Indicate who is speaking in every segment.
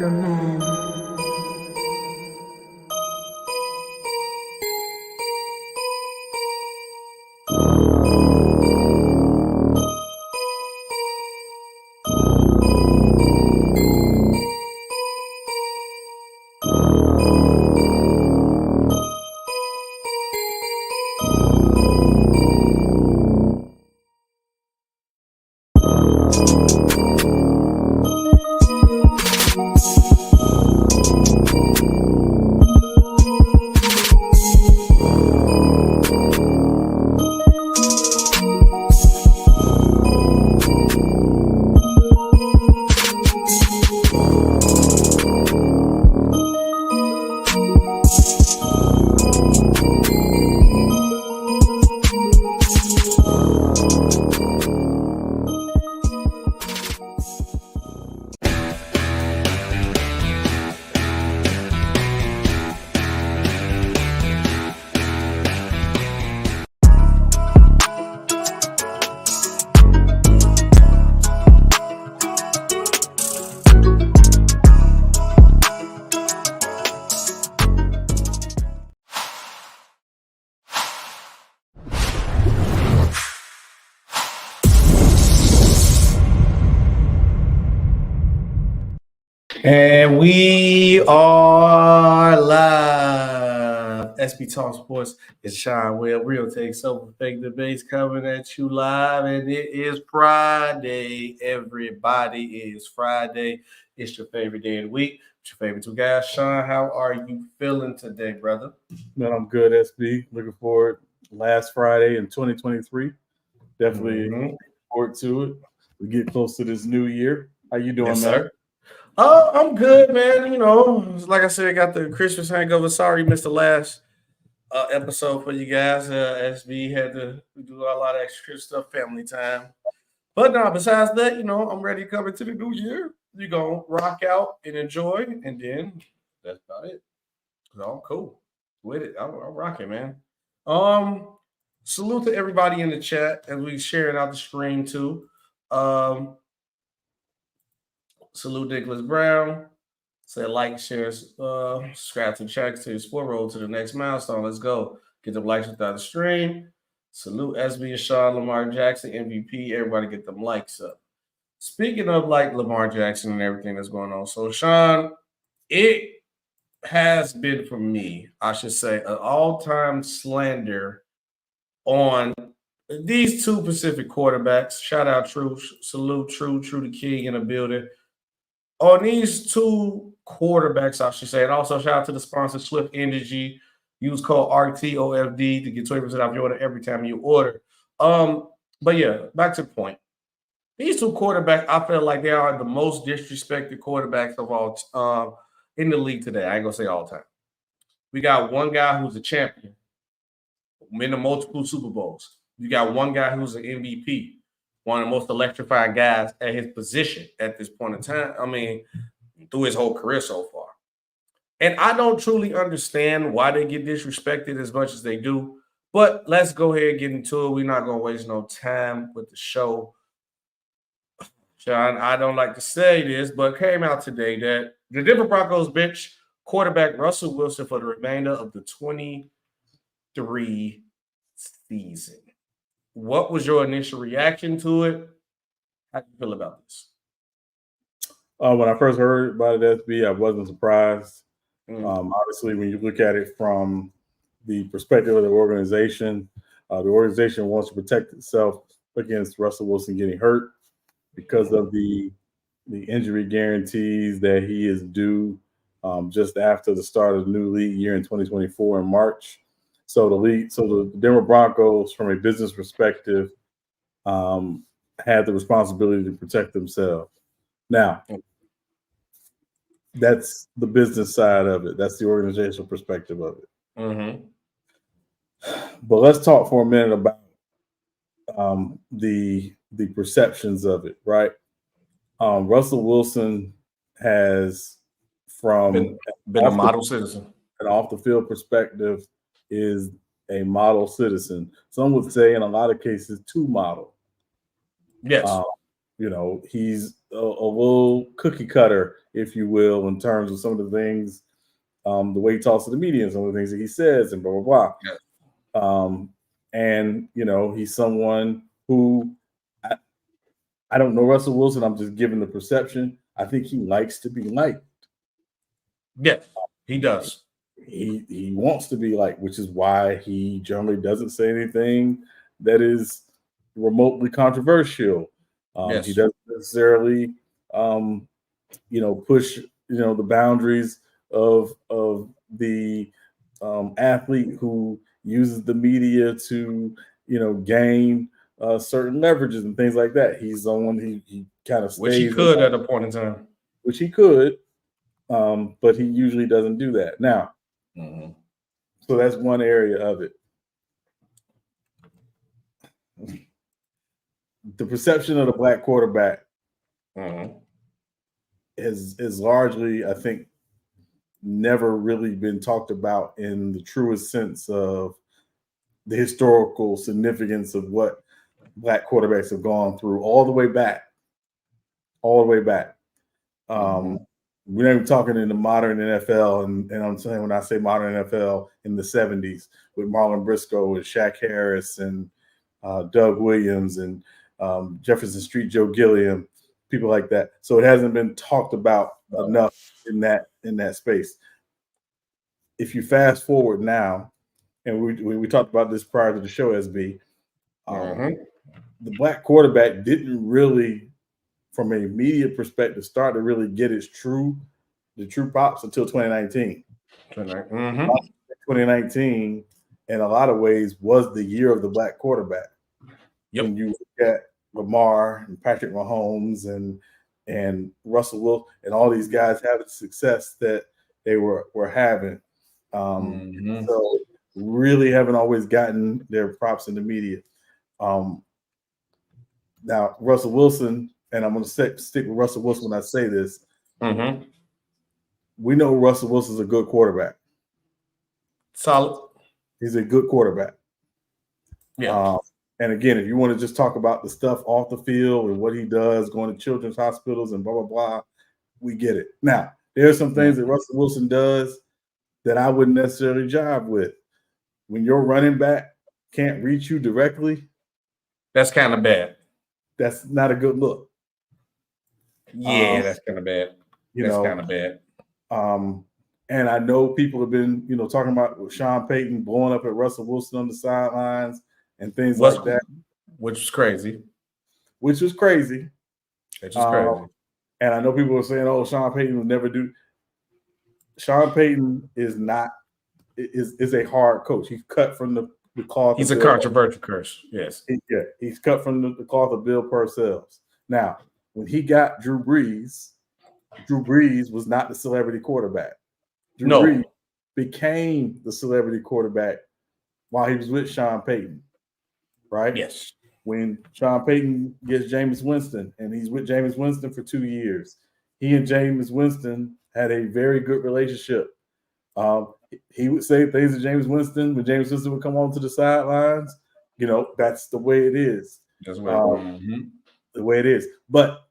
Speaker 1: your man.
Speaker 2: And we are live. SB Talk Sports. It's Sean Webb. Real Take Over Fake Debates coming at you live. And it is Friday. Everybody, is Friday. It's your favorite day of the week. It's your favorite two guys. Sean, how are you feeling today, brother?
Speaker 3: Man, I'm good, SB. Looking forward. Last Friday in 2023. Definitely looking forward to it. We get close to this new year. How you doing,
Speaker 2: Yes,
Speaker 3: man?
Speaker 2: sir. I'm good, man. You know, like I said, I got the Christmas hangover. Sorry, missed the last episode for you guys. SB had to do a lot of extra stuff, family time. But no, besides that, you know, I'm ready to come into the new year. You're going to rock out and enjoy, and then that's about it. So I'm cool with it. I'm rocking, man. Salute to everybody in the chat as we share it out the screen too. Salute Nicholas Brown. Say like, share, subscribe to the channel to the sport roll to the next milestone. Let's go. Get them likes without the stream. Salute SB and Sean, Lamar Jackson, MVP. Everybody get them likes up. Speaking of like Lamar Jackson and everything that's going on. So, Sean, it has been for me, I should say, an all-time slander on these two Pacific quarterbacks. Shout out True. Salute True the King in the building. On these two quarterbacks, I should say, and also shout out to the sponsor, Swift Energy. Use code RTOFD to get 20% off your order every time you order. But yeah, back to the point. These two quarterbacks, I feel like they are the most disrespected quarterbacks of all in the league today. I ain't gonna say all time. We got one guy who's a champion, winning multiple Super Bowls. You got one guy who's an MVP. One of the most electrifying guys at his position at this point in time. I mean, through his whole career so far. And I don't truly understand why they get disrespected as much as they do. But let's go ahead and get into it. We're not going to waste no time with the show. Sean, I don't like to say this, but came out today that the Denver Broncos bench quarterback Russell Wilson for the remainder of the 23 season. What was your initial reaction to it? How do you feel about this?
Speaker 3: When I first heard about it, SB, I wasn't surprised. Obviously, when you look at it from the perspective of the organization wants to protect itself against Russell Wilson getting hurt because of the injury guarantees that he is due just after the start of the new league year in 2024 in March. So the Denver Broncos, from a business perspective, had the responsibility to protect themselves. Now, that's the business side of it. That's the organizational perspective of it.
Speaker 2: Mm-hmm.
Speaker 3: But let's talk for a minute about the perceptions of it, right? Russell Wilson has, from
Speaker 2: been a model citizen,
Speaker 3: an off the field perspective, is a model citizen. Some would say, in a lot of cases, too model.
Speaker 2: Yes.
Speaker 3: He's a little cookie cutter, if you will, in terms of some of the things, the way he talks to the media and some of the things that he says and blah, blah, blah.
Speaker 2: Yeah.
Speaker 3: And, he's someone who I don't know Russell Wilson. I'm just giving the perception. I think he likes to be liked.
Speaker 2: Yes, he does.
Speaker 3: He wants to be liked, which is why he generally doesn't say anything that is remotely controversial.
Speaker 2: Yes.
Speaker 3: He doesn't necessarily, push, the boundaries of the athlete who uses the media to, gain certain leverages and things like that. He's someone he kind of stays.
Speaker 2: Which he could at a point in time.
Speaker 3: Which he could, but he usually doesn't do that. Now, so that's one area of it. The perception of the black quarterback is largely, I think, never really been talked about in the truest sense of the historical significance of what black quarterbacks have gone through all the way back. We're not even talking in the modern NFL, and I'm saying when I say modern NFL, in the 70s with Marlon Briscoe and Shaq Harris and Doug Williams and Jefferson Street Joe Gilliam, people like that. So it hasn't been talked about enough in that space. If you fast forward now, and we talked about this prior to the show, SB, the black quarterback didn't really, from a media perspective, start to really get the true props until 2019. 2019, in a lot of ways, was the year of the black quarterback. Yep. When you look at Lamar and Patrick Mahomes and Russell Wilson and all these guys having success that they were having. So really haven't always gotten their props in the media. Now, Russell Wilson, and I'm going to stick with Russell Wilson when I say this. We know Russell Wilson's a good quarterback.
Speaker 2: Solid.
Speaker 3: He's a good quarterback.
Speaker 2: Yeah.
Speaker 3: And again, if you want to just talk about the stuff off the field and what he does, going to children's hospitals and blah, blah, blah, we get it. Now, there are some things that Russell Wilson does that I wouldn't necessarily jive with. When your running back can't reach you directly,
Speaker 2: that's kind of bad.
Speaker 3: That's not a good look.
Speaker 2: Yeah, that's kind of bad. That's kind of bad.
Speaker 3: And I know people have been, talking about Sean Payton blowing up at Russell Wilson on the sidelines and things like that.
Speaker 2: Which was crazy.
Speaker 3: And I know people are saying, "Oh, Sean Payton would never do." Sean Payton is a hard coach. He's cut from the cloth.
Speaker 2: He's a controversial curse. Yes.
Speaker 3: He's cut from the cloth of Bill Parcells. Now, when he got Drew Brees was not the celebrity quarterback. Drew Brees became the celebrity quarterback while he was with Sean Payton, right?
Speaker 2: Yes.
Speaker 3: When Sean Payton gets Jameis Winston, and he's with Jameis Winston for 2 years, he and Jameis Winston had a very good relationship. He would say things to Jameis Winston when Jameis Winston would come onto the sidelines. That's the way it is.
Speaker 2: That's
Speaker 3: the way it is. But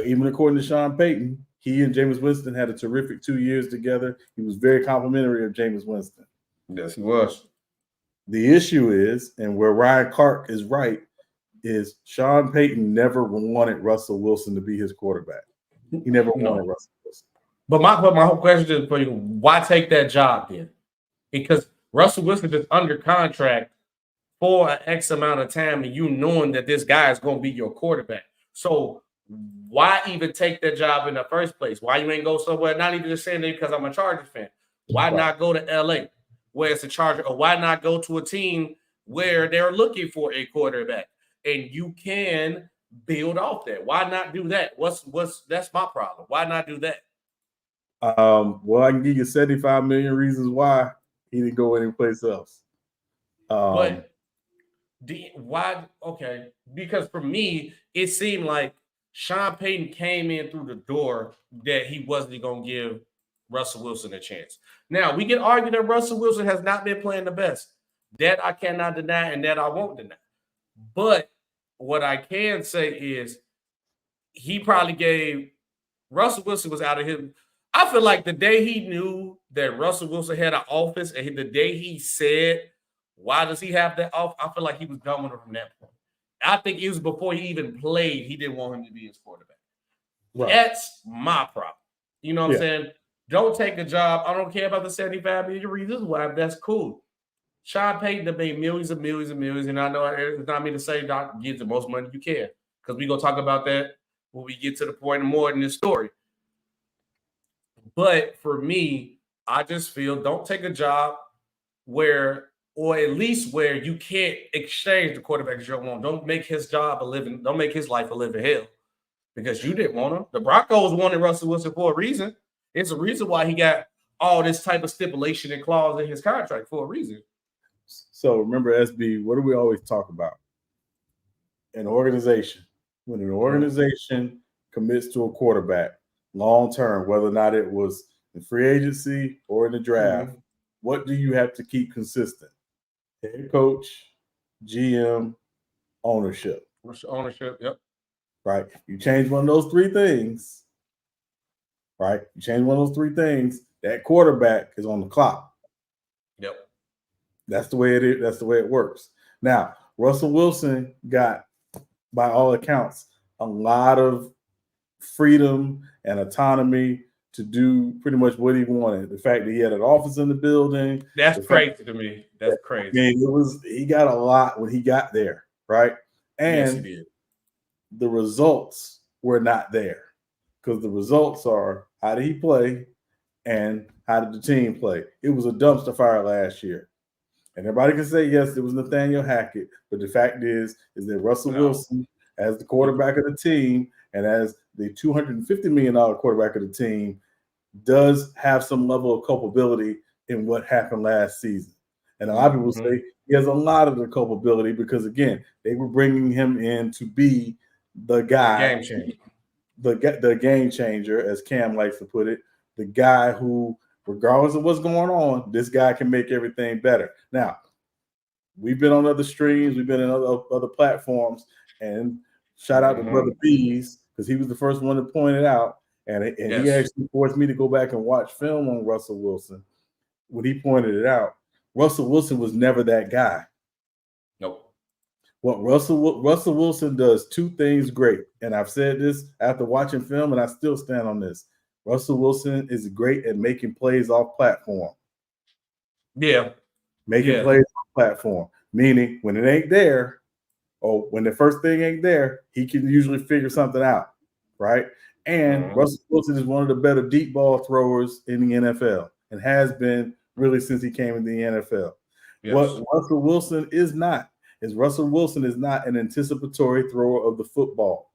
Speaker 3: even according to Sean Payton, he and Jameis Winston had a terrific 2 years together. He was very complimentary of Jameis Winston.
Speaker 2: Yes, he was.
Speaker 3: The issue is, and where Ryan Clark is right, is Sean Payton never wanted Russell Wilson to be his quarterback. He never wanted Russell Wilson.
Speaker 2: But my whole question is for you: why take that job then? Because Russell Wilson is under contract for an X amount of time, and you knowing that this guy is going to be your quarterback. So why even take that job in the first place? Why you ain't go somewhere? Not even just saying that because I'm a Chargers fan. Why not go to LA where it's a Charger? Or why not go to a team where they're looking for a quarterback and you can build off that? Why not do that? That's my problem. Why not do that?
Speaker 3: Well, I can give you 75 million reasons why he didn't go anyplace else.
Speaker 2: Why? Okay, because for me, it seemed like Sean Payton came in through the door that he wasn't going to give Russell Wilson a chance. Now, we can argue that Russell Wilson has not been playing the best. That I cannot deny and that I won't deny. But what I can say is he probably gave Russell Wilson was out of him. I feel like the day he knew that Russell Wilson had an office, and the day he said, "Why does he have that off?" I feel like he was done with him from that point. I think it was before he even played. He didn't want him to be his quarterback. Right. That's my problem. You know what I'm saying? Don't take a job. I don't care about the 75 million reasons why. That's cool. Sean Payton have made millions and millions and millions, and I know it's not me to say Doc gives the most money you can, because we're gonna talk about that when we get to the point more in this story. But for me, I just feel don't take a job where, or at least where you can't exchange the quarterback you don't want. Don't make his job a living, don't make his life a living hell, because you didn't want him. The Broncos wanted Russell Wilson for a reason. It's a reason why he got all this type of stipulation and clause in his contract, for a reason.
Speaker 3: So remember, SB, what do we always talk about? An organization. When an organization commits to a quarterback long term, whether or not it was in free agency or in the draft, what do you have to keep consistent? Head coach, GM, ownership.
Speaker 2: Ownership, yep.
Speaker 3: Right. You change one of those three things, right? You change one of those three things, that quarterback is on the clock.
Speaker 2: Yep.
Speaker 3: That's the way it is. That's the way it works. Now, Russell Wilson got, by all accounts, a lot of freedom and autonomy to do pretty much what he wanted. The fact that he had an office in the building.
Speaker 2: That's crazy to me. That's crazy.
Speaker 3: I mean, he got a lot when he got there, right? And
Speaker 2: yes, he did.
Speaker 3: The results were not there, because the results are, how did he play and how did the team play? It was a dumpster fire last year. And everybody can say, yes, it was Nathaniel Hackett, but the fact is that Russell Wilson, as the quarterback of the team and as the $250 million quarterback of the team, does have some level of culpability in what happened last season. And a lot of people say he has a lot of the culpability because, again, they were bringing him in to be the guy,
Speaker 2: game changer.
Speaker 3: The game changer, as Cam likes to put it, the guy who, regardless of what's going on, this guy can make everything better. Now, we've been on other streams, we've been in other platforms, and shout out to Brother Bees, because he was the first one to point it out, and he actually forced me to go back and watch film on Russell Wilson. When he pointed it out, Russell Wilson was never that guy.
Speaker 2: Nope.
Speaker 3: What Russell Wilson does two things great, and I've said this after watching film, and I still stand on this. Russell Wilson is great at making plays off platform.
Speaker 2: Yeah.
Speaker 3: Making plays off platform, meaning when it ain't there, or when the first thing ain't there, he can usually figure something out, right? And Russell Wilson is one of the better deep ball throwers in the NFL, and has been really since he came into the NFL. Yes. What Russell Wilson is not an anticipatory thrower of the football.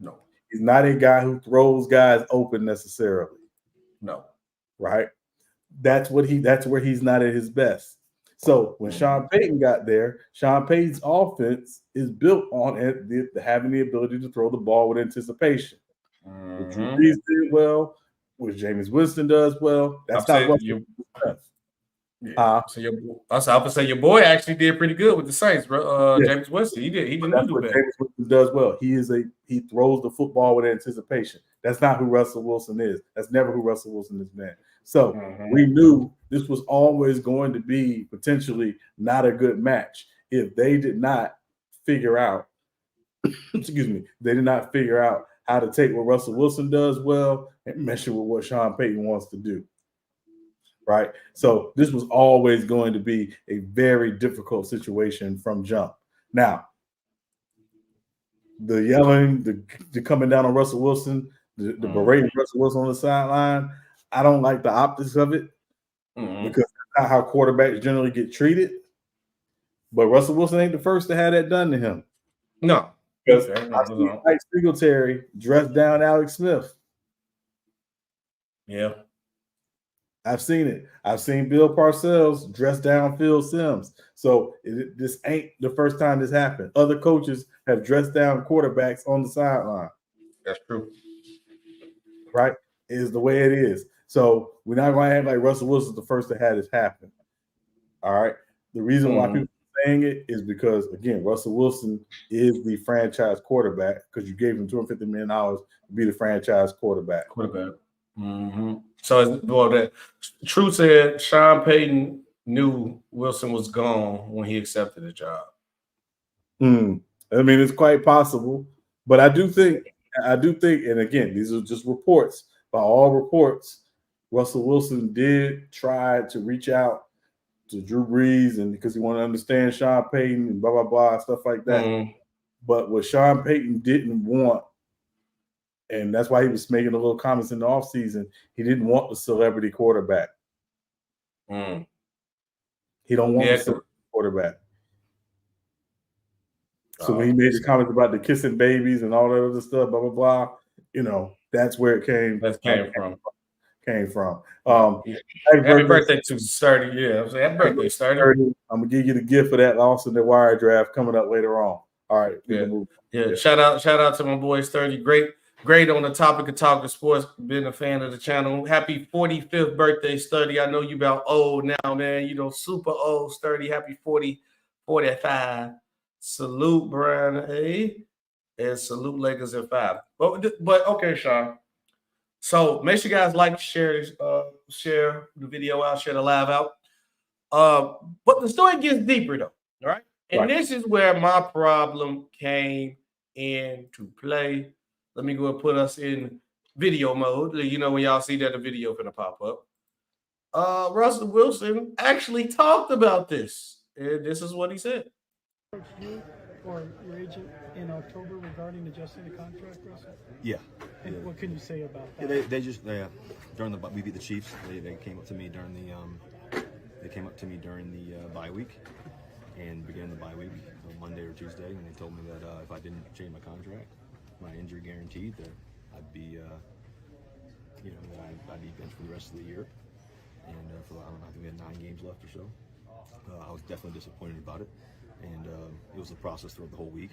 Speaker 2: No.
Speaker 3: He's not a guy who throws guys open necessarily.
Speaker 2: No.
Speaker 3: Right? That's where he's not at his best. So when Sean Payton got there, Sean Payton's offense is built on having the ability to throw the ball with anticipation. Which Drew Brees did well, which Jameis Winston does well. That's not what you does.
Speaker 2: So I was gonna say your boy actually did pretty good with the Saints, bro. Jameis Winston, he didn't do bad.
Speaker 3: Jameis Winston does well. He throws the football with anticipation. That's not who Russell Wilson is. That's never who Russell Wilson has been. So we knew this was always going to be potentially not a good match if they did not figure out. Excuse me. They did not figure out how to take what Russell Wilson does well and mesh it with what Sean Payton wants to do. Right. So this was always going to be a very difficult situation from jump. Now, the yelling, the coming down on Russell Wilson, the berating Russell Wilson on the sideline, I don't like the optics of it because that's not how quarterbacks generally get treated. But Russell Wilson ain't the first to have that done to him.
Speaker 2: No.
Speaker 3: Because I've seen Mike Singletary dress down Alex Smith.
Speaker 2: Yeah.
Speaker 3: I've seen it. I've seen Bill Parcells dress down Phil Simms. So this ain't the first time this happened. Other coaches have dressed down quarterbacks on the sideline.
Speaker 2: That's true.
Speaker 3: Right? It is the way it is. So we're not going to act like Russell Wilson's the first to have this happen. All right? The reason why people are saying it is because, again, Russell Wilson is the franchise quarterback because you gave him $250 million to be the franchise quarterback.
Speaker 2: Mm-hmm. So, that True said Sean Payton knew Wilson was gone when he accepted the job.
Speaker 3: I mean, it's quite possible, but I do think, and again, these are just reports. By all reports, Russell Wilson did try to reach out to Drew Brees, and because he wanted to understand Sean Payton and blah, blah, blah, stuff like that.
Speaker 2: Mm-hmm.
Speaker 3: But what Sean Payton didn't want, and that's why he was making a little comments in the offseason, he didn't want the celebrity quarterback. He don't want the celebrity quarterback. So when he made the comments about the kissing babies and all that other stuff, blah, blah, blah, that's where it came from.
Speaker 2: Happy birthday to Sturdy. Yeah, happy birthday, Sturdy.
Speaker 3: I'm going to give you the gift for that loss in the wire draft coming up later on. All right.
Speaker 2: Yeah. Shout out to my boy Sturdy. Great on the topic of talking sports. Been a fan of the channel. Happy 45th birthday, Sturdy. I know you about old now, man. Super old, Sturdy. Happy 45. Salute Brian A. And salute Lakers at 5. But okay, Sean. So make sure you guys like, share the video out, share the live out. But the story gets deeper though, right? And this is where my problem came into play. Let me go and put us in video mode. When y'all see that the video gonna pop up. Russell Wilson actually talked about this, and this is what he said.
Speaker 1: You or your agent in October regarding adjusting the contract, Russell?
Speaker 4: Yeah.
Speaker 1: And what can you say about that?
Speaker 4: Yeah, they just during we beat the Chiefs. They came up to me during the bye week, and beginning the bye week Monday or Tuesday, and they told me that if I didn't change my contract, my injury guaranteed, that I'd be I'd be benched for the rest of the year, and I think we had 9 games left or so. I was definitely disappointed about it. And it was a process throughout the whole week,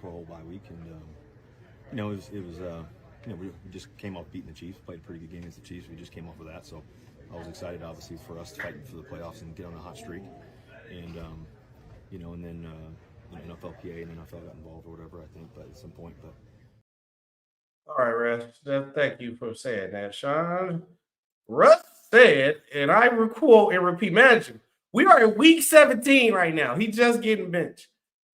Speaker 4: for a whole bye week, and we just came off beating the Chiefs, played a pretty good game against the Chiefs. We just came off of that, so I was excited, obviously, for us fighting for the playoffs and get on a hot streak, and and then NFLPA and NFL got involved or whatever, I think, but at some point. But
Speaker 2: all right, Russ, thank you for saying that, Sean. Russ said, and I quote and repeat, imagine. We are in week 17 right now. He's just getting benched.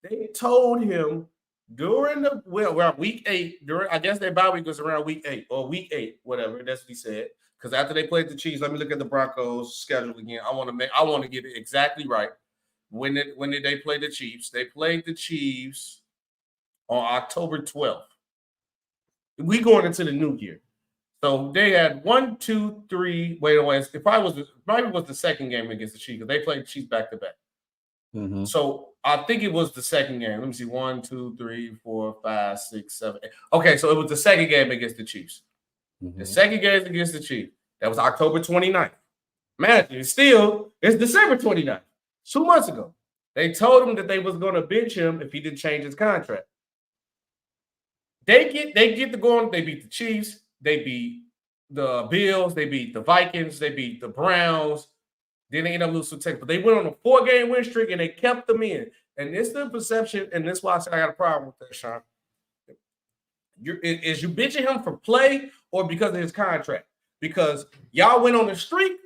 Speaker 2: They told him we're on week 8. I guess their bye week was around week 8 or week 8, whatever. That's what he said. Because after they played the Chiefs, let me look at the Broncos schedule again. I want to get it exactly right. When did they play the Chiefs? They played the Chiefs on October 12th. We going into the new year. So they had 1, 2, 3. It probably was the second game against the Chiefs. They played the Chiefs back to back.
Speaker 3: Mm-hmm.
Speaker 2: So I think it was the second game. Let me see. 1, 2, 3, 4, 5, 6, 7, 8. Okay, so it was the second game against the Chiefs. Mm-hmm. The second game against the Chiefs. That was October 29th. Imagine, it's December 29th. 2 months ago. They told him that they was going to bench him if he didn't change his contract. They get to going. They beat the Chiefs. They beat the Bills. They beat the Vikings. They beat the Browns. Then they ended up losing to Texas. But they went on a 4-game win streak, and they kept them in. And it's the perception, and that's why I said I got a problem with that, Sean. Is you bitching him for play or because of his contract? Because y'all went on a streak.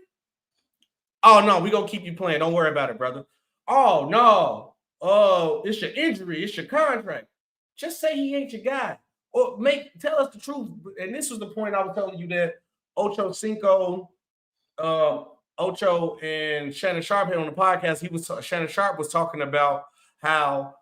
Speaker 2: Oh, no, we're going to keep you playing. Don't worry about it, brother. Oh, no. Oh, it's your injury. It's your contract. Just say he ain't your guy. Or tell us the truth. And this was the point I was telling you that Ocho and Shannon Sharp here on the podcast. Shannon Sharp was talking about how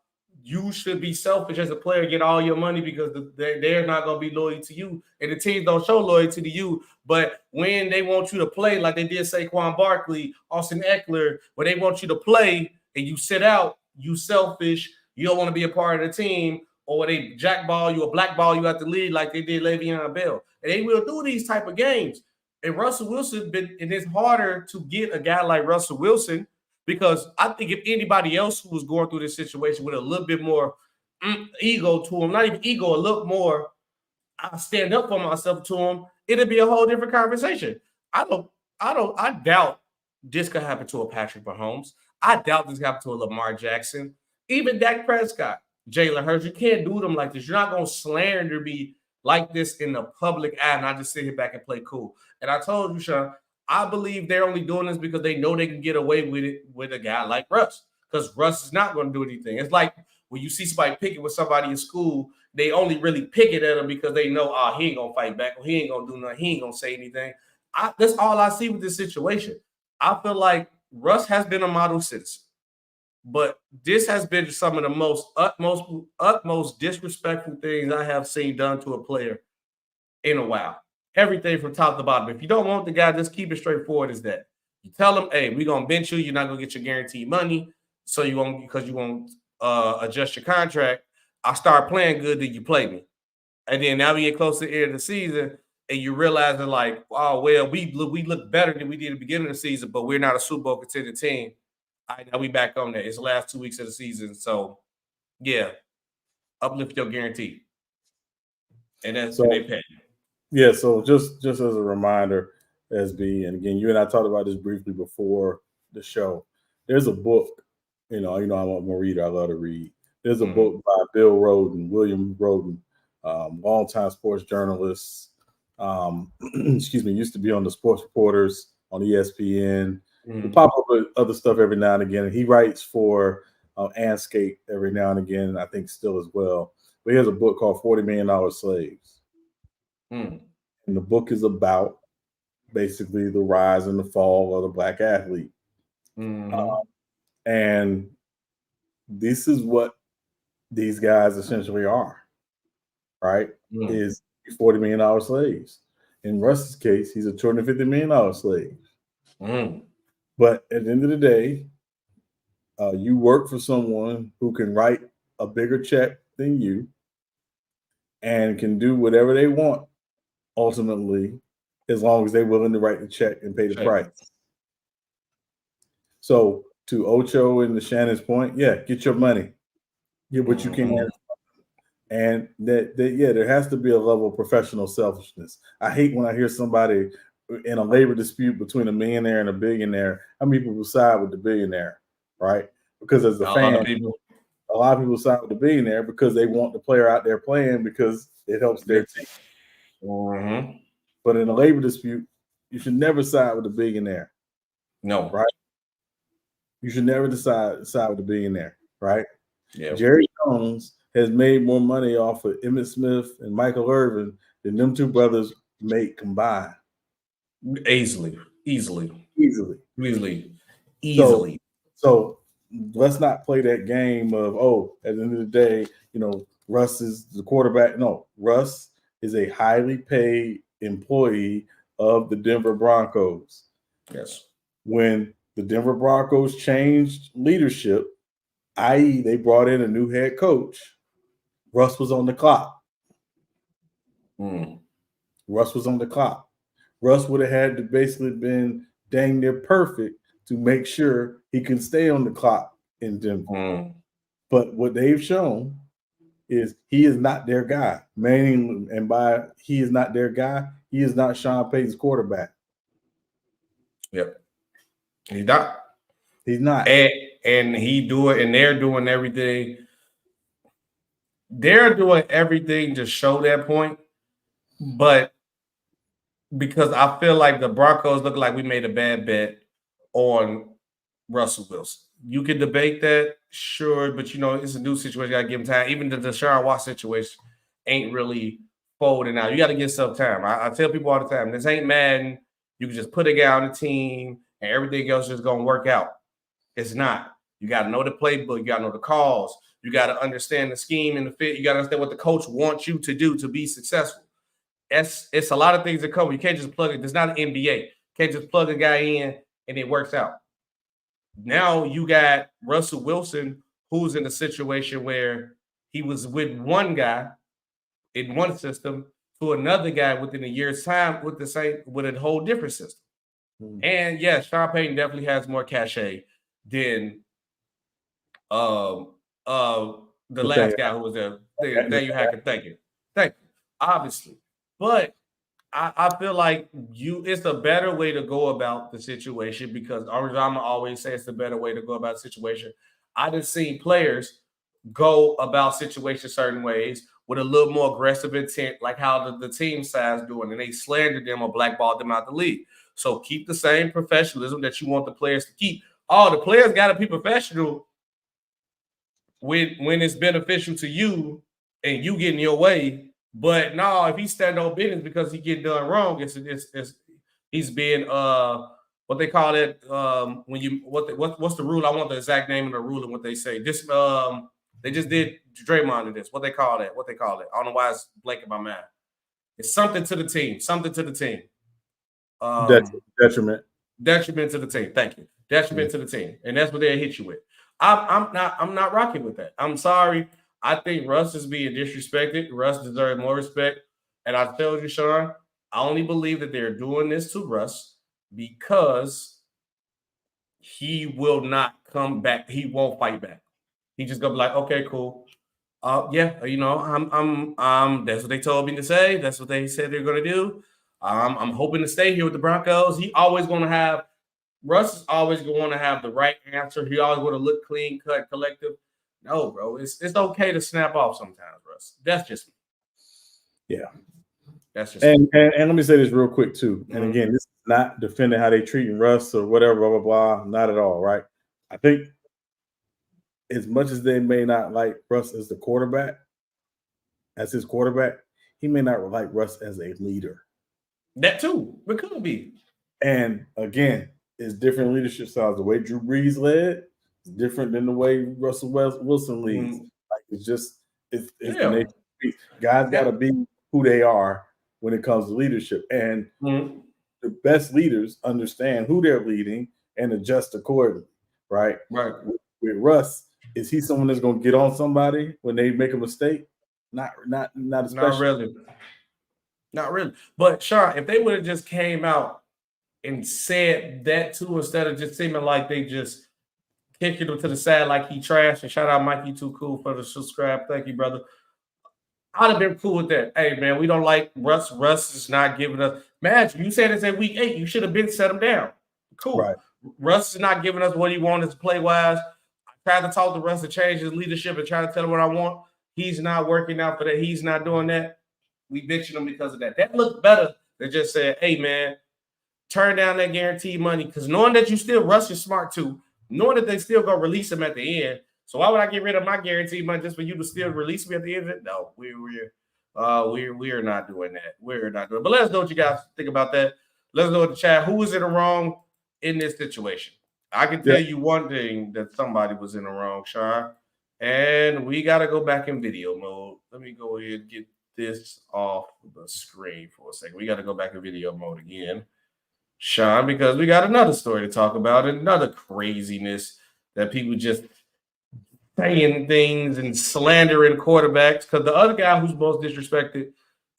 Speaker 2: you should be selfish as a player, get all your money because they're not going to be loyal to you. And the teams don't show loyalty to you. But when they want you to play like they did Saquon Barkley, Austin Eckler, where they want you to play and you sit out, you selfish, you don't want to be a part of the team, or they jackball you or blackball you out the league like they did Le'Veon Bell. And they will do these type of games. And Russell Wilson, and it's harder to get a guy like Russell Wilson because I think if anybody else who was going through this situation with a little bit more ego to him, not even ego, a little more, I stand up for myself to him, it'd be a whole different conversation. I doubt this could happen to a Patrick Mahomes. I doubt this happened to a Lamar Jackson. Even Dak Prescott, Jalen Hurts, you can't do them like this. You're not going to slander me like this in the public eye and I just sit here back and play cool. And I told you, Sean, I believe they're only doing this because they know they can get away with it with a guy like Russ, because Russ is not going to do anything. It's like when you see somebody picking with somebody in school, they only really pick it at him because they know, oh, he ain't going to fight back, or he ain't going to do nothing, he ain't going to say anything. That's all I see with this situation. I feel like Russ has been a model citizen, but this has been some of the most utmost disrespectful things I have seen done to a player in a while. Everything from top to bottom. If you don't want the guy, just keep it straightforward as that. You tell him, hey, we're going to bench you. You're not going to get your guaranteed money. So you won't, because you won't adjust your contract. I start playing good, then you play me. And then now we get close to the end of the season, and you realize that, like, oh, well, we look better than we did at the beginning of the season, but we're not a Super Bowl contender team. All right, now we back on that. It's the last 2 weeks of the season. So, yeah, uplift your guarantee. And that's what they pay.
Speaker 3: Yeah, so just as a reminder, SB, and again, you and I talked about this briefly before the show. There's a book, I'm a reader. I love to read. There's a book by William Roden, longtime sports journalist. Used to be on the Sports Reporters on ESPN. He pop up with other stuff every now and again. And he writes for Anscape every now and again, I think still as well. But he has a book called $40 Million Slaves. And the book is about basically the rise and the fall of the black athlete. And this is what these guys essentially are, right? Is $40 million slaves. In Russ's case, he's a $250 million slave. But at the end of the day, you work for someone who can write a bigger check than you and can do whatever they want, ultimately, as long as they're willing to write the check and pay the price. So to Ocho and the Shannon's point, yeah, get your money. Get what you can. And there has to be a level of professional selfishness. I hate when I hear somebody in a labor dispute between a millionaire and a billionaire, how many people side with the billionaire, right? Because as a fan, a lot of people side with the billionaire because they want the player out there playing because it helps their team. But in a labor dispute, you should never side with the billionaire.
Speaker 2: No.
Speaker 3: Right? You should never side with the billionaire, right?
Speaker 2: Yeah.
Speaker 3: Jerry Jones has made more money off of Emmitt Smith and Michael Irvin than them two brothers make combined.
Speaker 2: Easily.
Speaker 3: So let's not play that game of, at the end of the day, Russ is the quarterback. No, Russ is a highly paid employee of the Denver Broncos.
Speaker 2: Yes.
Speaker 3: When the Denver Broncos changed leadership, i.e., they brought in a new head coach, Russ was on the clock. Russ was on the clock. Russ would have had to basically been dang near perfect to make sure he can stay on the clock in Denver. But what they've shown is he is not their guy. Meaning, and by he is not their guy, he is not Sean Payton's quarterback.
Speaker 2: Yep. He's not.
Speaker 3: He's not.
Speaker 2: And they're doing everything. They're doing everything to show that point. But because I feel like the Broncos look like we made a bad bet on Russell Wilson. You can debate that, sure, but it's a new situation. You gotta give him time. Even the Deshaun Watson situation ain't really folding out. You got to get some time. I tell people all the time, this ain't Madden. You can just put a guy on the team and everything else is gonna work out. It's not. You got to know the playbook. You got to know the calls. You got to understand the scheme and the fit. You got to understand what the coach wants you to do to be successful. It's a lot of things that come. You can't just plug it. It's not an NBA. You can't just plug a guy in and it works out. Now you got Russell Wilson, who's in a situation where he was with one guy in one system to another guy within a year's time with a whole different system. And yes, Sean Payton definitely has more cachet than the last guy who was there. There you have it. Thank you. Obviously. But I feel like it's a better way to go about the situation because I'm always say it's the better way to go about the situation. I just seen players go about situations certain ways with a little more aggressive intent, like how the team side's doing, and they slandered them or blackballed them out the league. So keep the same professionalism that you want the players to keep. The players got to be professional when it's beneficial to you and you get in your way. But no, if he stand on business because he get done wrong, he's being what they call it when you what's the rule? I want the exact name of the rule and what they say. This they just did Draymond in this. What they call it? I don't know why it's blanking my mind. It's something to the team. Something to the team.
Speaker 3: Detriment.
Speaker 2: Detriment to the team. Thank you. Detriment to the team, and that's what they'll hit you with. I'm not rocking with that. I'm sorry. I think Russ is being disrespected. Russ deserves more respect. And I told you, Sean, I only believe that they're doing this to Russ because he will not come back. He won't fight back. He just gonna be like, okay, cool. Yeah, you know, I'm that's what they told me to say. That's what they said they're gonna do. I'm hoping to stay here with the Broncos. Russ is always going to have the right answer. He always going to look clean cut, collective. No, bro, it's okay to snap off sometimes, Russ. That's just me.
Speaker 3: Yeah.
Speaker 2: That's just
Speaker 3: and let me say this real quick too. And again, this is not defending how they treating Russ or whatever, blah, blah, blah. Not at all, right? I think as much as they may not like Russ as the quarterback, as his quarterback, he may not like Russ as a leader.
Speaker 2: That too. It could be.
Speaker 3: And again, it's different leadership styles. The way Drew Brees led is different than the way Russell Wilson leads. Like it's the nature of the guys got to be who they are when it comes to leadership. And the best leaders understand who they're leading and adjust accordingly, right?
Speaker 2: Right.
Speaker 3: With Russ, is he someone that's going to get on somebody when they make a mistake? Not especially.
Speaker 2: Not really. But Sean, if they would have just came out and said that too, instead of just seeming like they just kicking him to the side like he trashed. And shout out Mike, you too cool for the subscribe. Thank you, brother. I'd have been cool with that. Hey, man, we don't like Russ. Russ is not giving us. Imagine, you said it's at week 8. You should have been set him down. Cool. Right. Russ is not giving us what he wanted play-wise. I tried to talk to Russ to change his leadership and try to tell him what I want. He's not working out for that. He's not doing that. We bitching him because of that. That looked better than just saying, hey, man, turn down that guaranteed money, because knowing that you still Russ is smart too, knowing that they still gonna release him at the end. So why would I get rid of my guaranteed money just for you to still release me at the end of it? No, we're not doing that. We're not doing it. But let us know what you guys think about that. Let us know in the chat who was in the wrong in this situation. I can tell you one thing, that somebody was in the wrong, Sean. And we gotta go back in video mode. Let me go ahead and get this off the screen for a second. We gotta go back in video mode again, Sean, because we got another story to talk about, another craziness that people just saying things and slandering quarterbacks. Because the other guy who's most disrespected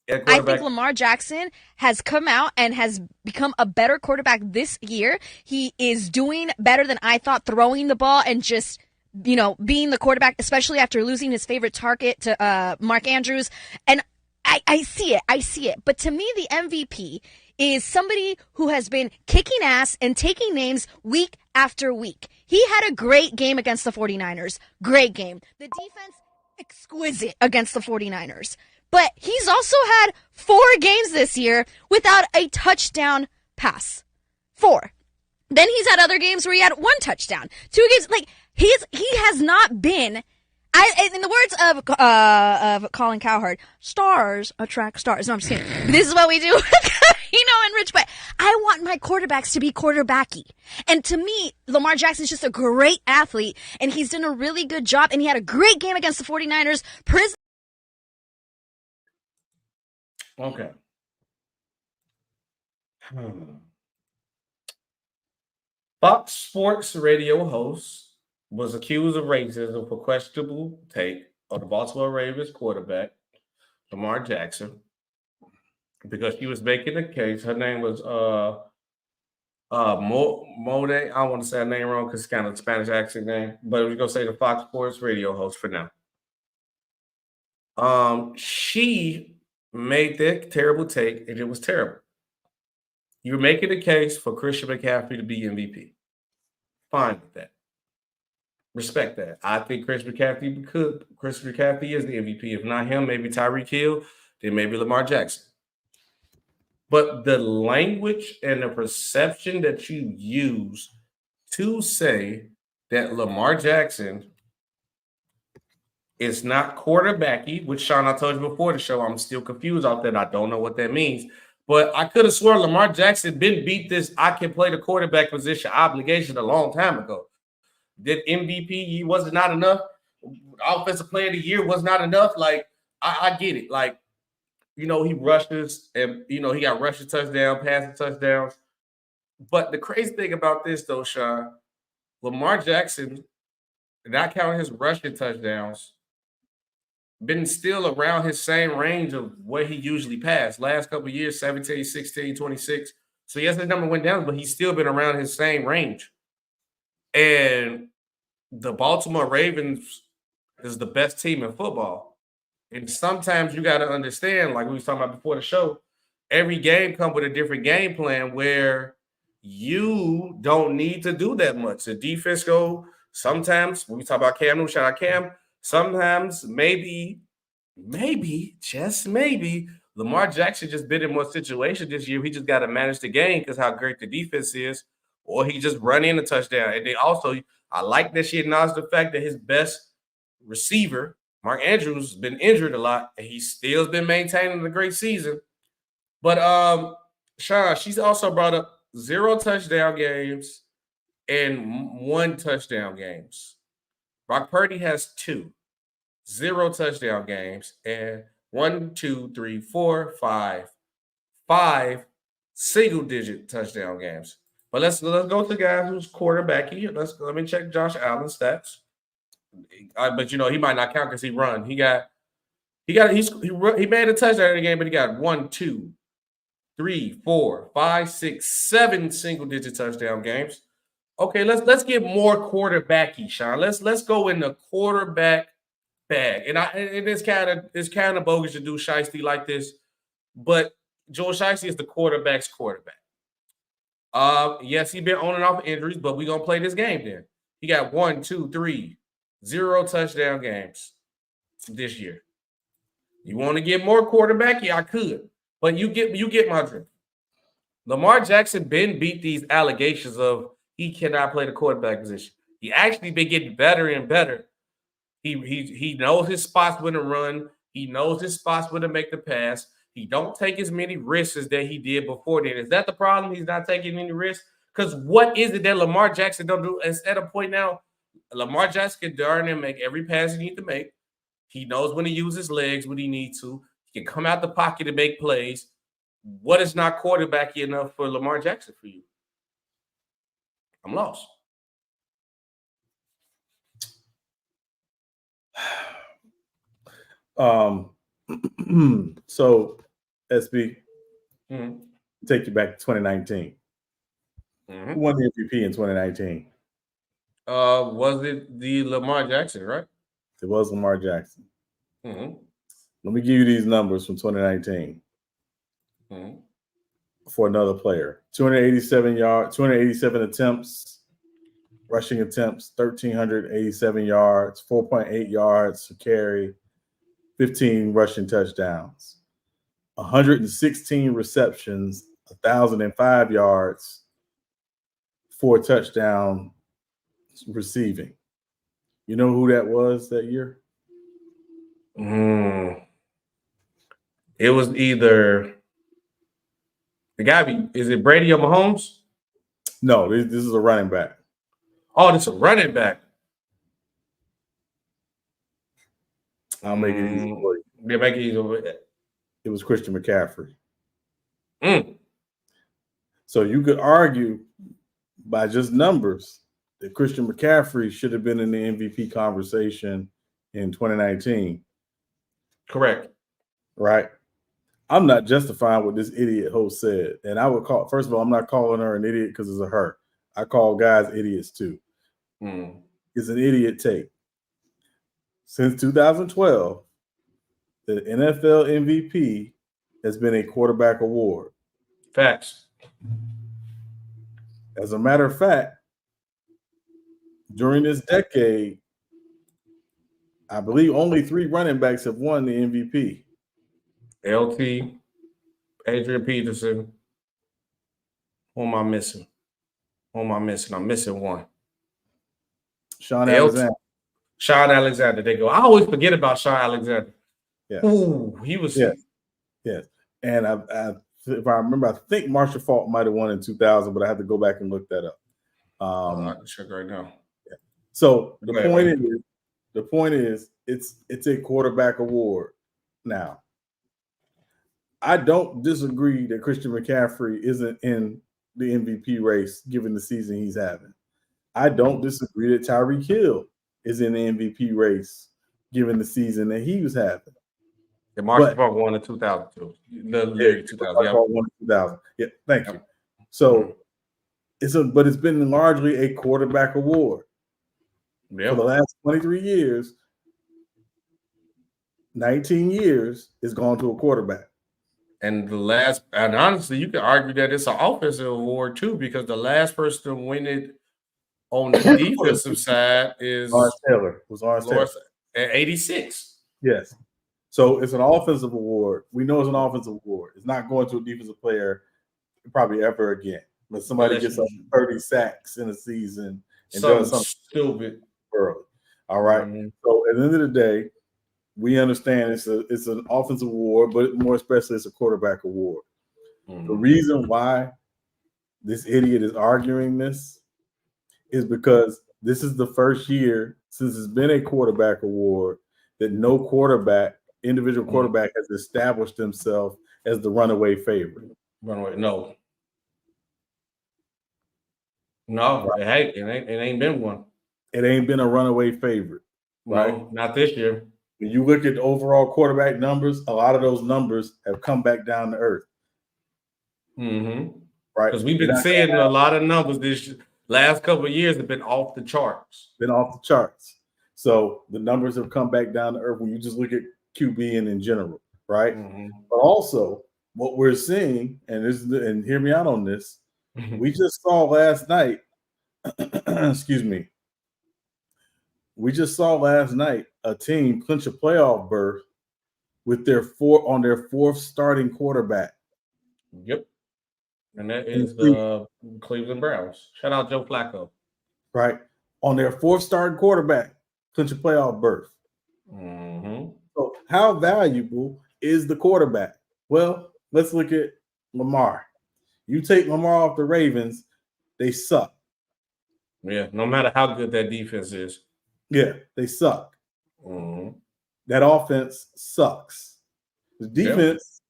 Speaker 2: at quarterback,
Speaker 5: I think Lamar Jackson has come out and has become a better quarterback this year. He is doing better than I thought, throwing the ball and just, you know, being the quarterback, especially after losing his favorite target to Mark Andrews. And I see it. But to me, the MVP is somebody who has been kicking ass and taking names week after week. He had a great game against the 49ers. Great game. The defense, exquisite against the 49ers. But he's also had 4 games this year without a touchdown pass. 4. Then he's had other games where he had 1 touchdown. 2 games, like, he has not been, in the words of Colin Cowherd, stars attract stars. No, I'm just kidding. This is what we do, in Rich, but I want my quarterbacks to be quarterbacky. And to me, Lamar Jackson is just a great athlete, and he's done a really good job, and he had a great game against the 49ers.
Speaker 2: Okay. Fox Sports radio host was accused of racism for questionable take of the Baltimore Ravens quarterback, Lamar Jackson, because she was making a case. Her name was Mode. I don't want to say her name wrong because it's kind of a Spanish accent name, but we're going to say the Fox Sports radio host for now. She made that terrible take, and it was terrible. You're making the case for Christian McCaffrey to be MVP. Fine with that. Respect that. I think Christian McCaffrey is the MVP. If not him, maybe Tyreek Hill, then maybe Lamar Jackson. But the language and the perception that you use to say that Lamar Jackson is not quarterbacky, which Sean, I told you before the show, I'm still confused off that. I don't know what that means. But I could have sworn Lamar Jackson been beat this I can play the quarterback position obligation a long time ago. Did MVP was it not enough? Offensive player of the year was not enough. Like, I get it. Like, he rushes and, he got rushing touchdown, passing touchdowns. But the crazy thing about this, though, Sean, Lamar Jackson, not counting his rushing touchdowns, been still around his same range of what he usually passed. Last couple of years, 17, 16, 26. So, yes, the number went down, but he's still been around his same range. And the Baltimore Ravens is the best team in football. And sometimes you got to understand, like we was talking about before the show, every game comes with a different game plan where you don't need to do that much. The defense go sometimes, when we talk about Cam Newton, shout out Cam, sometimes maybe, just maybe, Lamar Jackson just been in more situations this year. He just got to manage the game because how great the defense is, or he just run in a touchdown. And they also, I like that she acknowledged the fact that his best receiver, Mark Andrews, has been injured a lot, and he still's been maintaining a great season. But Sean, she's also brought up 0 touchdown games and 1 touchdown games. Brock Purdy has 2, 0 touchdown games, and 1, 2, 3, 4, 5 single-digit touchdown games. But let's go to the guy who's quarterbacky. Let me check Josh Allen's stats. But he might not count because he run. He made a touchdown in the game, but he got 1, 2, 3, 4, 5, 6, 7 single-digit touchdown games. Okay, let's get more quarterbacky, Sean. Let's go in the quarterback bag. And it's kind of bogus to do Shiesty like this, but Joel Shiesty is the quarterback's quarterback. Yes, he's been on and off injuries, but we're gonna play this game then. He got 1, 2, 3, 0 touchdown games this year. You want to get more quarterbacky? I could, but you get my drift. Lamar Jackson been beat these allegations of he cannot play the quarterback position. He actually been getting better and better. He knows his spots when to run. He knows his spots when to make the pass. He don't take as many risks as that he did before then. Is that the problem? He's not taking any risks? Because what is it that Lamar Jackson don't do? It's at a point now, Lamar Jackson can darn near make every pass he needs to make. He knows when to use his legs when he needs to. He can come out the pocket and make plays. What is not quarterbacky enough for Lamar Jackson for you? I'm lost.
Speaker 3: So, SB, take you back to 2019. Who won the MVP in 2019?
Speaker 2: Was it the Lamar Jackson, right?
Speaker 3: It was Lamar Jackson. Let me give you these numbers from 2019 for another player. 287 attempts, rushing attempts, 1,387 yards, 4.8 yards to carry, 15 rushing touchdowns, 116 receptions, 1,005 yards, 4 touchdowns receiving. You know who that was that year?
Speaker 2: It was either is it Brady or Mahomes?
Speaker 3: No, this is a running back.
Speaker 2: Oh, this is a running back.
Speaker 3: I'll make it easy for you.
Speaker 2: Yeah, make it easy.
Speaker 3: It was Christian McCaffrey. So you could argue by just numbers that Christian McCaffrey should have been in the MVP conversation in 2019.
Speaker 2: Correct.
Speaker 3: Right? I'm not justifying what this idiot host said. And I would call, first of all, I'm not calling her an idiot because it's a her. I call guys idiots too. It's an idiot take. Since 2012, the NFL MVP has been a quarterback award.
Speaker 2: Facts.
Speaker 3: As a matter of fact, during this decade, I believe only 3 running backs have won the MVP.
Speaker 2: LT, Adrian Peterson. Who am I missing? I'm missing one.
Speaker 3: Sean Alexander.
Speaker 2: Sean Alexander. They go. I always forget about Sean Alexander.
Speaker 3: Yeah.
Speaker 2: Ooh, he was.
Speaker 3: Yes. And if I remember, I think Marshall Faulk might have won in 2000, but I have to go back and look that up.
Speaker 2: I can check right now.
Speaker 3: Yeah. So the point is, it's a quarterback award. Now, I don't disagree that Christian McCaffrey isn't in the MVP race given the season he's having. I don't disagree that Tyreek Hill is in the MVP race given the season that he was having.
Speaker 2: Yeah, Marshall Faulk won in 2002. The year 2000.
Speaker 3: Yeah. Won in 2000. Yeah, thank you. So but it's been largely a quarterback award.
Speaker 2: Yep.
Speaker 3: For the last 23 years, 19 years is gone to a quarterback.
Speaker 2: And honestly, you could argue that it's an offensive award too, because the last person to win it on the defensive side is
Speaker 3: Lawrence Taylor. Was Lawrence Taylor
Speaker 2: at 86.
Speaker 3: Yes. So it's an offensive award. We know it's an offensive award. It's not going to a defensive player probably ever again. When somebody gets up 30 sacks in a season and does something
Speaker 2: stupid
Speaker 3: early. All right.
Speaker 2: Mm-hmm.
Speaker 3: So at the end of the day, we understand it's an offensive award, but more especially it's a quarterback award. Mm-hmm. The reason why this idiot is arguing this is because this is the first year since it's been a quarterback award that no individual quarterback has established himself as the runaway favorite.
Speaker 2: No, right. it ain't been one.
Speaker 3: It ain't been a runaway favorite, right?
Speaker 2: No, not this year.
Speaker 3: When you look at the overall quarterback numbers, a lot of those numbers have come back down to earth.
Speaker 2: Mm-hmm.
Speaker 3: Right?
Speaker 2: Because we've been seeing a lot of numbers this last couple of years have been off the charts.
Speaker 3: So the numbers have come back down to earth when you just look at QB and in general, right?
Speaker 2: Mm-hmm.
Speaker 3: But also what we're seeing, and hear me out on this, we just saw last night, excuse me, we just saw last night a team clinch a playoff berth with their fourth starting quarterback.
Speaker 2: Yep. And that is the Cleveland Browns. Shout out Joe Flacco.
Speaker 3: Right. On their fourth starting quarterback, clinch a playoff berth.
Speaker 2: Mm-hmm.
Speaker 3: So how valuable is the quarterback? Well, let's look at Lamar. You take Lamar off the Ravens, they suck.
Speaker 2: Yeah, no matter how good that defense is.
Speaker 3: Yeah, they suck.
Speaker 2: Mm-hmm.
Speaker 3: That offense sucks. The defense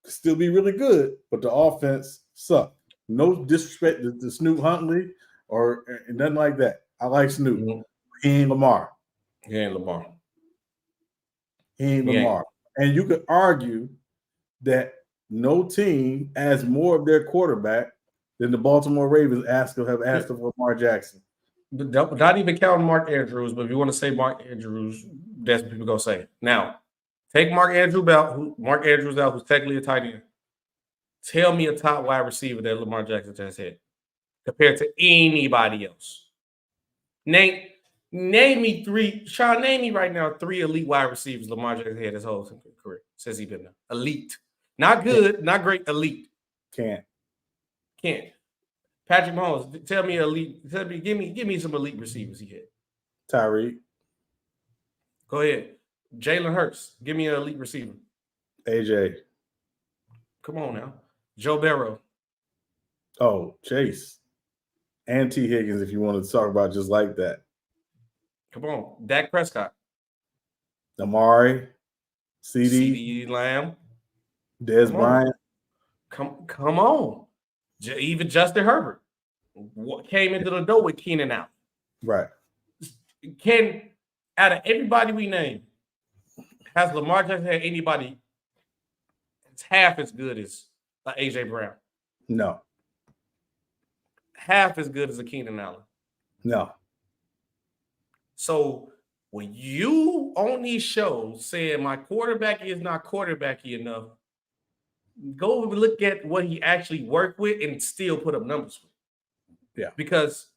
Speaker 3: could still be really good, but the offense sucks. No disrespect to Snoop Huntley or nothing like that. I like Snoop. Mm-hmm. He ain't Lamar. And you could argue that no team has more of their quarterback than the Baltimore Ravens have asked of Lamar Jackson.
Speaker 2: Not even counting Mark Andrews, but if you want to say Mark Andrews, that's what people gonna say. Now, take Mark Andrews out, who's technically a tight end. Tell me a top wide receiver that Lamar Jackson has had compared to anybody else. Name me three. Sean, name me right now 3 elite wide receivers Lamar Jackson had his whole career since he's been there. Elite, not good, not great. Elite.
Speaker 3: Can't.
Speaker 2: Patrick Mahomes, tell me elite. Give me some elite receivers he had.
Speaker 3: Tyreek.
Speaker 2: Go ahead. Jalen Hurts, give me an elite receiver.
Speaker 3: AJ.
Speaker 2: Come on now. Joe Burrow.
Speaker 3: Oh, Chase. And T. Higgins, if you want to talk about just like that.
Speaker 2: Come on. Dak Prescott.
Speaker 3: Amari.
Speaker 2: CeeDee Lamb.
Speaker 3: Dez Bryant.
Speaker 2: Come on. Even Justin Herbert came into the door with Keenan Allen.
Speaker 3: Right.
Speaker 2: Out of everybody we named, has Lamar Jackson had anybody that's half as good as A.J. Brown?
Speaker 3: No.
Speaker 2: Half as good as a Keenan Allen?
Speaker 3: No.
Speaker 2: So when you on these shows saying my quarterback is not quarterbacky enough, go look at what he actually worked with and still put up numbers with.
Speaker 3: Yeah.
Speaker 2: Because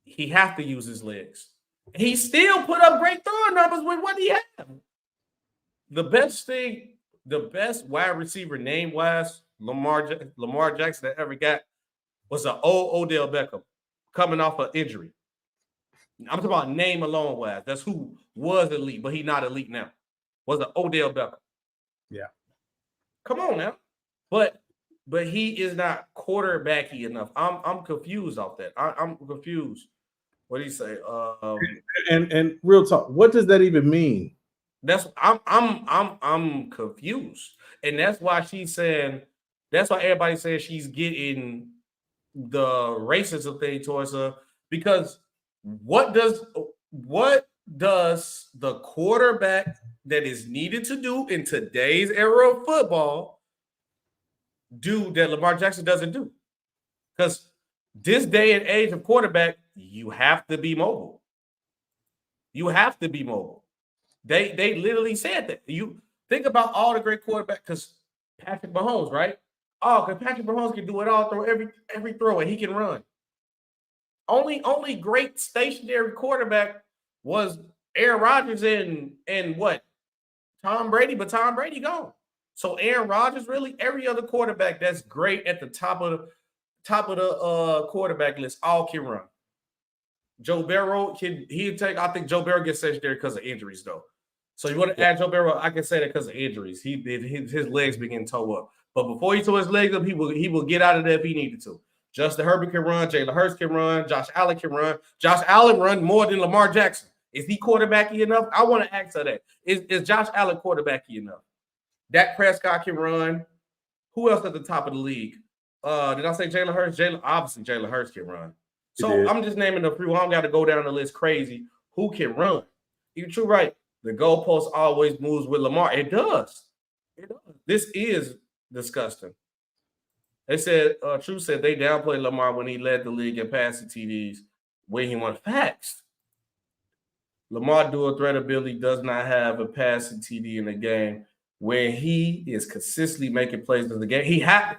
Speaker 2: he has to use his legs. He still put up great throwing numbers with what he had. The best wide receiver name-wise, Lamar Jackson that ever got was an old Odell Beckham coming off an injury. I'm talking about name alone wise. That's who was elite, but he's not elite now. Was an Odell Beckham.
Speaker 3: Yeah.
Speaker 2: Come on now. But he is not quarterbacky enough. I'm confused off that. I'm confused. What do you say?
Speaker 3: And real talk, what does that even mean?
Speaker 2: That's I'm confused. And that's why she's saying, that's why everybody says she's getting the racism thing towards her, because what does the quarterback that is needed to do in today's era of football do that Lamar Jackson doesn't do? Because this day and age of quarterback, you have to be mobile. You have to be mobile. They literally said that. You think about all the great quarterbacks, because Patrick Mahomes, right? Oh, because Patrick Mahomes can do it all, throw every throw, and he can run. Only great stationary quarterback was Aaron Rodgers and what? Tom Brady, but Tom Brady gone. So Aaron Rodgers, really, every other quarterback that's great at the top of the quarterback list all can run. Joe Burrow I think Joe Burrow gets stationary because of injuries, though. So you want to add Joe Burrow? I can say that because of injuries. His legs begin to toe up. But before he tore his legs up, he will get out of there if he needed to. Justin Herbert can run. Jalen Hurts can run. Josh Allen can run. Josh Allen run more than Lamar Jackson. Is he quarterbacky enough? I want to ask her that. Is Josh Allen quarterbacky enough? Dak Prescott can run. Who else at the top of the league? Did I say Jalen Hurts? Obviously, Jalen Hurts can run. So I'm just naming a few. I don't got to go down the list crazy. Who can run? You're true, right? The goalpost always moves with Lamar. It does. This is disgusting. They said, True said they downplayed Lamar when he led the league in passing TDs when he won. Facts. Lamar dual threat ability does not have a passing TD in the game when he is consistently making plays in the game. He had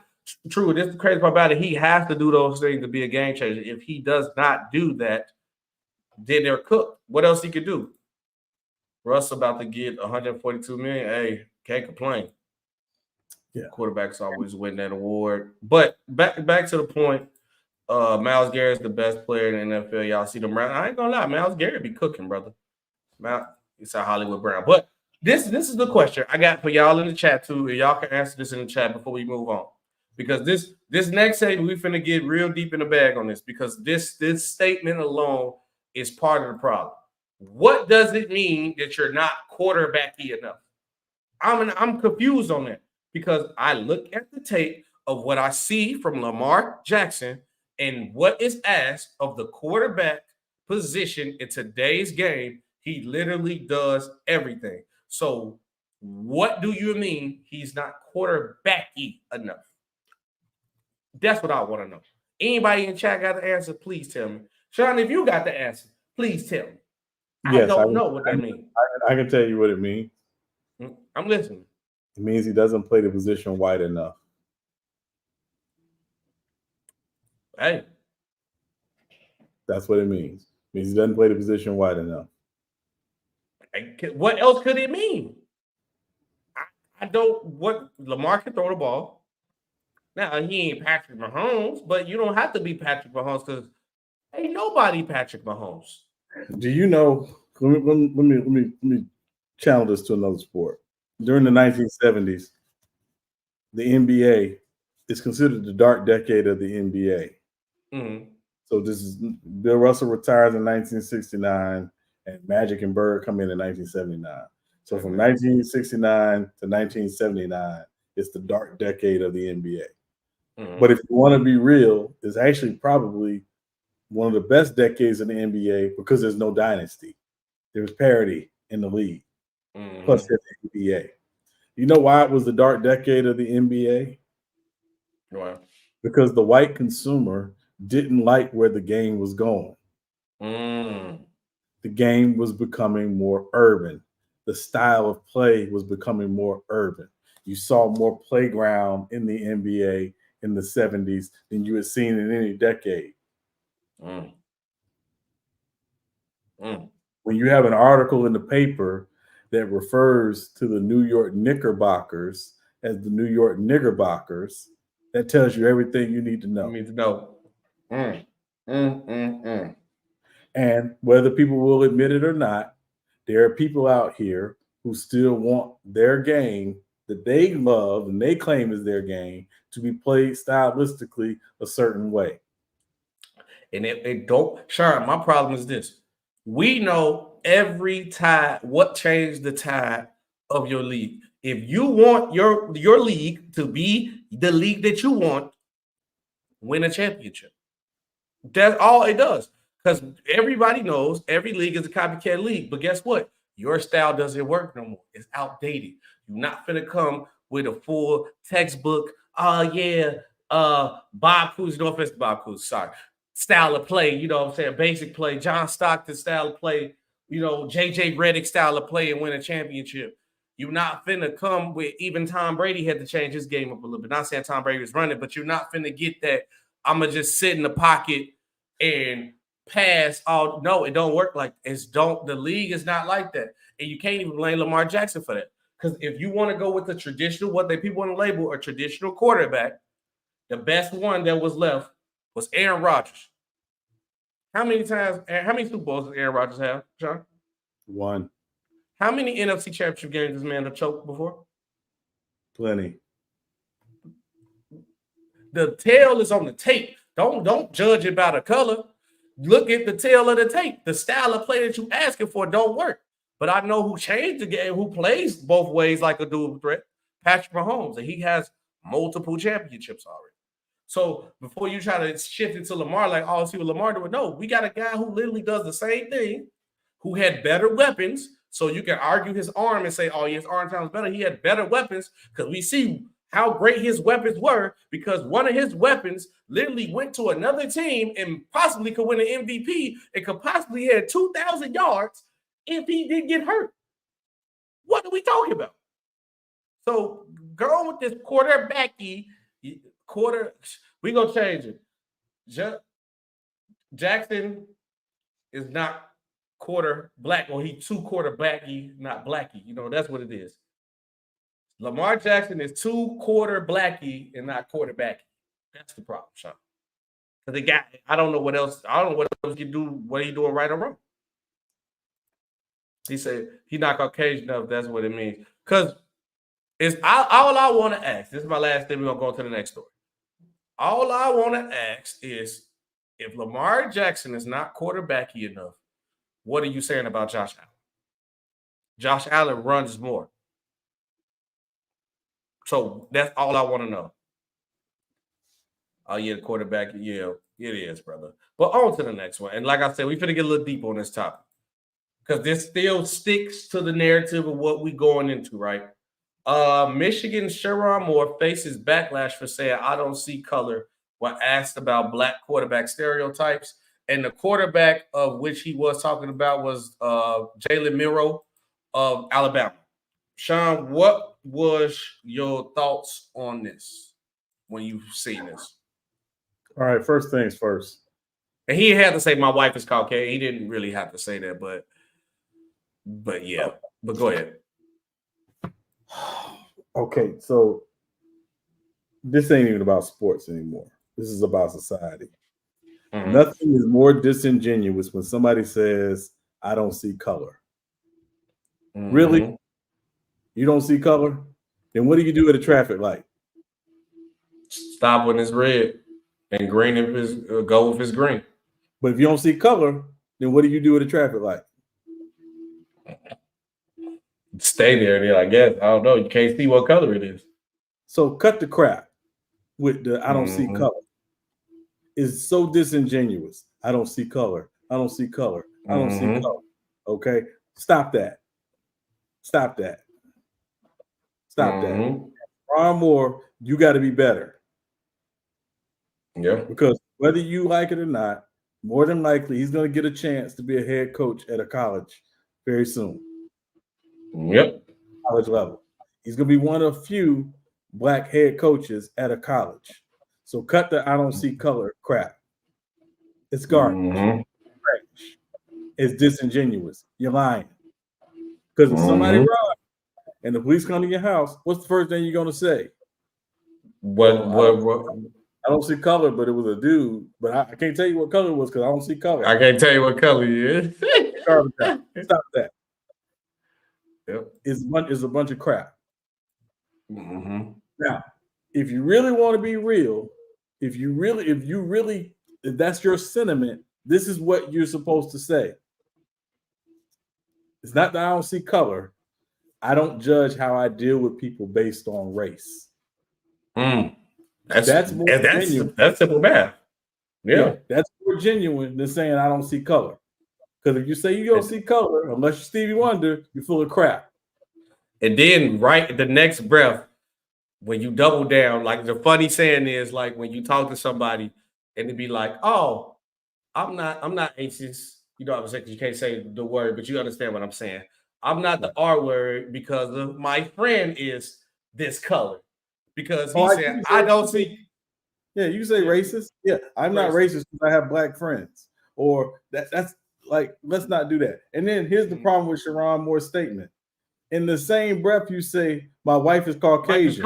Speaker 2: True. This is the crazy part about it. He has to do those things to be a game changer. If he does not do that, then they're cooked. What else he could do? Russ about to get $142 million. Hey, can't complain.
Speaker 3: Yeah,
Speaker 2: quarterbacks always win that award. But back to the point. Myles Garrett's the best player in the NFL. Y'all see them around. I ain't gonna lie, Myles Garrett be cooking, brother. It's a Hollywood Brown. But this is the question I got for y'all in the chat too. And y'all can answer this in the chat before we move on. Because this next segment, we finna get real deep in the bag on this, because this statement alone is part of the problem. What does it mean that you're not quarterbacky enough? I'm confused on that, because I look at the tape of what I see from Lamar Jackson and what is asked of the quarterback position in today's game. He literally does everything. So what do you mean he's not quarterbacky enough? That's what I want to know. Anybody in chat got the answer? Please tell me. Sean, if you got the answer, please tell me.
Speaker 3: Yes,
Speaker 2: I don't know what that means.
Speaker 3: I can tell you what it means.
Speaker 2: I'm listening.
Speaker 3: It means he doesn't play the position wide enough.
Speaker 2: Hey.
Speaker 3: That's what it means. It means he doesn't play the position wide enough.
Speaker 2: What else could it mean? I don't. What Lamar can throw the ball. Now, he ain't Patrick Mahomes, but you don't have to be Patrick Mahomes, because ain't nobody Patrick Mahomes.
Speaker 3: Do you know? Let me channel this to another sport. During the 1970s, the NBA is considered the dark decade of the NBA.
Speaker 2: Mm-hmm.
Speaker 3: So this is Bill Russell retires in 1969, and Magic and Bird come in 1979. So from 1969 to 1979, it's the dark decade of the NBA. Mm-hmm. But if you want to be real, it's actually probably one of the best decades in the NBA, because there's no dynasty. There's parity in the league. Mm-hmm. Plus the NBA. You know why it was the dark decade of the NBA?
Speaker 2: Why?
Speaker 3: Because the white consumer didn't like where the game was going. The game was becoming more urban. The style of play was becoming more urban. you saw more playground in the NBA in the 70s than you had seen in any decade. When you have an article in the paper that refers to the New York Knickerbockers as the New York Knickerbockers, that tells you everything you need to know.
Speaker 2: You need to know.
Speaker 3: And whether people will admit it or not, there are people out here who still want their game that they love and they claim is their game to be played stylistically a certain way.
Speaker 2: And it don't, Sean, my problem is this. We know every tide, what changed the tide of your league. If you want your league to be the league that you want, win a championship. That's all it does. Because everybody knows every league is a copycat league. But guess what? Your style doesn't work no more. It's outdated. You're not finna come with a full textbook. Bob Cousy, no offense to Bob Cousy, sorry. Style of play, you know what I'm saying? Basic play, John Stockton style of play, JJ Redick style of play and win a championship. You're not finna come with, even Tom Brady had to change his game up a little bit. Not saying Tom Brady was running, but you're not finna get that. I'm gonna just sit in the pocket and pass all. No, it don't work like this. The league is not like that. And you can't even blame Lamar Jackson for that. Because if you want to go with the traditional, what people want to label a traditional quarterback, the best one that was left was Aaron Rodgers. How many Super Bowls does Aaron Rodgers have, John?
Speaker 3: 1.
Speaker 2: How many NFC championship games this man have choked before?
Speaker 3: Plenty.
Speaker 2: The tail is on the tape. Don't judge it by the color. Look at the tail of the tape. The style of play that you asking for don't work. But I know who changed the game, who plays both ways like a dual threat, Patrick Mahomes, and he has multiple championships already. So before you try to shift it to Lamar, like, oh, see what Lamar doing. No, we got a guy who literally does the same thing, who had better weapons. So you can argue his arm and say, oh, his arm sounds better. He had better weapons because we see how great his weapons were because one of his weapons literally went to another team and possibly could win an MVP and could possibly have 2,000 yards if he didn't get hurt. What are we talking about? So go with this quarterbacky. We're going to change it. Jackson is not quarter black, or he's too quarterbacky, not blacky. That's what it is. Lamar Jackson is too quarter blacky and not quarterbacky. That's the problem, Sean. Because I don't know what else you do, what are you doing right or wrong? He said he not Caucasian enough, that's what it means. Because all I want to ask, this is my last thing, we're going to go to the next story. All I want to ask is, if Lamar Jackson is not quarterbacky enough, what are you saying about Josh Allen? Josh Allen runs more. So that's all I want to know. Oh, yeah, the quarterback. Yeah, it is, brother. But on to the next one. And like I said, we're going to get a little deep on this topic because this still sticks to the narrative of what we're going into, right? Michigan's Sherrod Moore faces backlash for saying, I don't see color when asked about black quarterback stereotypes. And the quarterback of which he was talking about was Jalen Milroe of Alabama. Sean, what was your thoughts on this when you've seen this?
Speaker 3: All right, first things first.
Speaker 2: And he had to say my wife is Caucasian. He didn't really have to say that, but yeah. But go ahead.
Speaker 3: Okay, so this ain't even about sports anymore. This is about society. Mm-hmm. Nothing is more disingenuous when somebody says, I don't see color. Mm-hmm. Really? You don't see color? Then what do you do at a traffic light?
Speaker 2: Stop when it's red and green if it's go if it's green.
Speaker 3: But if you don't see color, then what do you do at a traffic light?
Speaker 2: Stay there, I guess. I don't know. You can't see what color it is.
Speaker 3: So cut the crap with the I don't see color. It's so disingenuous. I don't see color. I don't see color. I don't see color. Okay? Stop that. Stop that. Stop that. Far more, you got to be better.
Speaker 2: Yeah.
Speaker 3: Because whether you like it or not, more than likely, he's going to get a chance to be a head coach at a college very soon.
Speaker 2: Yep.
Speaker 3: College level. He's going to be one of few black head coaches at a college. So cut the I don't see color crap. It's garbage. Trash. It's disingenuous. You're lying. Because if somebody robbed and the police come to your house, what's the first thing you're going to say?
Speaker 2: What?
Speaker 3: I don't see color, but it was a dude. But I can't tell you what color it was because I don't see color.
Speaker 2: I can't tell you what color he is.
Speaker 3: Stop that.
Speaker 2: Yep.
Speaker 3: It's a bunch of crap.
Speaker 2: Now,
Speaker 3: if you really want to be real, if that's your sentiment, this is what you're supposed to say. It's not that I don't see color. I don't judge how I deal with people based on race. That's simple math. Yeah, that's more genuine than saying I don't see color. Because if you say you don't see color, unless you're Stevie Wonder, you're full of crap.
Speaker 2: And then right the next breath, when you double down, like the funny saying is like when you talk to somebody and they be like, "Oh, I'm not racist." You know what I'm saying? 'Cause you can't say the word, but you understand what I'm saying. I'm not the R word because of my friend is this color. Because he said, I don't see.
Speaker 3: Yeah, you say racist. Yeah, I'm not racist because I have black friends. Or that's like, let's not do that. And then here's the problem with Sharon Moore's statement. In the same breath, you say, my wife is Caucasian.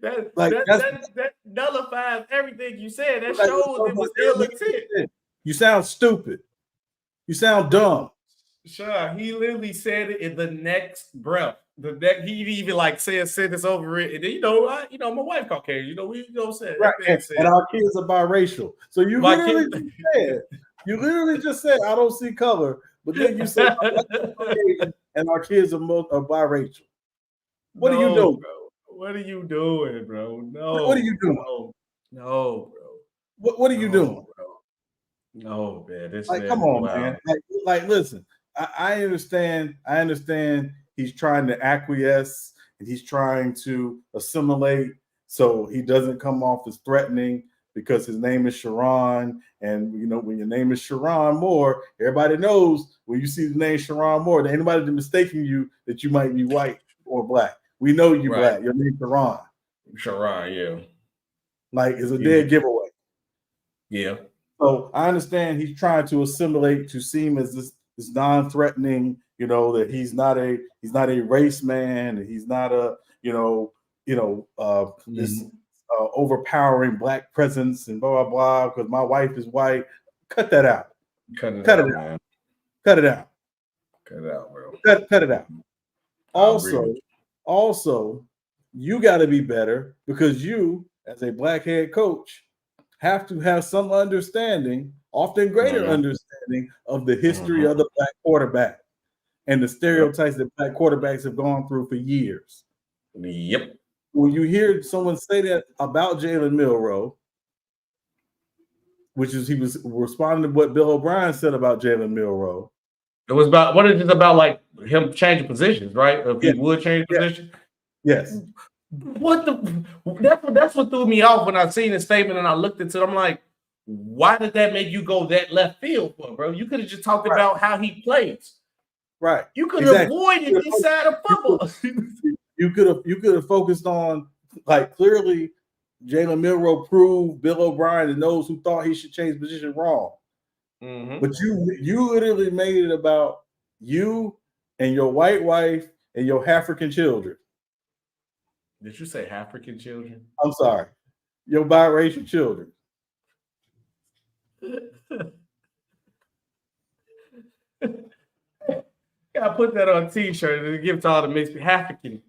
Speaker 2: That nullifies everything you said. That shows it was ill intent.
Speaker 3: You sound stupid. You sound dumb.
Speaker 2: Sure, he literally said it in the next breath. He even like said this over it, and then my wife Caucasian. We said
Speaker 3: right, and our kids are biracial. So you literally just said I don't see color, but then you said and our kids are biracial. What are you doing,
Speaker 2: bro? What are you doing, bro? No.
Speaker 3: What are you doing?
Speaker 2: No, bro.
Speaker 3: What are you doing,
Speaker 2: bro? No, man. This
Speaker 3: like,
Speaker 2: man,
Speaker 3: come on, man. Like, listen. I understand. I understand. He's trying to acquiesce and he's trying to assimilate, so he doesn't come off as threatening because his name is Sharon. And when your name is Sharon Moore, everybody knows when you see the name Sharon Moore, there ain't nobody mistaking you that you might be white or black. We know you black. Your name's Sharon.
Speaker 2: Sharon, yeah.
Speaker 3: Like it's a dead giveaway.
Speaker 2: Yeah.
Speaker 3: So I understand he's trying to assimilate to seem as this non-threatening, that he's not a race man, and he's not a this overpowering black presence and blah blah blah. Because my wife is white. Cut that out. Cut it out, man. Cut it out.
Speaker 2: Cut it out, bro.
Speaker 3: Cut it out. Also, you got to be better because you, as a black head coach, have to have some understanding, often greater understanding of the history of the black quarterback and the stereotypes that black quarterbacks have gone through for years.
Speaker 2: Yep.
Speaker 3: When you hear someone say that about Jalen Milroe, which is he was responding to what Bill O'Brien said about Jalen Milroe.
Speaker 2: It was about like him changing positions, right? If he would change position.
Speaker 3: Yes.
Speaker 2: That's what threw me off when I seen his statement and I looked into it. I'm like, why did that make you go that left field for, bro? You could have just talked about how he plays.
Speaker 3: Right.
Speaker 2: You could have avoided this side of football.
Speaker 3: You could have focused on, like, clearly Jalen Milroe proved Bill O'Brien and those who thought he should change position wrong. But you literally made it about you and your white wife and your African children.
Speaker 2: Did you say African children?
Speaker 3: I'm sorry. Your biracial children.
Speaker 2: Gotta put that on a t-shirt and give it to all the mixed African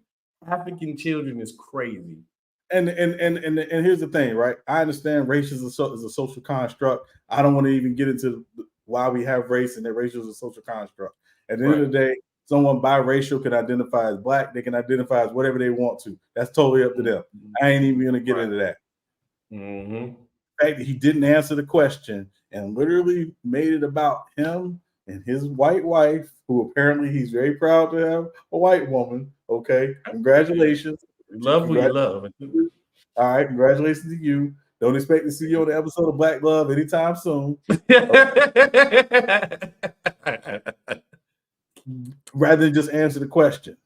Speaker 2: children is crazy.
Speaker 3: And here's the thing, right? I understand race is a social construct. I don't want to even get into why we have race and that race is a social construct. At the end of the day, someone biracial can identify as black. They can identify as whatever they want to. That's totally up to them. I ain't even gonna get into that. The fact that he didn't answer the question and literally made it about him and his white wife, who apparently he's very proud to have a white woman. Okay, congratulations.
Speaker 2: Love who you love.
Speaker 3: All right, congratulations to you. Don't expect to see you on the episode of Black Glove anytime soon. Rather than just answer the question.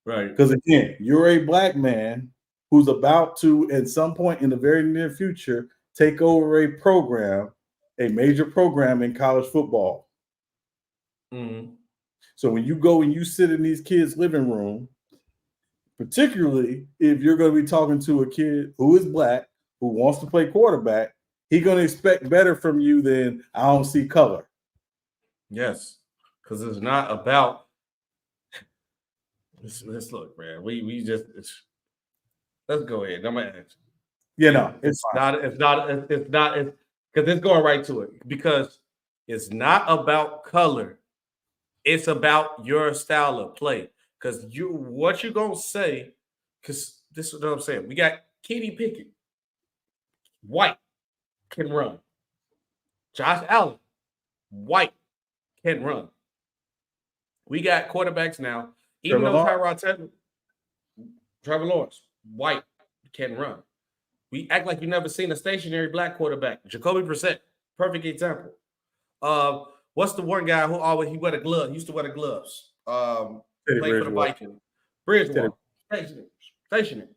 Speaker 2: Right.
Speaker 3: Because again, you're a black man who's about to, at some point in the very near future, take over a program, a major program in college football.
Speaker 2: Mm-hmm.
Speaker 3: So when you go and you sit in these kids' living room, particularly if you're going to be talking to a kid who is black, who wants to play quarterback, he's going to expect better from you than I don't see color.
Speaker 2: Yes, because it's not about. Let's look, man. We just let's go ahead. I'm gonna ask. It's not because it's going right to it because it's not about color. It's about your style of play. Because what you're gonna say, because this is what I'm saying. We got Kenny Pickett, white, can run. Josh Allen, white, can run. We got quarterbacks now. Even though Trevor Lawrence, white, can run. We act like you've never seen a stationary black quarterback. Jacoby Brissett, perfect example. What's the one guy who always he wear the gloves? He used to wear the gloves. Played for the Vikings. Bridgewater. Stationary.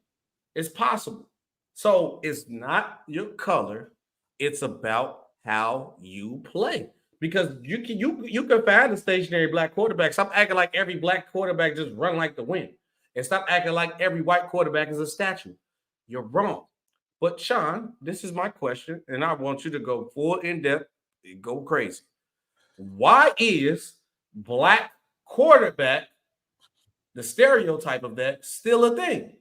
Speaker 2: It's possible. So it's not your color. It's about how you play. Because you can find a stationary black quarterback. Stop acting like every black quarterback just run like the wind. And stop acting like every white quarterback is a statue. You're wrong. But Sean, this is my question, and I want you to go full in-depth and go crazy. Why is black quarterback, the stereotype of that, still a thing?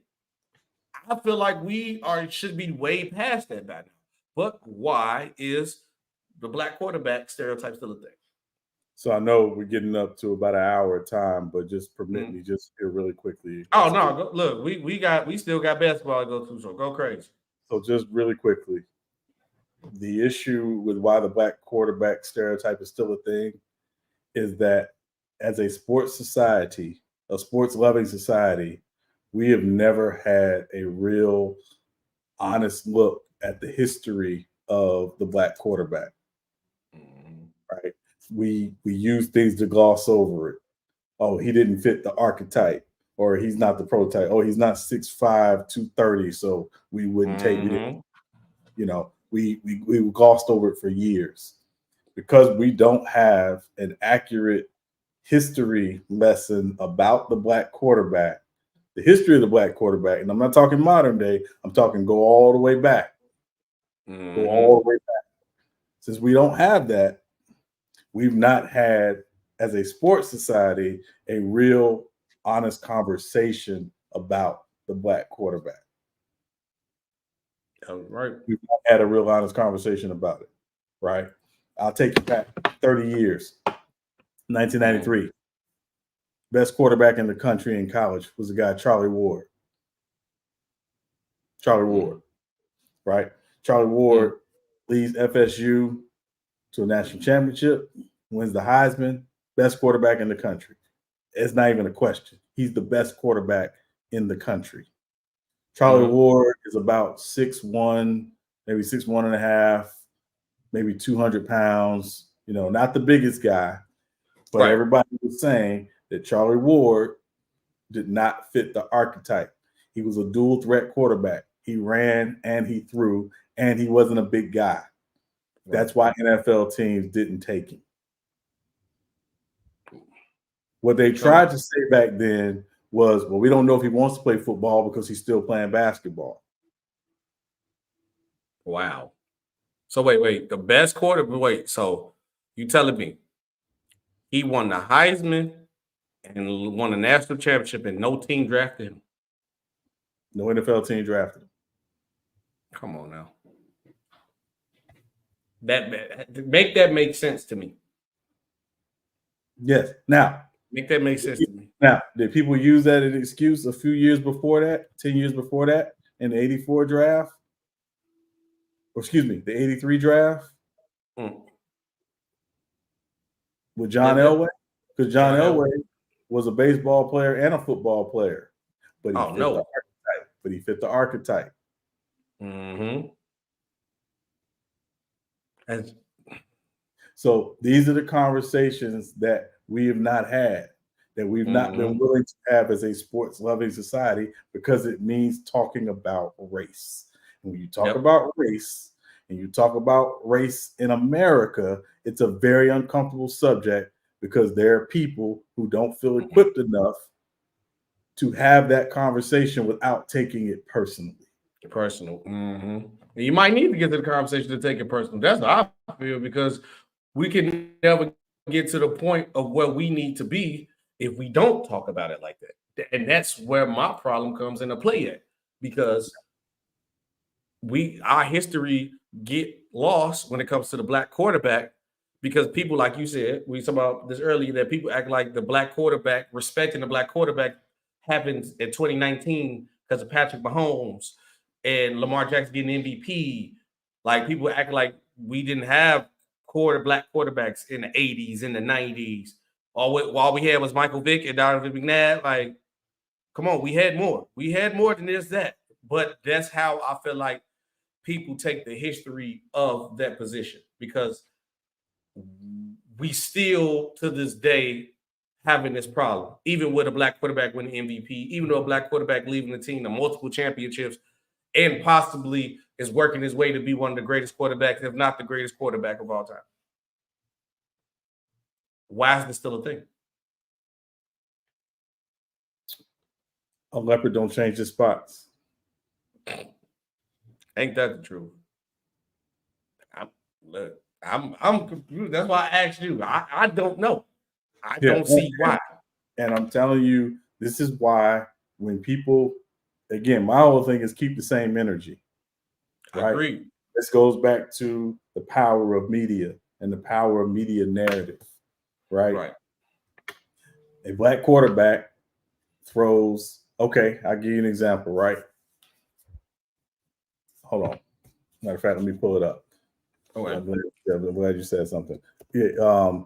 Speaker 2: I feel like should be way past that by now. But why is the black quarterback stereotype still a thing?
Speaker 3: So I know we're getting up to about an hour of time, but just permit me just here really quickly.
Speaker 2: Oh no, look, we still got basketball to go to, so go crazy.
Speaker 3: So just really quickly, the issue with why the black quarterback stereotype is still a thing is that as a sports society, a sports-loving society, we have never had a real honest look at the history of the black quarterback. Right? We use things to gloss over it. Oh, he didn't fit the archetype, or he's not the prototype. Oh, he's not 6'5", 230, so we wouldn't take it. We glossed over it for years because we don't have an accurate history lesson about the black quarterback, the history of the black quarterback. And I'm not talking modern day. I'm talking go all the way back. Go all the way back. Since we don't have that, we've not had, as a sports society, a real honest conversation about the black quarterback.
Speaker 2: Right.
Speaker 3: We've not had a real honest conversation about it, right? I'll take you back 30 years. 1993. Best quarterback in the country in college was the guy Charlie Ward. Right? Charlie Ward leads FSU to a national championship, wins the Heisman, best quarterback in the country. It's not even a question. He's the best quarterback in the country. Charlie Ward is about 6'1", maybe 6'1.5", maybe 200 pounds. Not the biggest guy, but everybody was saying that Charlie Ward did not fit the archetype. He was a dual threat quarterback. He ran and he threw, and he wasn't a big guy. That's why NFL teams didn't take him. What they tried to say back then was, well, we don't know if he wants to play football because he's still playing basketball.
Speaker 2: Wow. So wait, the best quarterback. So you telling me he won the Heisman and won the national championship and no team drafted him?
Speaker 3: No NFL team drafted him.
Speaker 2: Come on now. Make that make sense to me.
Speaker 3: Yes. Now,
Speaker 2: make that make sense to me.
Speaker 3: Now, did people use that as an excuse a few years before that, 10 years before that, in the 84 draft? Or excuse me, the 83 draft? With John Elway? Because John Elway was a baseball player and a football player. But he fit the archetype.
Speaker 2: Mm-hmm. And
Speaker 3: So these are the conversations that we have not had, that we've not been willing to have as a sports loving society, because it means talking about race. And when you talk about race and you talk about race in America, it's a very uncomfortable subject, because there are people who don't feel equipped enough to have that conversation without taking it personally.
Speaker 2: Personal. You might need to get to the conversation to take it personal. That's how I feel, because we can never get to the point of where we need to be if we don't talk about it like that. And that's where my problem comes into play at, because our history get lost when it comes to the black quarterback, because people, like you said, we talked about this earlier, that people act like the black quarterback, respecting the black quarterback, happens in 2019 because of Patrick Mahomes and Lamar Jackson getting MVP. Like, people act like we didn't have black quarterbacks in the 80s, in the 90s. All we had was Michael Vick and Donovan McNabb. Like, come on, we had more. We had more than this, that. But that's how I feel like people take the history of that position, because we still, to this day, having this problem. Even with a black quarterback winning MVP, even though a black quarterback leaving the team to multiple championships and possibly is working his way to be one of the greatest quarterbacks, if not the greatest quarterback of all time. Why is this still a thing?
Speaker 3: A leopard don't change his spots.
Speaker 2: Ain't that the truth? I'm confused. That's why I asked you. I don't know. I don't see why.
Speaker 3: And I'm telling you, this is why when people, again, my whole thing is keep the same energy. Right? I agree. This goes back to the power of media and the power of media narrative. Right. A black quarterback throws, okay, I'll give you an example, right? Hold on. Matter of fact, let me pull it up. Okay. I'm glad you said something. Yeah,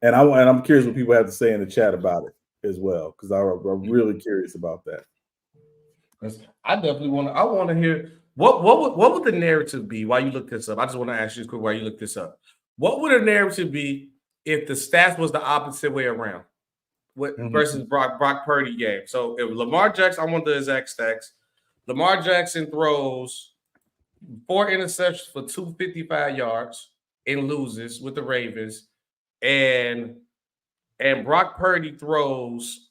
Speaker 3: and I'm curious what people have to say in the chat about it as well, because I'm really curious about that.
Speaker 2: I definitely want to hear what would the narrative be while you look this up. I just want to ask you quick while you look this up. What would a narrative be if the stats was the opposite way around? Versus Brock Purdy game. So if Lamar Jackson, I want the exact stats. Lamar Jackson throws 4 interceptions for 255 yards and loses with the Ravens, and Brock Purdy throws,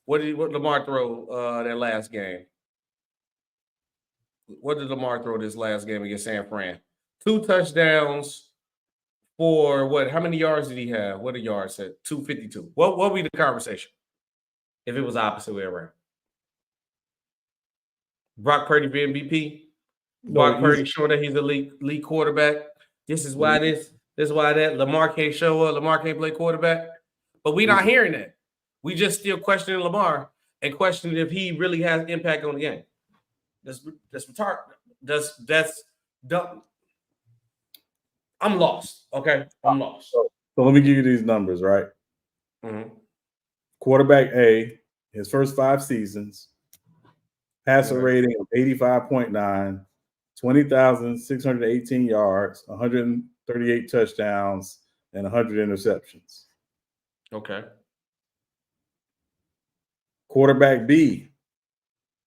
Speaker 2: what Lamar throw that last game? What did Lamar throw this last game against San Fran? 2 touchdowns for what? How many yards did he have? What the yards said? 252. What would be the conversation if it was the opposite way around? Brock Purdy be MVP. Brock Purdy showing that he's a elite quarterback. This is why this is why that. Lamar can't show up. Lamar can't play quarterback. But we're not hearing that. We just still questioning Lamar and questioning if he really has impact on the game. That's retarded. That's dumb. I'm lost. Okay, I'm lost.
Speaker 3: So let me give you these numbers, right? Quarterback A, his first 5 seasons, passer rating of 85.9, 20,618 yards, 138 touchdowns, and 100 interceptions.
Speaker 2: Okay.
Speaker 3: Quarterback B,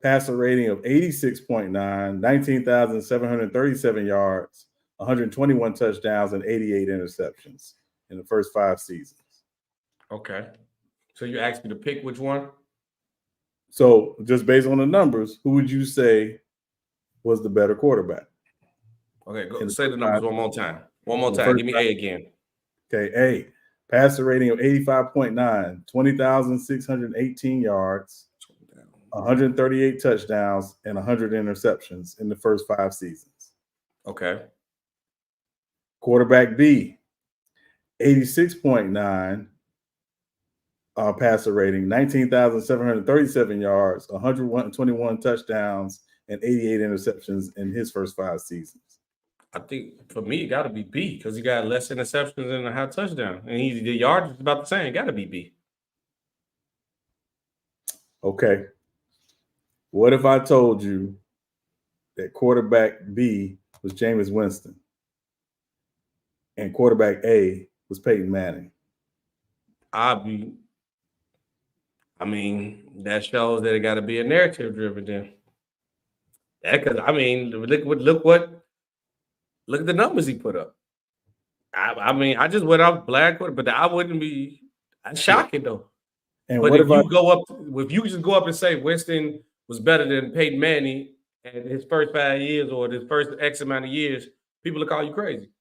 Speaker 3: passer rating of 86.9, 19,737 yards, 121 touchdowns, and 88 interceptions in the first 5 seasons.
Speaker 2: Okay. So you asked me to pick which one?
Speaker 3: So just based on the numbers, who would you say was the better quarterback?
Speaker 2: Okay, go say the numbers one more time. One more time. Give me A again.
Speaker 3: Okay, A. Passer rating of 85.9, 20,618 yards, 138 touchdowns, and 100 interceptions in the first 5 seasons.
Speaker 2: Okay.
Speaker 3: Quarterback B, 86.9 passer rating, 19,737 yards, 121 touchdowns, and 88 interceptions in his first 5 seasons.
Speaker 2: I think for me, it got to be B because he got less interceptions and a high touchdown. And the yards is about the same. Got to be B.
Speaker 3: Okay. What if I told you that quarterback B was Jameis Winston? and quarterback A was Peyton Manning?
Speaker 2: I mean, that shows that it got to be a narrative driven then. Because I mean, look at the numbers he put up. I mean, I just went off black, but I wouldn't be shocking though.
Speaker 3: And
Speaker 2: But
Speaker 3: what
Speaker 2: if
Speaker 3: about
Speaker 2: you just go up and say Winston was better than Peyton Manning in his first 5 years or his first X amount of years, people will call you crazy.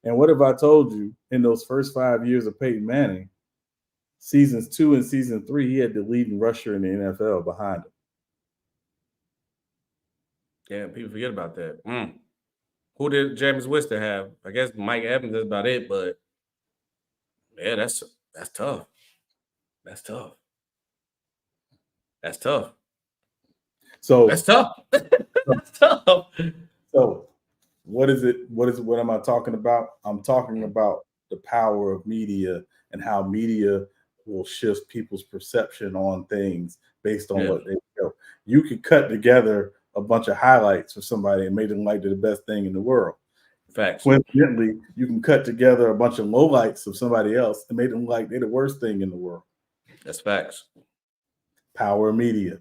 Speaker 3: And what if I told you in those first 5 years of Peyton Manning, seasons 2 and season 3, he had the leading rusher in the NFL behind him?
Speaker 2: Yeah, people forget about that. Who did Jameis Winston have? I guess Mike Evans is about it, but yeah, that's tough. That's tough. That's tough.
Speaker 3: So
Speaker 2: that's tough. That's tough.
Speaker 3: So what is it? What am I talking about? I'm talking about the power of media and how media will shift people's perception on things based on what they show. You could cut together a bunch of highlights for somebody and make them like they're the best thing in the world.
Speaker 2: Facts.
Speaker 3: Coincidentally, you can cut together a bunch of lowlights of somebody else and make them like they're the worst thing in the world.
Speaker 2: That's facts.
Speaker 3: Power of media.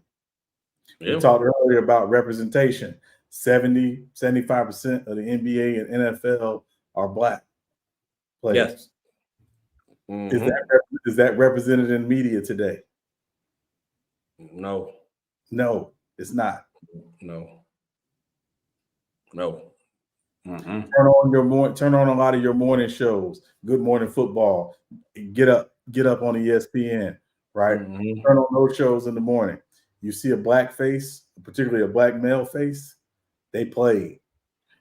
Speaker 2: Yeah.
Speaker 3: We talked earlier about representation. 75% of the NBA and NFL are black players.
Speaker 2: Yes. Mm-hmm.
Speaker 3: Is that represented in media today?
Speaker 2: No.
Speaker 3: No, it's not.
Speaker 2: No. Mm-mm.
Speaker 3: Turn on a lot of your morning shows. Good Morning Football. Get up on ESPN, right?
Speaker 2: Mm-hmm.
Speaker 3: Turn on those shows in the morning. You see a black face, particularly a black male face, they played.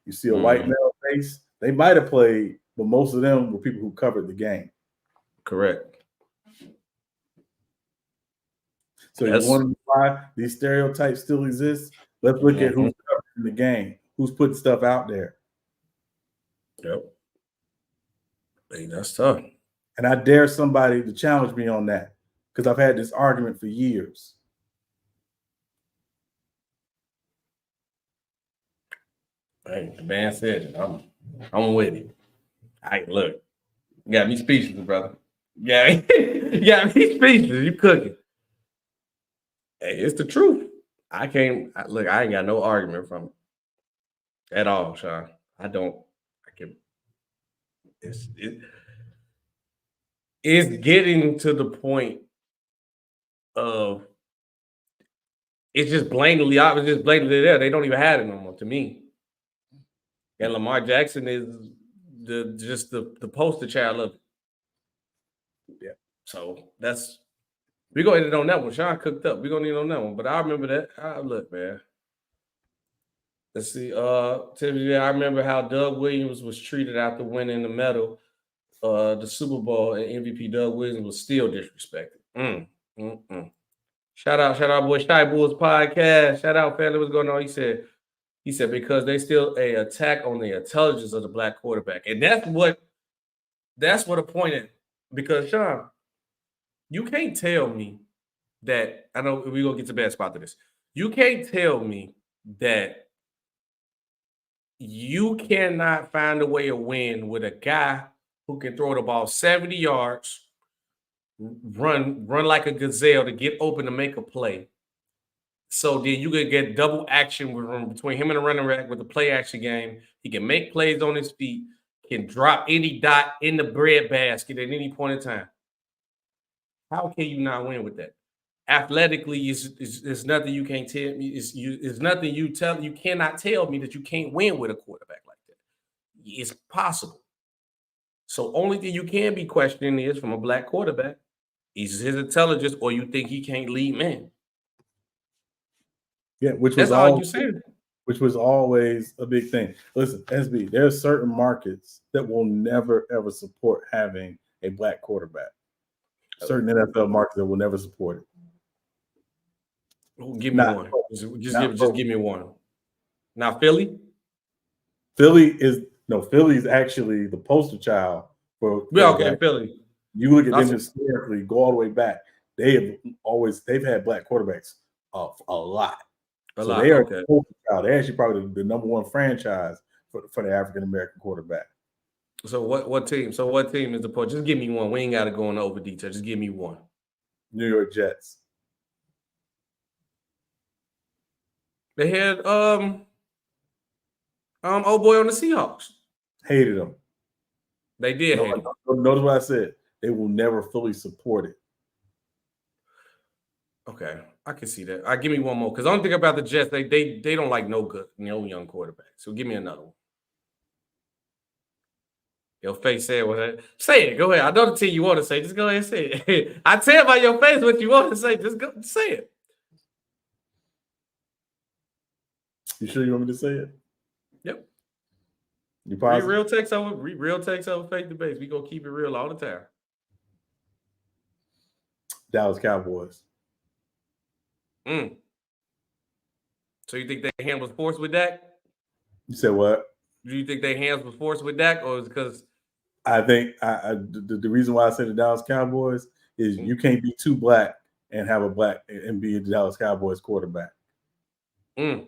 Speaker 3: You see a white male face, they might have played, but most of them were people who covered the game.
Speaker 2: Correct.
Speaker 3: So you want to know why these stereotypes still exist? Let's look at who's covering the game, who's putting stuff out there.
Speaker 2: Yep. Hey, that's tough.
Speaker 3: And I dare somebody to challenge me on that because I've had this argument for years.
Speaker 2: Hey, the man said it. I'm with it. Look, you got me speechless, brother. Yeah, you got me speechless. You cooking. Hey, it's the truth. I ain't got no argument from it at all, Sean. It's getting to the point of it's just blatantly obvious, just blatantly there. They don't even have it no more to me. And Lamar Jackson is the poster child of it. Yeah. So we're gonna end it on that one. Sean cooked up. We're gonna end on that one. But I remember that. Look, man. Let's see. I remember how Doug Williams was treated after winning the medal, the Super Bowl, and MVP Doug Williams was still disrespected. Shout out, boy, Shy Bulls podcast. Shout out, family. What's going on? He said because they still a attack on the intelligence of the black quarterback, and that's what the point is. Because Sean, you can't tell me that I know we're gonna get to a bad spot to this. You can't tell me that you cannot find a way to win with a guy who can throw the ball 70 yards, run like a gazelle to get open to make a play. So then you can get double action between him and the running back with the play action game. He can make plays on his feet, can drop any dot in the bread basket at any point in time. How can you not win with that? Athletically, it's nothing you can't tell me. It's nothing you cannot tell me that you can't win with a quarterback like that. It's possible. So only thing you can be questioning is from a black quarterback is his intelligence, or you think he can't lead men.
Speaker 3: Yeah, which was always a big thing. Listen, SB, there are certain markets that will never ever support having a black quarterback. Certain NFL markets that will never support it.
Speaker 2: Give me one. Just give me one. Now Philly
Speaker 3: is actually the poster child for
Speaker 2: Philly.
Speaker 3: You look at them historically, go all the way back. They've had black quarterbacks a lot. They are the poster child. They're actually probably the number one franchise for the African American quarterback.
Speaker 2: So what team? So what team is the point? Just give me one. We ain't got to go into over detail. Just give me one.
Speaker 3: New York Jets.
Speaker 2: They had old boy on the Seahawks.
Speaker 3: Hated him.
Speaker 2: They did hate him.
Speaker 3: Notice what I said. They will never fully support it.
Speaker 2: Okay, I can see that. Give me one more because the only thing about the Jets, they don't like no young quarterback. So give me another one. Your face said what? Say it. Go ahead. I know the team you want to say. Just go ahead and say it. I tell by your face what you want to say. Just go say it.
Speaker 3: You sure you want me to say it?
Speaker 2: Yep.
Speaker 3: You positive?
Speaker 2: Real takes over fake debates. We gonna keep it real all the time.
Speaker 3: Dallas Cowboys.
Speaker 2: So you think their hand was forced with Dak?
Speaker 3: You said what?
Speaker 2: Do you think their hands was forced with Dak, or is it because?
Speaker 3: I think the reason why I say the Dallas Cowboys is you can't be too black and have a black and be a Dallas Cowboys quarterback.
Speaker 2: Yeah.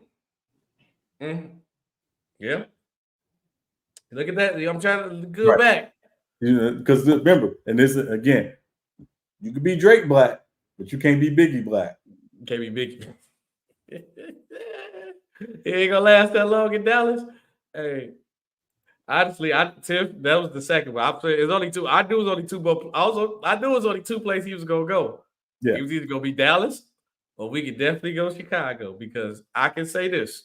Speaker 2: Look at that. I'm trying to go back.
Speaker 3: Because remember, and this is, again, you could be Drake black, but you can't be Biggie black.
Speaker 2: You can't be Biggie. He ain't gonna last that long in Dallas. Hey, honestly, Tiff, that was the second one. It's only two. I knew it was only two, but I knew it was only two places he was gonna go.
Speaker 3: Yeah.
Speaker 2: He was either gonna be Dallas, or we could definitely go Chicago, because I can say this.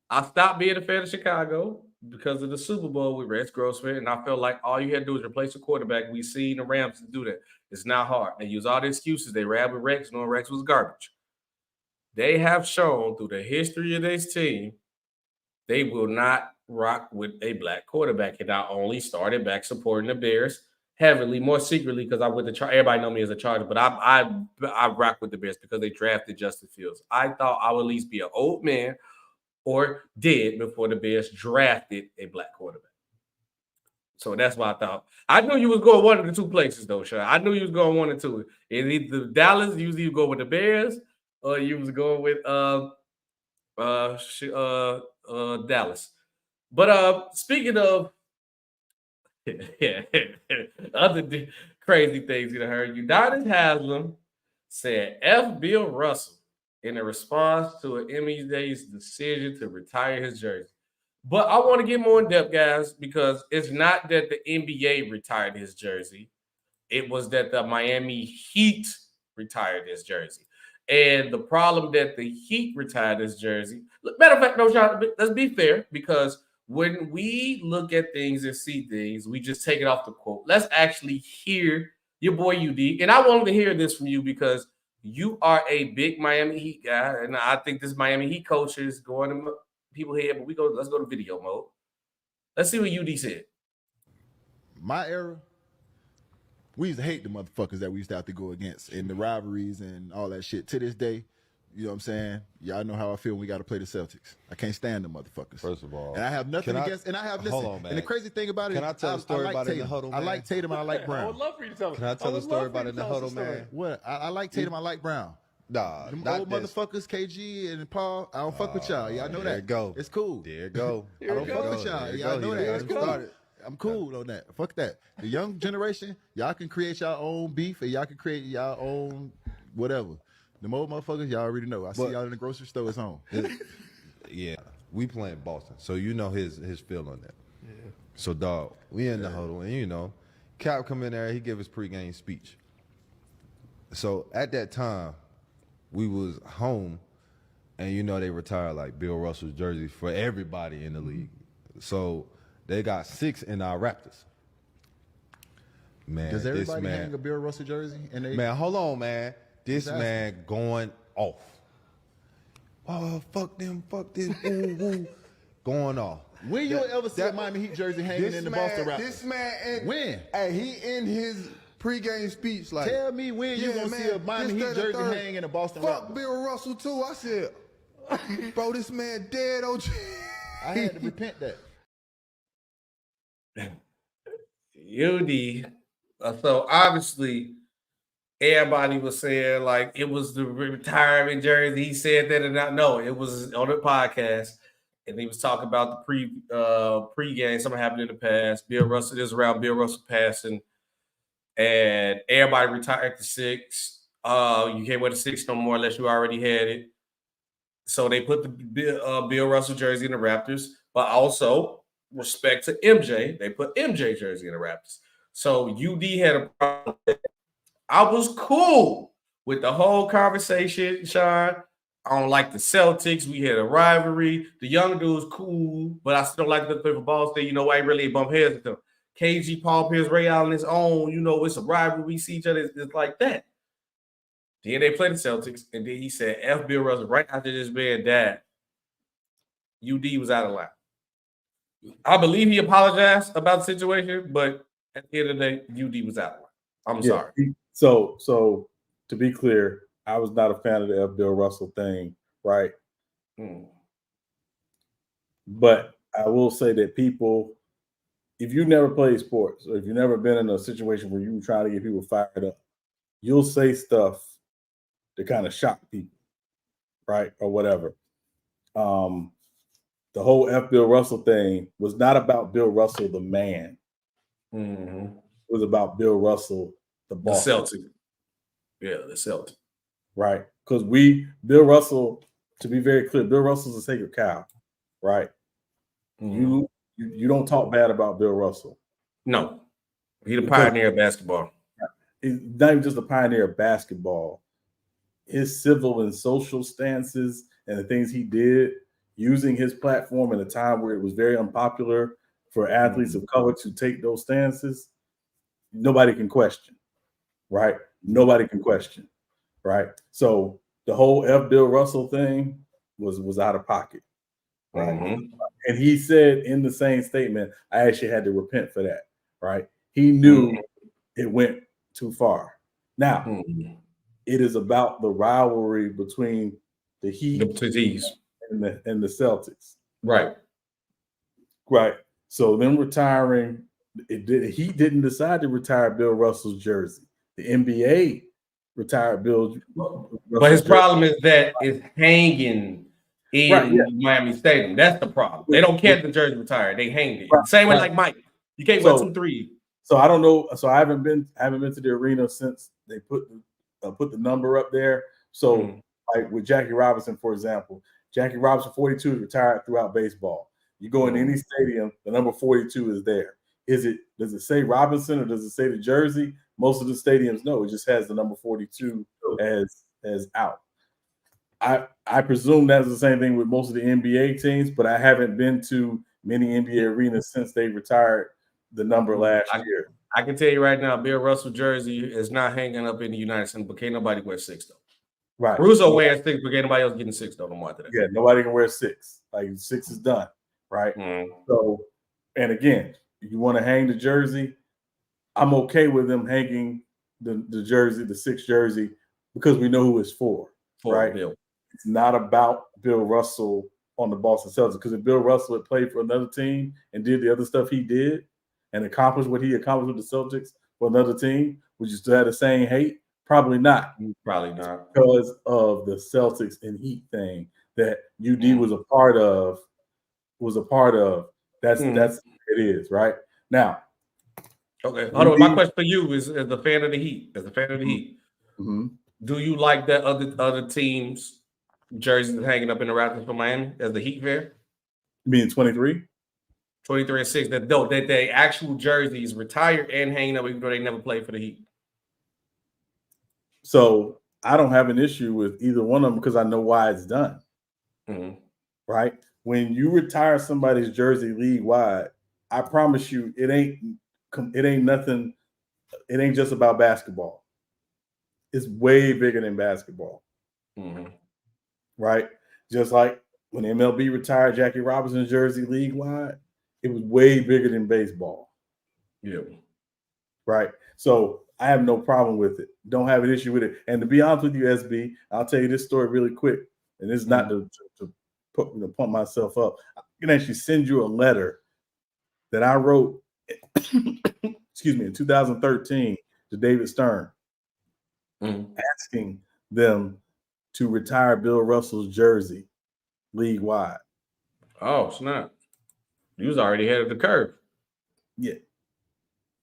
Speaker 2: I stopped being a fan of Chicago because of the Super Bowl with Rex Grossman, and I felt like all you had to do is replace a quarterback. We seen the Rams do that. It's not hard. They use all the excuses. They ran with Rex, knowing Rex was garbage. They have shown through the history of this team, they will not rock with a black quarterback. And I only started back supporting the Bears heavily, more secretly, because I with the everybody know me as a Charger, but I rock with the Bears because they drafted Justin Fields. I thought I would at least be an old man or dead before the Bears drafted a black quarterback. So that's why I thought. I knew you was going one of the two places, though, Sean. I knew you was going one or two. In either Dallas, you was either go with the Bears, or you was going with Dallas. But speaking of other crazy things you heard, Udonis Haslem said F. Bill Russell in a response to an NBA's decision to retire his jersey. But I want to get more in depth, guys, because it's not that the NBA retired his jersey. It was that the Miami Heat retired his jersey. And the problem that the Heat retired his jersey, matter of fact, no, Sean, let's be fair, because when we look at things and see things, we just take it off the quote. Let's actually hear your boy UD. And I wanted to hear this from you because you are a big Miami Heat guy. And I think this Miami Heat coach is going to people here, but let's go to video mode. Let's see what UD said.
Speaker 6: My era, we used to hate the motherfuckers that we used to have to go against in the rivalries and all that shit. To this day, you know what I'm saying? Y'all know how I feel when we got to play the Celtics. I can't stand the motherfuckers.
Speaker 7: First of all,
Speaker 6: and I have nothing against. And I have listen.
Speaker 7: Hold on, man.
Speaker 6: And the crazy thing about it,
Speaker 7: can I tell the story about
Speaker 6: Tatum.
Speaker 7: it in the huddle?
Speaker 6: I
Speaker 7: Man?
Speaker 6: like Tatum and I like Brown.
Speaker 1: I would love for you to tell me.
Speaker 7: Can I tell the story about it in the huddle, man?
Speaker 6: What? I like Tatum. I like Brown.
Speaker 7: Nah,
Speaker 6: them
Speaker 7: not
Speaker 6: old
Speaker 7: this.
Speaker 6: motherfuckers, KG and Paul. I don't fuck with y'all. Y'all know that.
Speaker 7: There you go.
Speaker 6: It's cool.
Speaker 7: There you go.
Speaker 6: I don't fuck with y'all. Y'all know that. It's cool. I'm cool on that. Fuck that. The young generation, y'all can create y'all own beef and y'all can create y'all own whatever. The old motherfuckers, y'all already know. I see y'all in the grocery store. It's on.
Speaker 7: Yeah, we playing Boston, so you know his feel on that. Yeah. So dog, we in the huddle, and you know, Cap come in there, he give his pregame speech. So at that time, we was home, and you know they retired like Bill Russell's jersey for everybody in the league. So they got 6 in our Raptors. Man,
Speaker 6: does everybody hang a Bill Russell jersey?
Speaker 7: Man, hold on, man. This man going off. Oh, fuck them, fuck this, woo, woo. Going off.
Speaker 6: When you ever see a Miami Heat jersey hanging in the Boston Raptors?
Speaker 7: This man,
Speaker 6: when?
Speaker 7: Hey, he in his pregame speech like.
Speaker 6: Tell me when you gonna see a Miami Heat jersey hanging in the Boston Raptors?
Speaker 7: Fuck Bill Russell too. I said, bro, this man dead, OG.
Speaker 6: I had to repent that.
Speaker 2: UD. So obviously, everybody was saying like it was the retirement jersey. He said that and not no, it was on the podcast. and he was talking about the pregame, something happened in the past. Bill Russell is around Bill Russell passing, and everybody retired to 6. You can't wear the 6 no more unless you already had it. So they put the Bill Russell jersey in the Raptors, but also respect to MJ, they put MJ jersey in the Raptors. So UD had a problem. I was cool with the whole conversation, Sean. I don't like the Celtics. We had a rivalry. The young dude's cool, but I still like to play for Ball State. You know, I really bump heads with them. KG, Paul Pierce, Ray Allen, his own. You know, it's a rivalry. We see each other. It's like that. Then they played the Celtics, and then he said, F Bill Russell, right after this man died, UD was out of line. I believe he apologized about the situation, but at the end of the day, UD was out of line. I'm sorry.
Speaker 3: So to be clear, I was not a fan of the F. Bill Russell thing, right? But I will say that people, if you never played sports, or if you've never been in a situation where you were trying to get people fired up, you'll say stuff to kind of shock people, right? Or whatever. The whole F. Bill Russell thing was not about Bill Russell, the man. It was about Bill Russell, the boss.
Speaker 2: The Celtic. Yeah, the Celtic.
Speaker 3: Right. Because Bill Russell, to be very clear, Bill Russell's a sacred cow, right? You don't talk bad about Bill Russell.
Speaker 2: No. He's the pioneer of basketball.
Speaker 3: He's not even just a pioneer of basketball. His civil and social stances and the things he did, using his platform in a time where it was very unpopular for athletes of color to take those stances, nobody can question, right? Nobody can question, right? So the whole F. Bill Russell thing was out of pocket, right? And he said in the same statement, I actually had to repent for that, right? He knew it went too far. Now, it is about the rivalry between the Heat and the Celtics.
Speaker 2: Right.
Speaker 3: Right. So them retiring, he didn't decide to retire Bill Russell's jersey. The NBA retired Bill.
Speaker 2: But his problem is that it's hanging in Miami Stadium. That's the problem. They don't care if the jersey retired. They hang it. Same way like Mike. You can't wear 2 3.
Speaker 3: So I don't know. So I haven't been to the arena since they put the number up there. So like with Jackie Robinson, for example, Jackie Robinson 42 is retired throughout baseball. You go in any stadium, the number 42 is there. Does it say Robinson or does it say the jersey? Most of the stadiums, no, it just has the number 42 as out. I presume that's the same thing with most of the NBA teams, but I haven't been to many NBA arenas since they retired the number last year.
Speaker 2: I can tell you right now, Bill Russell jersey is not hanging up in the United States, but can't nobody wear 6 though.
Speaker 3: Right.
Speaker 2: Russo wears 6, but can't nobody else getting 6 though. No more today.
Speaker 3: Yeah, nobody can wear 6. Like 6 is done. Right. So, and again, if you want to hang the jersey, I'm okay with them hanging the jersey, the 6 jersey, because we know who it's for right?
Speaker 2: Bill.
Speaker 3: It's not about Bill Russell on the Boston Celtics, because if Bill Russell had played for another team and did the other stuff he did and accomplished what he accomplished with the Celtics for another team, would you still have the same hate? Probably not.
Speaker 2: Probably not.
Speaker 3: Because of the Celtics and Heat thing that UD was a part of. That's it is right now.
Speaker 2: Okay, hold on. My question for you is, as a fan of the Heat, do you like that other teams' jerseys hanging up in the Raptors for Miami as the Heat fan?
Speaker 3: You mean 23?
Speaker 2: 23 and 6. That the actual jerseys retired and hanging up even though they never played for the Heat.
Speaker 3: So I don't have an issue with either one of them because I know why it's done. Right? When you retire somebody's jersey league wide, I promise you, it ain't nothing. It ain't just about basketball. It's way bigger than basketball. Right? Just like when MLB retired Jackie Robinson's jersey league wide, it was way bigger than baseball.
Speaker 2: Yeah.
Speaker 3: Right? So I have no problem with it. Don't have an issue with it. And to be honest with you, SB, I'll tell you this story really quick. And it's not to pump myself up. I can actually send you a letter that I wrote, in 2013 to David Stern, asking them to retire Bill Russell's jersey league wide.
Speaker 2: Oh, snap. You was already ahead of the curve.
Speaker 3: Yeah.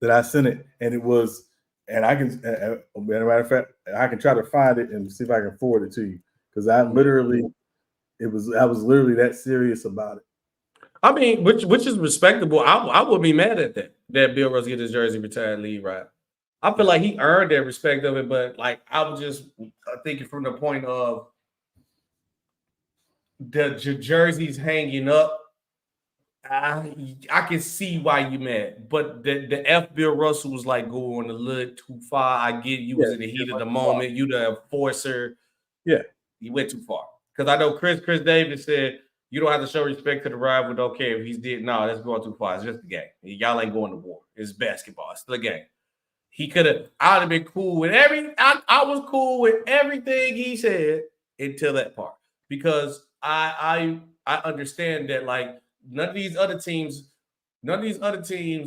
Speaker 3: That I sent it, and it was, and I can, as a matter of fact, I can try to find it and see if I can forward it to you, because I literally, I was literally that serious about it.
Speaker 2: I mean, which is respectable. I would be mad at that Bill Russell get his jersey retired lead right. I feel like he earned that respect of it, but like I was just thinking from the point of the jerseys hanging up. I can see why you mad, but the F Bill Russell was like going a little too far. I get you was in the heat of the moment. You the enforcer.
Speaker 3: Yeah,
Speaker 2: you went too far. Because I know Chris Davis said you don't have to show respect to the rival. Don't care if he's did. No, that's going too far. It's just a game. Y'all ain't going to war. It's basketball. It's still a game. He could have. I'd have been cool with I was cool with everything he said until that part, because I understand that like. None of these other teams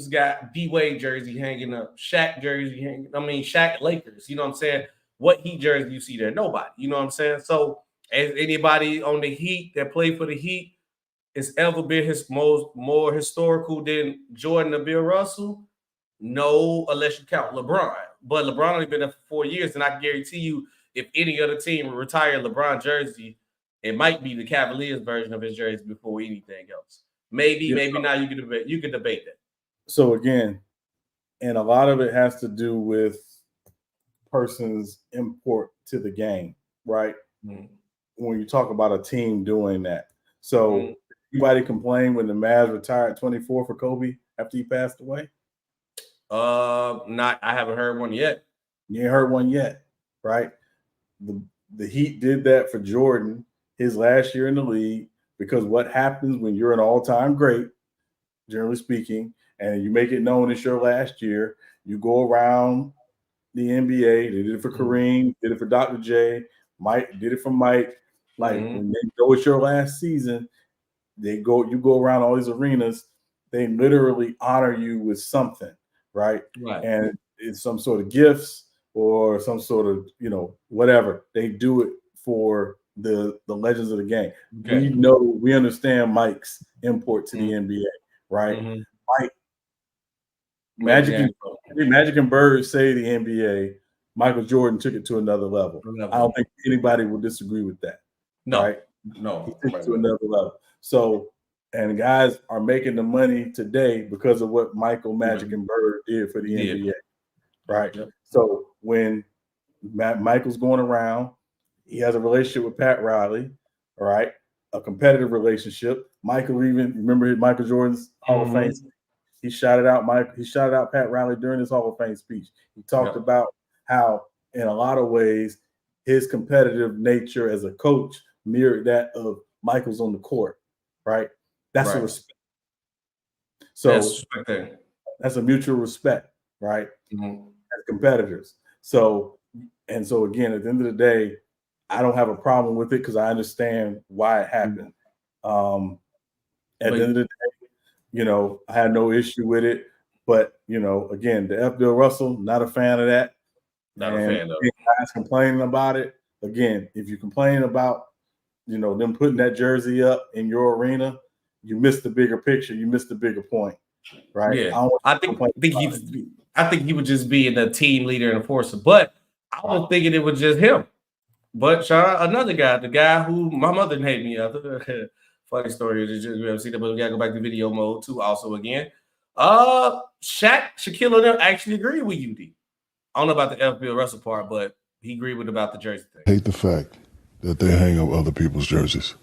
Speaker 2: got D Wade jersey hanging up, Shaq jersey hanging. I mean, Shaq Lakers. You know what I'm saying? What Heat jersey you see there? Nobody. You know what I'm saying? So, as anybody on the Heat that played for the Heat has ever been more historical than Jordan or Bill Russell? No, unless you count LeBron. But LeBron only been there for 4 years, and I can guarantee you, if any other team retired LeBron jersey, it might be the Cavaliers version of his jersey before anything else. Maybe not. You can debate that.
Speaker 3: So again, and a lot of it has to do with person's import to the game, right? Mm-hmm. When you talk about a team doing that. So anybody complain when the Mavs retired 24 for Kobe after he passed away?
Speaker 2: I haven't heard one yet.
Speaker 3: You ain't heard one yet, right? The Heat did that for Jordan his last year in the league, because what happens when you're an all-time great, generally speaking, and you make it known it's your last year, you go around the NBA. They did it for Kareem, did it for Dr. J, Mike did it for Mike. Like when they know it's your last season, you go around all these arenas, they literally honor you with something, right? And it's some sort of gifts or some sort of, whatever. They do it for the legends of the game. Okay. We understand Mike's import to the NBA, right? Mike, Magic and Bird say the NBA. Michael Jordan took it to another level. I don't think anybody will disagree with that.
Speaker 2: No,
Speaker 3: right?
Speaker 2: No,
Speaker 3: he took it to another level. So, and guys are making the money today because of what Michael, Magic, and Bird did for the NBA, right? Yep. So when Michael's going around, he has a relationship with Pat Riley, all right? A competitive relationship. Michael remember Michael Jordan's Hall of Fame speech. He shouted out Pat Riley during his Hall of Fame speech. He talked about how, in a lot of ways, his competitive nature as a coach mirrored that of Michael's on the court, right? That's a respect. So that's a mutual respect, right? As competitors. So again, at the end of the day, I don't have a problem with it because I understand why it happened. At the end of the day, I had no issue with it. But, again, the F. Bill Russell, not a fan of that.
Speaker 2: Not a fan of
Speaker 3: it. Guys complaining about it. Again, if you complain about, them putting that jersey up in your arena, you missed the bigger picture. You missed the bigger point, right?
Speaker 2: Yeah. I think he was just being a team leader and enforcer. But I was thinking it was just him. But Sean, another guy, the guy who my mother named me after. Funny story. We haven't seen that, but we gotta go back to video mode too. Also, again, ShaquilleONeal actually agreed with you, D. I don't know about the F. Bill Russell part, but he agreed about the jersey thing.
Speaker 8: Hate the fact that they hang up other people's jerseys.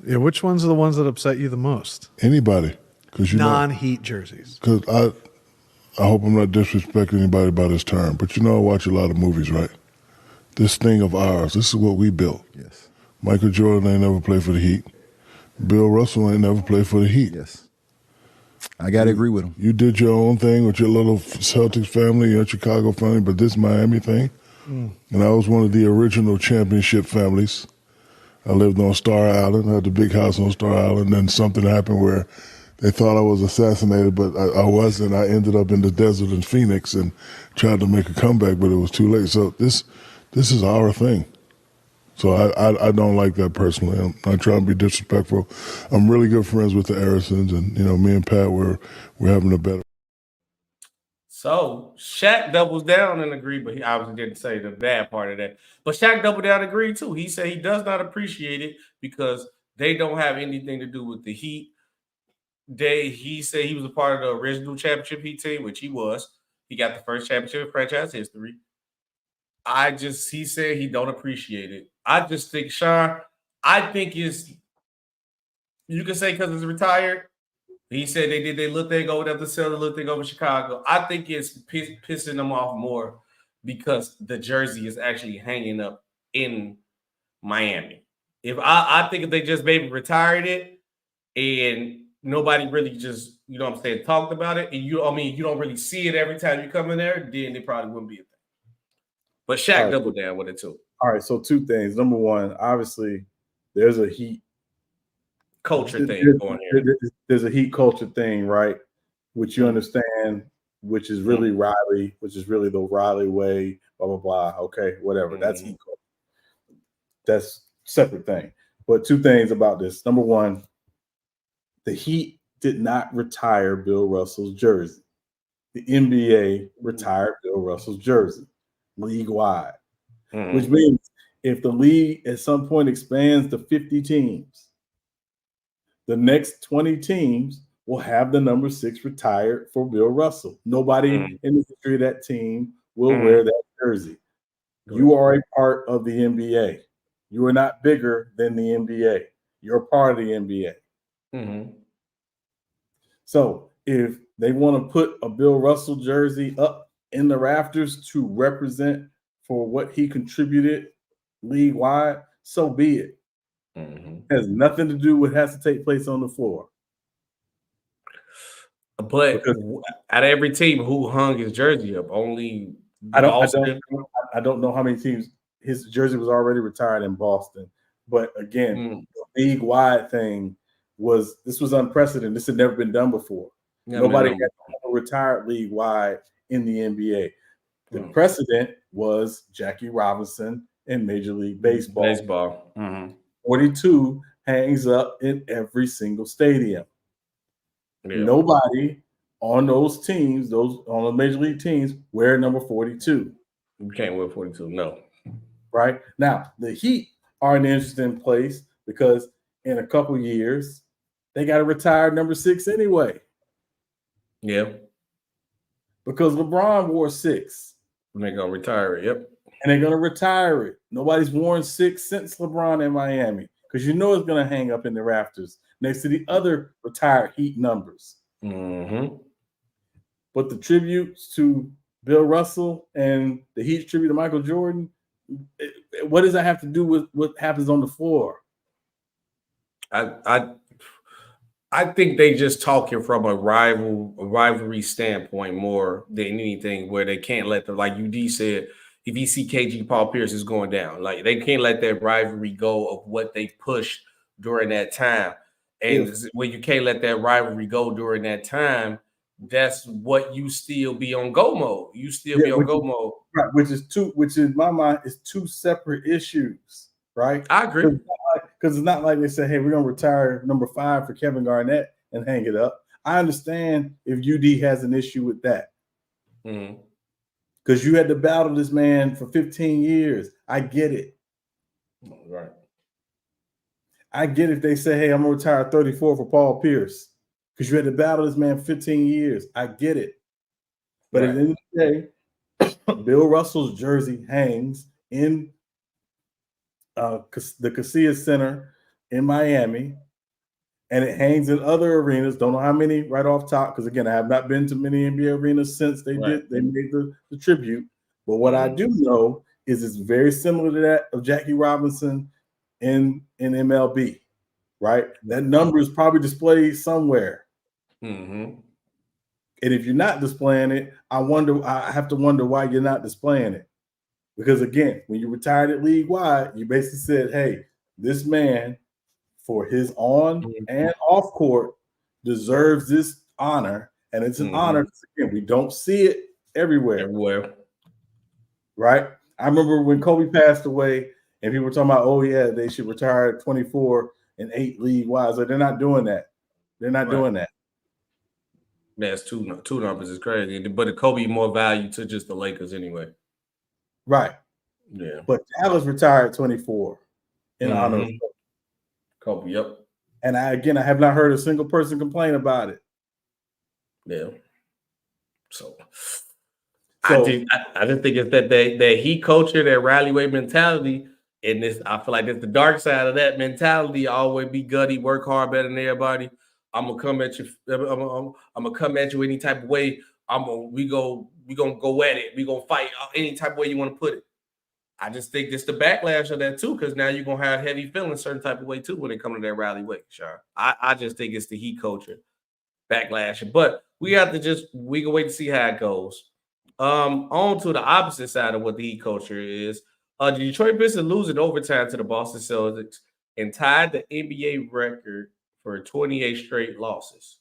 Speaker 9: Yeah, which ones are the ones that upset you the most?
Speaker 8: Anybody, because
Speaker 9: non-Heat jerseys.
Speaker 8: Because I hope I'm not disrespecting anybody by this term, but I watch a lot of movies, right? This thing of ours, this is what we built.
Speaker 6: Yes.
Speaker 8: Michael Jordan ain't never played for the Heat. Bill Russell ain't never played for the Heat.
Speaker 6: Yes. I got to agree with him.
Speaker 8: You did your own thing with your little Celtics family, your Chicago family, but this Miami thing. And I was one of the original championship families. I lived on Star Island, I had the big house on Star Island, then something happened where they thought I was assassinated, but I wasn't. I ended up in the desert in Phoenix and tried to make a comeback, but it was too late. So this is our thing. So I don't like that personally. I'm not trying to be disrespectful. I'm really good friends with the Harrisons, and me and Pat we're having a better.
Speaker 2: So Shaq doubles down and agreed, but he obviously didn't say the bad part of that. But Shaq doubled down and agreed too. He said he does not appreciate it because they don't have anything to do with the Heat. He said he was a part of the original championship Heat team, which he was. He got the first championship in franchise history. He said he don't appreciate it. I just think, Sean, I think it's, you can say because it's retired. He said they did their little thing over there to sell the little thing over Chicago. I think it's pissing them off more because the jersey is actually hanging up in Miami. I think if they just maybe retired it and nobody really just, talked about it, and you don't really see it every time you come in there, then it probably wouldn't be a thing. But Shaq doubled down with it too.
Speaker 3: All right, so two things. Number one, obviously, there's a Heat
Speaker 2: culture thing going here.
Speaker 3: There's a Heat culture thing, right? Which you understand, which is really Riley, which is really the Riley way, blah, blah, blah. Okay, whatever. That's Heat culture. That's a separate thing. But two things about this. Number one, the Heat did not retire Bill Russell's jersey. The NBA retired Bill Russell's jersey, league-wide. Which means if the league at some point expands to 50 teams, the next 20 teams will have the number 6 retired for Bill Russell. Nobody in the history of that team will wear that jersey. You are a part of the NBA. You are not bigger than the NBA. You're a part of the NBA. So if they want to put a Bill Russell jersey up in the rafters to represent for what he contributed league-wide, so be it. It has nothing to do with what has to take place on the floor.
Speaker 2: But out of every team, who hung his jersey up? Only
Speaker 3: I don't know how many teams his jersey was already retired in Boston. But again, the league-wide thing was unprecedented. This had never been done before. Nobody had retired league-wide in the NBA. The precedent was Jackie Robinson in Major League Baseball. 42 hangs up in every single stadium. Nobody on those teams, on the Major League teams, wear number 42.
Speaker 2: You can't wear 42, no.
Speaker 3: Right? Now, the Heat are in an interesting place because in a couple years, they got to retire number 6 anyway.
Speaker 2: Yeah.
Speaker 3: Because LeBron wore 6.
Speaker 2: And they're going to retire it, yep.
Speaker 3: And they're going to retire it. Nobody's worn 6 since LeBron in Miami because it's going to hang up in the rafters next to the other retired Heat numbers. But the tributes to Bill Russell and the Heat's tribute to Michael Jordan, what does that have to do with what happens on the floor?
Speaker 2: I think they just talking from a rivalry standpoint more than anything, where they can't let like UD said, if you see KG Paul Pierce is going down, like they can't let that rivalry go of what they pushed during that time. And when you can't let that rivalry go during that time, that's what you still be on go mode. You still be on go mode.
Speaker 3: Right, which in my mind is 2 separate issues, right?
Speaker 2: I agree.
Speaker 3: Because it's not like they say, hey, we're going to retire number 5 for Kevin Garnett and hang it up. I understand if UD has an issue with that. Because you had to battle this man for 15 years. I get it.
Speaker 2: Right.
Speaker 3: I get if they say, hey, I'm going to retire 34 for Paul Pierce. Because you had to battle this man for 15 years. I get it. But at the end of the day, Bill Russell's jersey hangs in the Casillas Center in Miami, and it hangs in other arenas. Don't know how many right off top, because again, I have not been to many NBA arenas since they made the tribute. But what I do know is it's very similar to that of Jackie Robinson in MLB, right? That number is probably displayed somewhere. And if you're not displaying it, I have to wonder why you're not displaying it. Because again, when you retired it league-wide, you basically said, hey, this man, for his on and off court, deserves this honor. And it's an honor. Again, we don't see it everywhere. Right? I remember when Kobe passed away, And people were talking about, oh yeah, they should retire at 24 and 8 league-wise. Like, they're not doing that. They're not doing that.
Speaker 2: That's two numbers is crazy. But it Kobe more value to just the Lakers anyway.
Speaker 3: Right.
Speaker 2: Yeah.
Speaker 3: But Dallas retired at 24 in honor of
Speaker 2: Kobe. Yep.
Speaker 3: And I have not heard a single person complain about it.
Speaker 2: Yeah. So I just think it's that heat culture, that rally way mentality, and this I feel like it's the dark side of that mentality. Always be gutty, work hard, better than everybody. I'm gonna come at you. I'm gonna come at you any type of way. We gonna go at it. We gonna fight any type of way you want to put it. I just think it's the backlash of that too, because now you're gonna have heavy feelings certain type of way too when it comes to that rally way, Sean. I just think it's the heat culture backlash, but we can wait to see how it goes. On to the opposite side of what the heat culture is. The Detroit Pistons losing overtime to the Boston Celtics and tied the NBA record for 28 straight losses.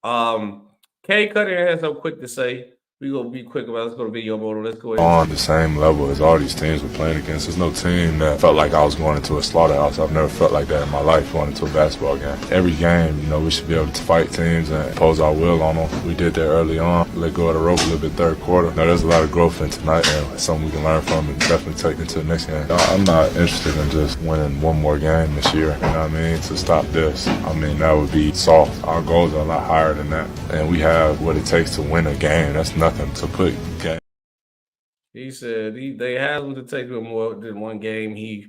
Speaker 2: Kay Cutter has something quick to say. We're going to be quick about it. Let's go to video mode. Let's go ahead.
Speaker 10: On the same level as all these teams we're playing against. There's no team that felt like I was going into a slaughterhouse. I've never felt like that in my life going into a basketball game. Every game, we should be able to fight teams and impose our will on them. We did that early on. Let go of the rope a little bit third quarter. There's a lot of growth in tonight, and it's something we can learn from and definitely take into the next game. I'm not interested in just winning one more game this year, you know what I mean, to stop this. That would be soft. Our goals are a lot higher than that, and we have what it takes to win a game. That's nothing to put game.
Speaker 2: He said they have what it takes to win more than one game he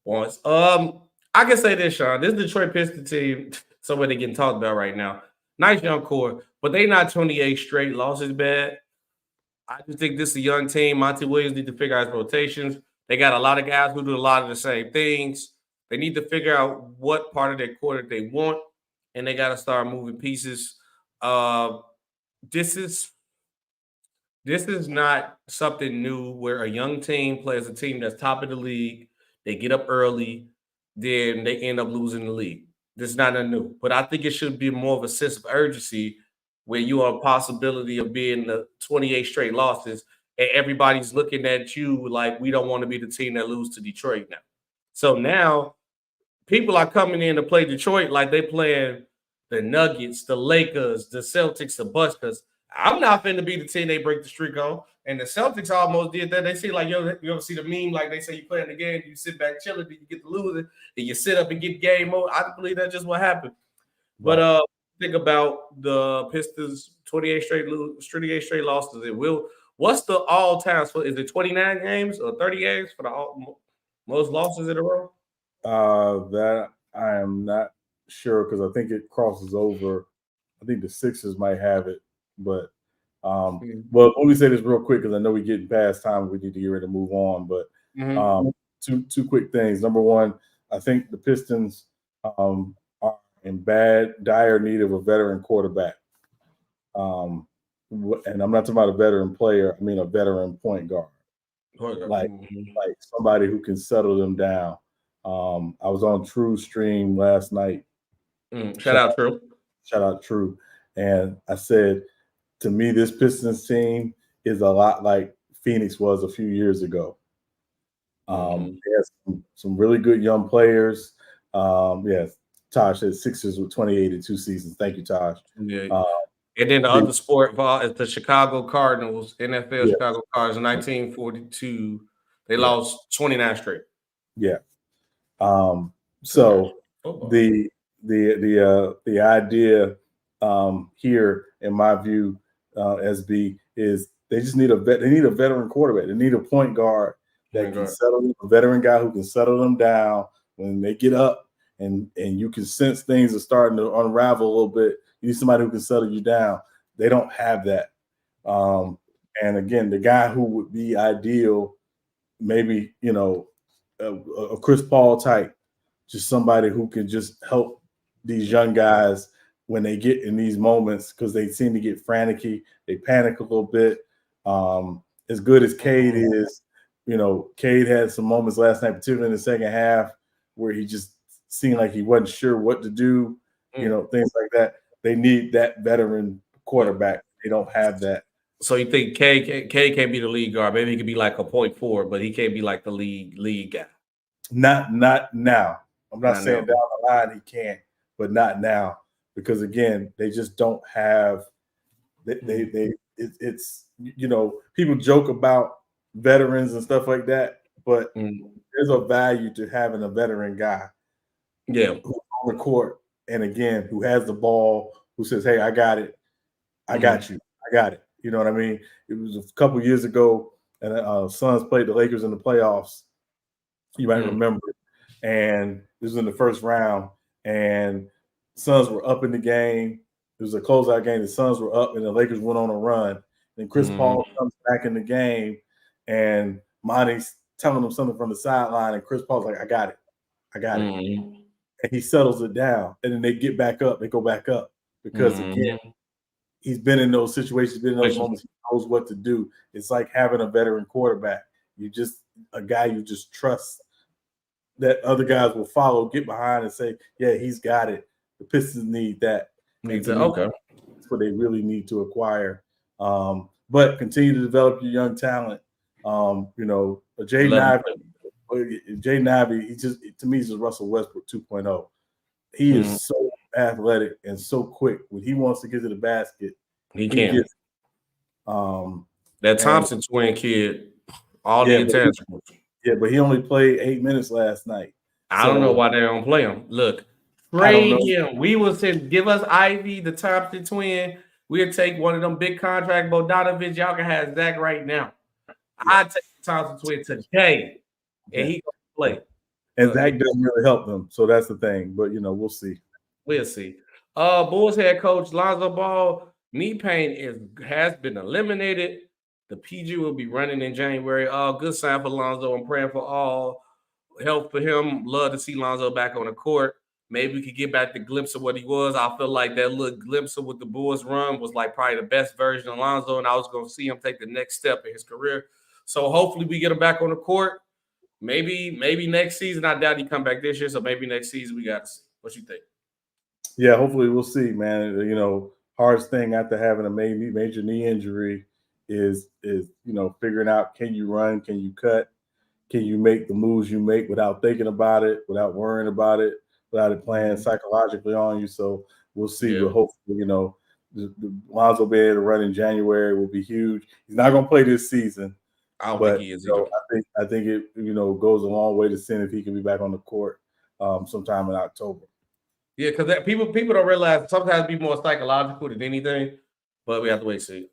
Speaker 2: wants. I can say this, Sean. This Detroit Pistons team, somewhere they're getting talked about right now. Nice young core, but they not 28 straight losses bad. I just think this is a young team. Monty Williams need to figure out his rotations. They got a lot of guys who do a lot of the same things. They need to figure out what part of their quarter they want, and they got to start moving pieces. This is not something new where a young team plays a team that's top of the league. They get up early, then they end up losing the league. This is not new, but I think it should be more of a sense of urgency where you have a possibility of being the 28 straight losses and everybody's looking at you like we don't want to be the team that lose to Detroit now. So now people are coming in to play Detroit like they playing the Nuggets, the Lakers, the Celtics, the Bucks, because I'm not finna be the team they break the streak on. And the Celtics almost did that. They see like, you ever see the meme like they say you playing the game, you sit back chilling, then you get to losing, and you sit up and get game mode. I believe that's just what happened. Right. But think about the Pistons 28 straight losses. What's the all-time? Is it 29 games or 30 games for the most losses in a row?
Speaker 3: That I am not sure because I think it crosses over. I think the Sixers might have it, but well, let me say this real quick because I know we're getting past time. We need to get ready to move on. But two quick things. Number one, I think the Pistons are in dire need of a veteran quarterback. And I'm not talking about a veteran player. I mean a veteran point guard, like somebody who can settle them down. I was on True Stream last night.
Speaker 2: Shout out True.
Speaker 3: Shout out True. And I said, to me, this Pistons team is a lot like Phoenix was a few years ago. They have some really good young players. Yes, Tosh said Sixers with 28 in 2 seasons. Thank you, Tosh.
Speaker 2: Yeah. And then the other sport is the Chicago Cardinals, NFL Chicago Cardinals in 1942. They lost 29 straight.
Speaker 3: Yeah. So the idea here, in my view, SB, is they just need they need a veteran quarterback. They need a point guard that can settle them, a veteran guy who can settle them down when they get up, and you can sense things are starting to unravel a little bit. You need somebody who can settle you down. They don't have that. And again, the guy who would be ideal, maybe, a Chris Paul type, just somebody who can just help these young guys when they get in these moments, because they seem to get frantic, they panic a little bit. As good as Cade is, Cade had some moments last night, particularly in the second half, where he just seemed like he wasn't sure what to do, things like that. They need that veteran quarterback. They don't have that.
Speaker 2: So you think K can't be the lead guard? Maybe he could be like a point forward, but he can't be like the lead guy.
Speaker 3: Not now. I'm not saying
Speaker 2: now.
Speaker 3: down the line he can't, but not now, because again, they just don't have. It's people joke about veterans and stuff like that, but there's a value to having a veteran guy,
Speaker 2: who's
Speaker 3: on the court, and again, who has the ball, who says, "Hey, I got it, I got you, I got it." You know what I mean? It was a couple years ago, and Suns played the Lakers in the playoffs. You might remember it. And this was in the first round, and Suns were up in the game. It was a closeout game. The Suns were up, and the Lakers went on a run. And Chris Paul comes back in the game, and Monty's telling him something from the sideline, and Chris Paul's like, "I got it, I got it," and he settles it down. And then they get back up. They go back up because again, he's been in those situations, been in those moments. He knows what to do. It's like having a veteran quarterback. A guy you just trust that other guys will follow, get behind, and say, "Yeah, he's got it." The Pistons need that.
Speaker 2: Okay,
Speaker 3: that's what they really need to acquire. But continue to develop your young talent. Jay Nivey, to me, he's just Russell Westbrook 2.0. He is so athletic and so quick. When he wants to get to the basket,
Speaker 2: he can. That Thompson twin kid, all the intangibles.
Speaker 3: Yeah, but he only played 8 minutes last night.
Speaker 2: I don't know why they don't play him. Look, trade him. We will send, give us Ivy, the Thompson twin. We'll take one of them big contract Bogdanovich. Y'all can have Zach right now. I take the Thompson twin today, and he gonna play.
Speaker 3: And Zach doesn't really help them, so that's the thing. But we'll see.
Speaker 2: We'll see. Bulls head coach Lonzo Ball, knee pain has been eliminated. The PG will be running in January. Good sign for Lonzo. I'm praying for all health for him. Love to see Lonzo back on the court. Maybe we could get back the glimpse of what he was. I feel like that little glimpse of what the Bulls run was like probably the best version of Lonzo, and I was going to see him take the next step in his career. So hopefully we get him back on the court. Maybe next season. I doubt he come back this year, so maybe next season we got to see. What you think?
Speaker 3: Yeah, hopefully we'll see, man. Hardest thing after having a major knee injury is figuring out, can you run, can you cut, can you make the moves you make without thinking about it, without worrying about it, without it playing psychologically on you. So we'll see. But hopefully, the Lonzo being able to run in January will be huge. He's not going to play this season.
Speaker 2: I don't think he is either.
Speaker 3: I think it goes a long way to seeing if he can be back on the court sometime in October.
Speaker 2: Yeah, because people don't realize sometimes be more psychological than anything, but we have to wait and see.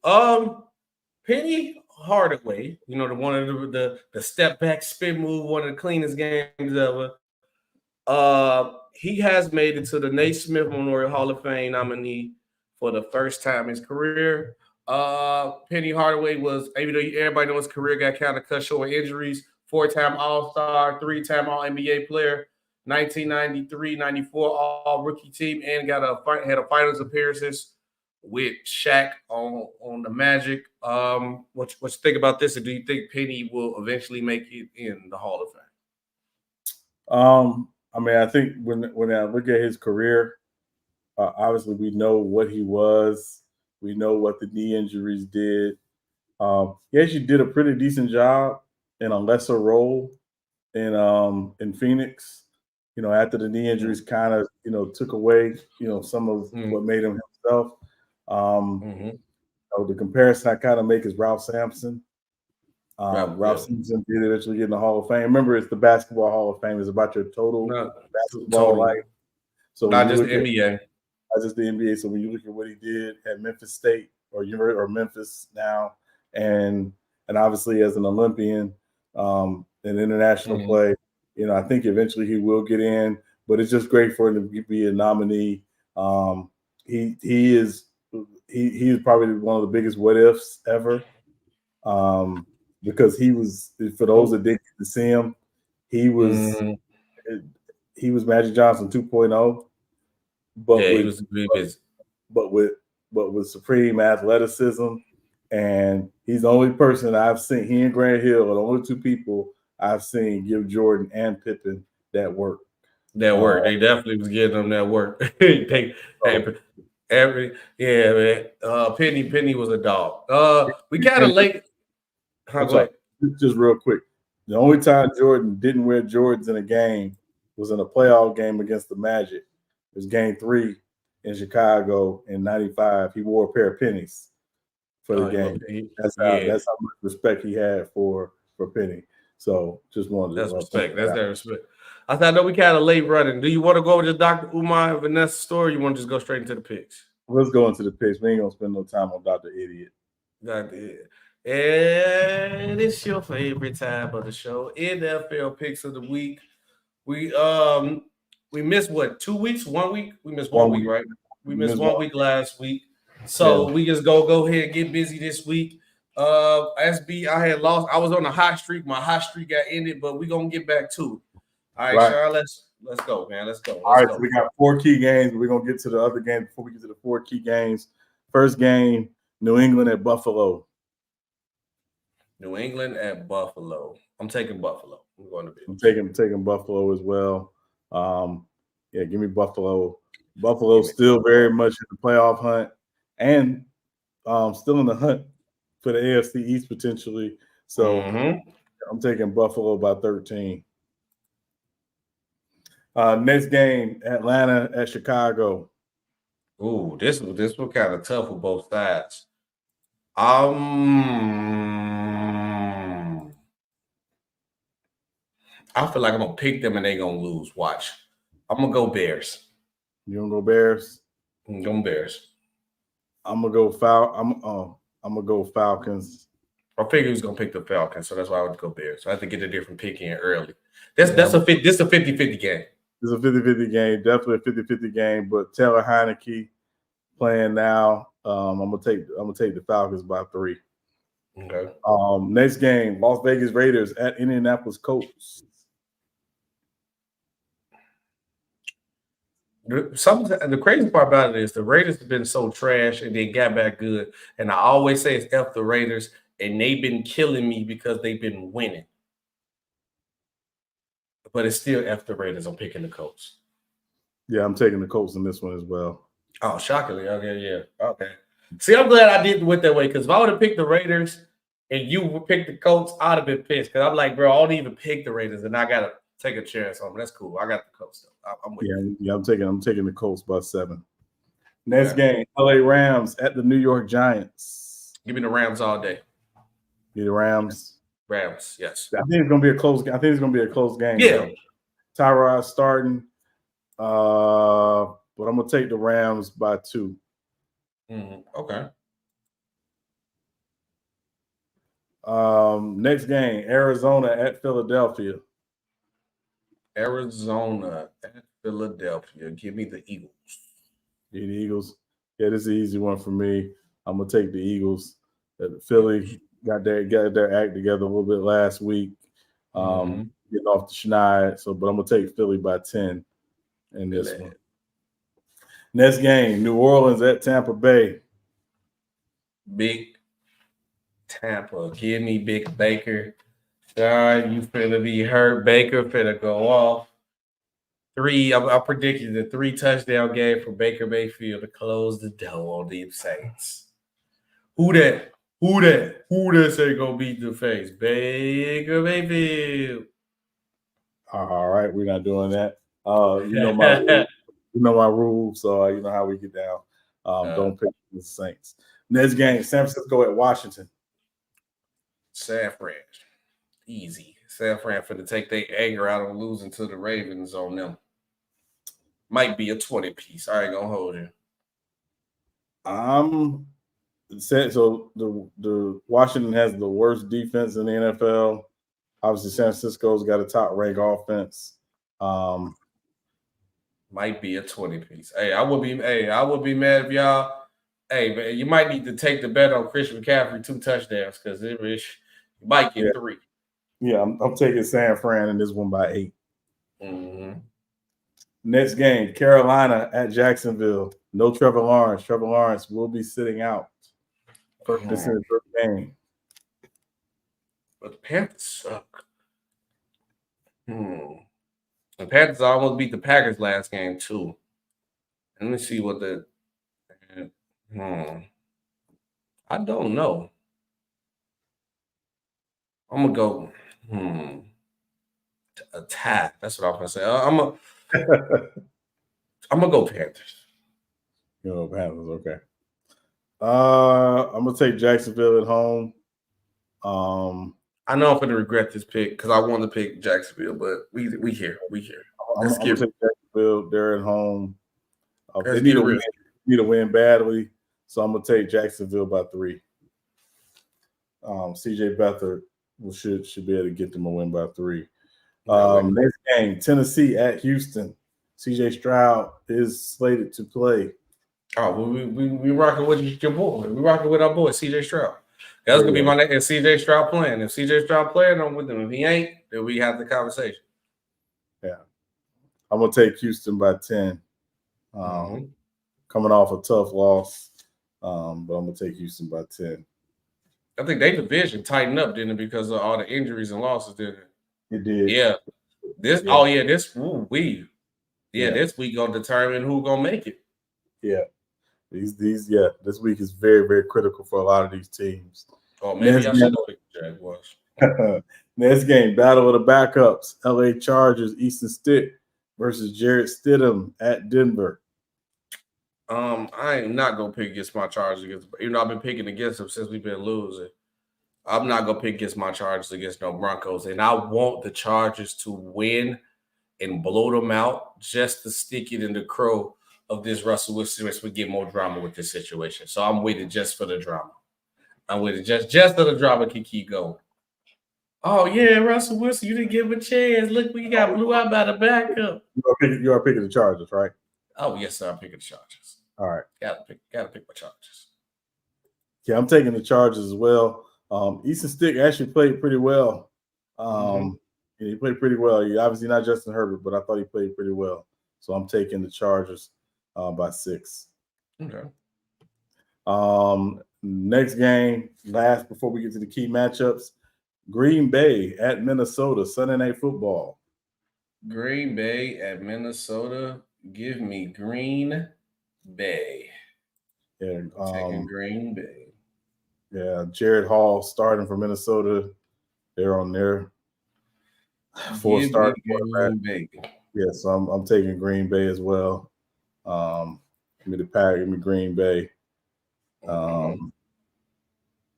Speaker 2: Penny Hardaway, the one of the step back spin move, one of the cleanest games ever. He has made it to the Naismith Memorial Hall of Fame nominee for the first time in his career. Penny Hardaway was, even though everybody knows his career got kind of cut short with injuries, 4-time All-Star, 3-time All-NBA player, 1993-94 All-Rookie team, and had a finals appearances with Shaq on the Magic. What you think about this? And do you think Penny will eventually make it in the Hall of Fame?
Speaker 3: I think when I look at his career, obviously we know what he was. We know what the knee injuries did. He actually did a pretty decent job in a lesser role in Phoenix. After the knee injuries kind of took away some of what made him himself. The comparison I kind of make is Ralph Sampson. Ralph Sampson did eventually get in the Hall of Fame. Remember, it's the Basketball Hall of Fame. It's about your total basketball life. So
Speaker 2: not just the NBA.
Speaker 3: Not just the NBA. So when you look at what he did at Memphis State or Memphis now, and obviously as an Olympian in international play, I think eventually he will get in. But it's just great for him to be a nominee. He is probably one of the biggest what ifs ever. Because he was, for those that didn't get to see him, he was Magic Johnson 2.0. But with supreme athleticism, and he's the only person I've seen. He and Grant Hill are the only two people I've seen give Jordan and Pippen that work.
Speaker 2: They definitely was giving them that work. Man. Penny was a dog. We kind of late.
Speaker 3: I'm sorry, just real quick. The only time Jordan didn't wear Jordans in a game was in a playoff game against the Magic. It was Game 3 in Chicago in '95. He wore a pair of pennies for the game. That's how much respect he had for Penny. So just wanted to.
Speaker 2: That's respect. That's that respect. I know we kind of late running. Do you want to go with the Dr. Umar and Vanessa story? Or you want to just go straight into the picks?
Speaker 3: Let's go into the picks. We ain't gonna spend no time on Dr. Idiot.
Speaker 2: Dr. Idiot. And it's your favorite time of the show, NFL picks of the week. We missed what, 2 weeks? 1 week? We missed 1 week, right? We missed 1 week last week. So we just go ahead and get busy this week. SB, I had lost. I was on a hot streak. My hot streak got ended, but we're gonna get back to it. All right, Sean, let's go, man. Let's go.
Speaker 3: All right, so we got 4 key games. We're gonna get to the other game before we get to the 4 key games. First game, New England at Buffalo.
Speaker 2: New England at Buffalo. I'm taking Buffalo. I'm going to be.
Speaker 3: I'm taking Buffalo as well. Give me Buffalo. Buffalo's still very much in the playoff hunt and still in the hunt for the AFC East potentially. So I'm taking Buffalo by 13. Next game, Atlanta at Chicago.
Speaker 2: Ooh, this was kind of tough with both sides. I feel like I'm gonna pick them and they're gonna lose. Watch. I'm gonna go Bears.
Speaker 3: You gonna go Bears?
Speaker 2: I'm going Bears.
Speaker 3: I'm gonna go I'm gonna go Falcons.
Speaker 2: I figured he was gonna pick the Falcons, so that's why I would go Bears. So I have to get a different pick in early. This is a 50-50 game.
Speaker 3: It's a 50-50 game, definitely a 50-50 game. But Taylor Heineke playing now. I'm gonna take the Falcons by 3.
Speaker 2: Okay.
Speaker 3: Next game, Las Vegas Raiders at Indianapolis Colts.
Speaker 2: The crazy part about it is the Raiders have been so trash and they got back good. And I always say it's F the Raiders, and they've been killing me because they've been winning. But it's still F the Raiders. I'm picking the Colts.
Speaker 3: Yeah, I'm taking the Colts in this one as well.
Speaker 2: Oh, shockingly. Okay, yeah. Okay. See, I'm glad I did went that way, because if I would have picked the Raiders and you would pick the Colts, I'd have been pissed. Because I'm like, bro, I don't even pick the Raiders, and I got to take a chance on them. That's cool. I got the Colts, though. I'm with you.
Speaker 3: Yeah, I'm taking the Colts by 7. Next game, LA Rams at the New York Giants.
Speaker 2: Give me the Rams all day.
Speaker 3: Give the Rams.
Speaker 2: Rams, yes.
Speaker 3: I think it's gonna be a close game.
Speaker 2: Yeah.
Speaker 3: Though. Tyrod starting. But I'm gonna take the Rams by 2.
Speaker 2: Okay.
Speaker 3: Next game, Arizona at Philadelphia.
Speaker 2: Arizona at Philadelphia. Give me the Eagles.
Speaker 3: Yeah, the Eagles. Yeah, this is an easy one for me. I'm gonna take the Eagles. Philly got their act together a little bit last week. Getting off the schneid. But I'm gonna take Philly by 10 in this one. Next game, New Orleans at Tampa Bay.
Speaker 2: Big Tampa. Give me Big Baker. God, you finna be hurt. Baker finna go off. I predicted a 3 touchdown game for Baker Mayfield to close the door on the Saints. Who that say gonna beat the face? Baker Mayfield.
Speaker 3: All right, we're not doing that. You know my rules, so you know how we get down. Don't pick the Saints. Next game, San Francisco at Washington.
Speaker 2: San Fran. Easy. San Fran finna take their anger out on losing to the Ravens on them. Might be a 20 piece. I ain't gonna hold you.
Speaker 3: So the Washington has the worst defense in the NFL. Obviously, San Francisco's got a top rank offense.
Speaker 2: Might be a 20 piece. I would be mad if y'all. Hey, man, you might need to take the bet on Christian McCaffrey 2 touchdowns, because you might get 3.
Speaker 3: Yeah, I'm taking San Fran in this one by 8. Next game, Carolina at Jacksonville. No Trevor Lawrence. Trevor Lawrence will be sitting out. This is his first game.
Speaker 2: But the Panthers suck. The Panthers almost beat the Packers last game, too. Let me see what I don't know. I'm gonna go attack. That's what I'm gonna say. I'm gonna go Panthers.
Speaker 3: You know, Panthers. Okay. I'm gonna take Jacksonville at home.
Speaker 2: I know I'm gonna regret this pick because I wanted to pick Jacksonville, but we here.
Speaker 3: I'm gonna take Jacksonville. They're at home. They
Speaker 2: need
Speaker 3: to win badly, so I'm gonna take Jacksonville by 3. CJ Beathard should be able to get them a win by 3. Next game, Tennessee at Houston. CJ Stroud is slated to play.
Speaker 2: Oh, well, we rocking with your boy. We rocking with our boy CJ Stroud. That's gonna be my next. If CJ Stroud playing, if CJ Stroud playing, I'm with him. If he ain't, then we have the conversation.
Speaker 3: Yeah, I'm gonna take Houston by 10. Coming off a tough loss, but I'm gonna take Houston by 10.
Speaker 2: I think they division tightened up, didn't it, because of all the injuries and losses, didn't it?
Speaker 3: It did.
Speaker 2: Yeah. This week gonna determine who gonna make it.
Speaker 3: Yeah. This week is very, very critical for a lot of these teams.
Speaker 2: Oh, maybe I should have picked the Jaguars.
Speaker 3: Next game, battle of the backups. LA Chargers, Easton Stick versus Jarrett Stidham at Denver.
Speaker 2: I am not gonna pick against my Chargers even though I've been picking against them since we've been losing. I'm not gonna pick against my Chargers against no Broncos, and I want the Chargers to win and blow them out just to stick it in the crow of this Russell Wilson race. We get more drama with this situation, so I'm waiting just for the drama. I'm waiting just so the drama can keep going. Oh yeah, Russell Wilson, you didn't give him a chance. Look, we got blew out by the backup.
Speaker 3: You are picking the Chargers, right?
Speaker 2: Oh yes, sir. I'm picking the Chargers.
Speaker 3: All right,
Speaker 2: gotta pick my Chargers.
Speaker 3: Yeah, I'm taking the Chargers as well. Easton Stick actually played pretty well. He played pretty well. He obviously not Justin Herbert, but I thought he played pretty well. So I'm taking the Chargers by 6.
Speaker 2: Okay.
Speaker 3: Next game, last before we get to the key matchups, Green Bay at Minnesota, Sunday Night Football.
Speaker 2: Green Bay at Minnesota. Give me Green Bay.
Speaker 3: Yeah,
Speaker 2: taking Green Bay.
Speaker 3: Yeah, Jared Hall starting for Minnesota. They're on their 4-star quarterback. Yeah, so I'm taking Green Bay as well. Give me the Pack. Give me Green Bay. I'm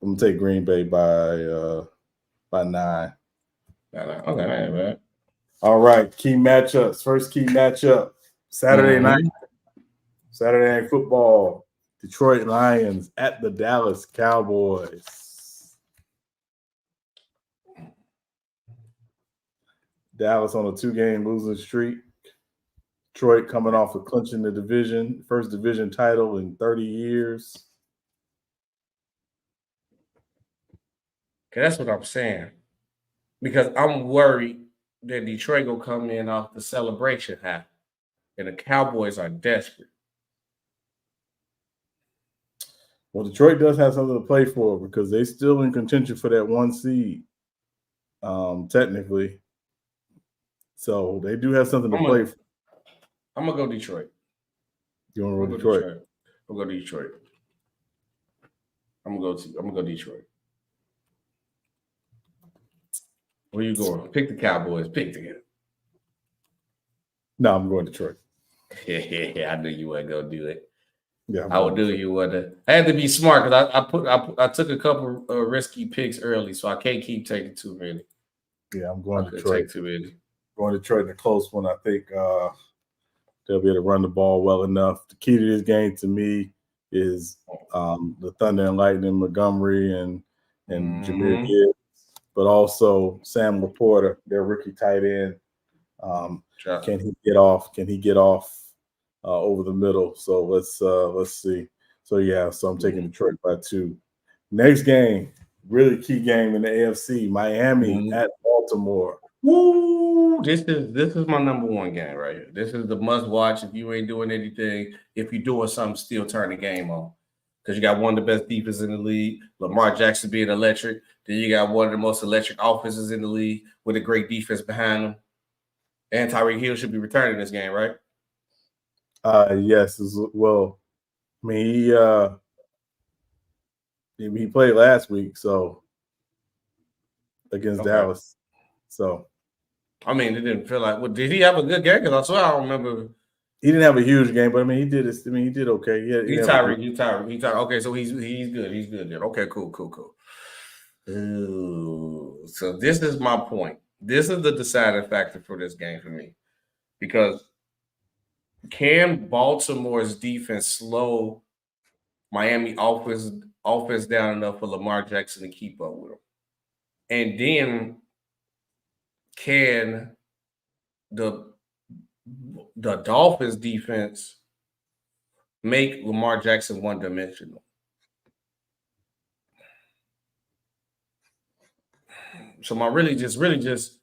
Speaker 3: gonna take Green Bay by 9.
Speaker 2: Okay, man.
Speaker 3: All right, key matchups. First key matchup, Saturday night football. Detroit Lions at the Dallas Cowboys. Dallas on a 2-game losing streak. Detroit coming off of clinching the first division title in 30 years.
Speaker 2: Okay, that's what I'm saying. Because I'm worried that Detroit will come in off the celebration half, and the Cowboys are desperate.
Speaker 3: Well, Detroit does have something to play for because they're still in contention for that 1 seed, technically. So they do have something to play for.
Speaker 2: I'm gonna go Detroit.
Speaker 3: You want to go Detroit?
Speaker 2: I'm gonna go Detroit. I'm gonna go Detroit. Where you going? Pick the Cowboys. Pick together.
Speaker 3: No, I'm going Detroit.
Speaker 2: Yeah, I knew you weren't gonna do it.
Speaker 3: Yeah,
Speaker 2: I would do you would. I had to be smart because I took a couple risky picks early, so I can't keep taking too many.
Speaker 3: Yeah, I'm going Detroit.
Speaker 2: Take too many.
Speaker 3: Going Detroit in a close one. I think they'll be able to run the ball well enough. The key to this game to me is the Thunder and Lightning, Montgomery and Jameer Gibbs, but also Sam Laporta, their rookie tight end. Can he get off? Over the middle? So let's see. So I'm taking Detroit by 2. Next game, really key game in the AFC, Miami at Baltimore.
Speaker 2: Woo! This is my number 1 game right here. This is the must watch. If you ain't doing anything, if you're doing something, still turn the game on. Because you got one of the best defenses in the league, Lamar Jackson being electric. Then you got one of the most electric offenses in the league with a great defense behind them. And Tyreek Hill should be returning this game, right?
Speaker 3: Yes, well, I mean, he played last week, so against Dallas. So,
Speaker 2: I mean, it didn't feel like. Well, did he have a good game? Because I swear I don't remember.
Speaker 3: He didn't have a huge game, but I mean, he did. He did okay.
Speaker 2: He's tired. Okay, so he's good. He's good then. Okay, cool. Ooh, so this is my point. This is the deciding factor for this game for me, because can Baltimore's defense slow Miami offense down enough for Lamar Jackson to keep up with him? And then can the Dolphins defense make Lamar Jackson one-dimensional? So really just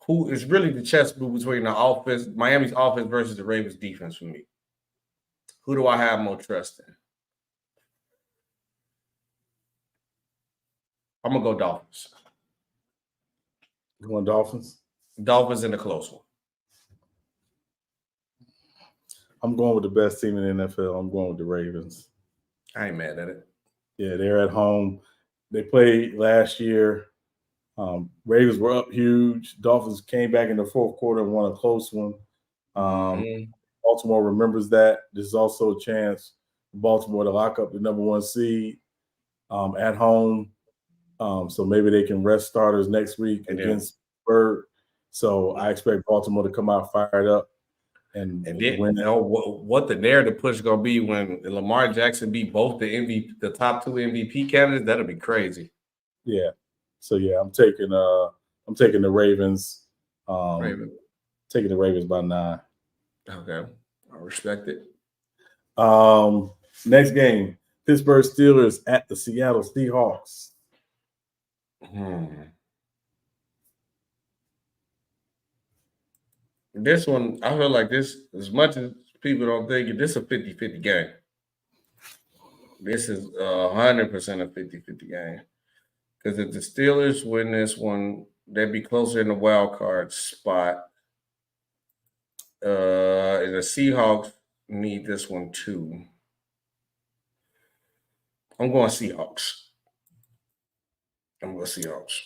Speaker 2: who is really the chess move between the offense, Miami's offense versus the Ravens defense for me? Who do I have more trust in? I'm gonna go Dolphins.
Speaker 3: You want Dolphins?
Speaker 2: Dolphins in the close one.
Speaker 3: I'm going with the best team in the NFL. I'm going with the Ravens.
Speaker 2: I ain't mad at it.
Speaker 3: Yeah, they're at home. They played last year. Ravens were up huge. Dolphins came back in the fourth quarter and won a close one. Baltimore remembers that. There's also a chance for Baltimore to lock up the number 1 seed at home. So maybe they can rest starters next week against Bird. So I expect Baltimore to come out fired up and
Speaker 2: then
Speaker 3: win.
Speaker 2: What the narrative push gonna be when Lamar Jackson beat both the top 2 MVP candidates? That'll be crazy.
Speaker 3: Yeah. So yeah, I'm taking the Ravens. Taking the Ravens by 9.
Speaker 2: Okay, I respect it.
Speaker 3: Next game, Pittsburgh Steelers at the Seattle Seahawks.
Speaker 2: This one, I feel like this, as much as people don't think it, this is a 50-50 game. This is 100% a 50-50 game. Because if the Steelers win this one, they'd be closer in the wild card spot. And the Seahawks need this one too. I'm going Seahawks.
Speaker 3: Seahawks.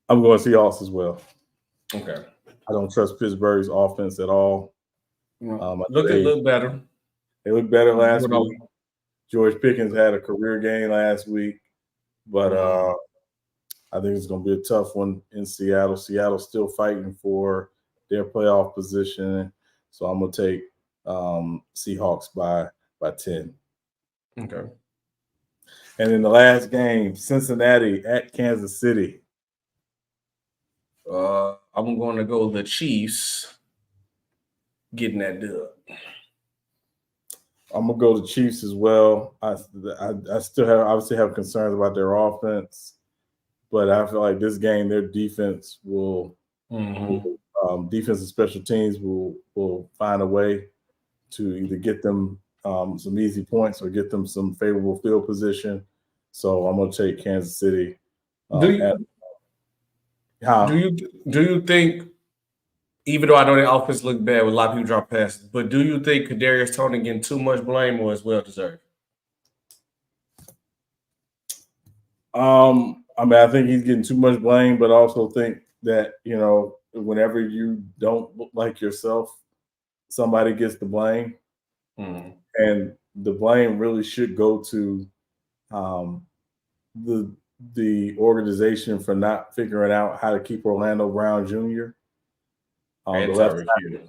Speaker 3: I'm going Seahawks as well.
Speaker 2: Okay.
Speaker 3: I don't trust Pittsburgh's offense at all.
Speaker 2: Look better.
Speaker 3: They looked better last week. George Pickens had a career game last week, but I think it's going to be a tough one in Seattle. Seattle's still fighting for their playoff position, so I'm going to take Seahawks by 10.
Speaker 2: Okay.
Speaker 3: And in the last game, Cincinnati at Kansas City.
Speaker 2: I'm going to go the Chiefs getting that dub.
Speaker 3: I'm gonna go the Chiefs as well. I still obviously have concerns about their offense, but I feel like this game their defense will defense and special teams will find a way to either get them some easy points or get them some favorable field position. So I'm gonna take Kansas City.
Speaker 2: Do you think, even though I know the offense looked bad with a lot of people drop passes, but do you think Kadarius Toney getting too much blame or is well deserved?
Speaker 3: I mean, I think he's getting too much blame, but I also think that, whenever you don't look like yourself, somebody gets the blame. And the blame really should go to the organization for not figuring out how to keep Orlando Brown Jr.
Speaker 2: And Tyreek Hill.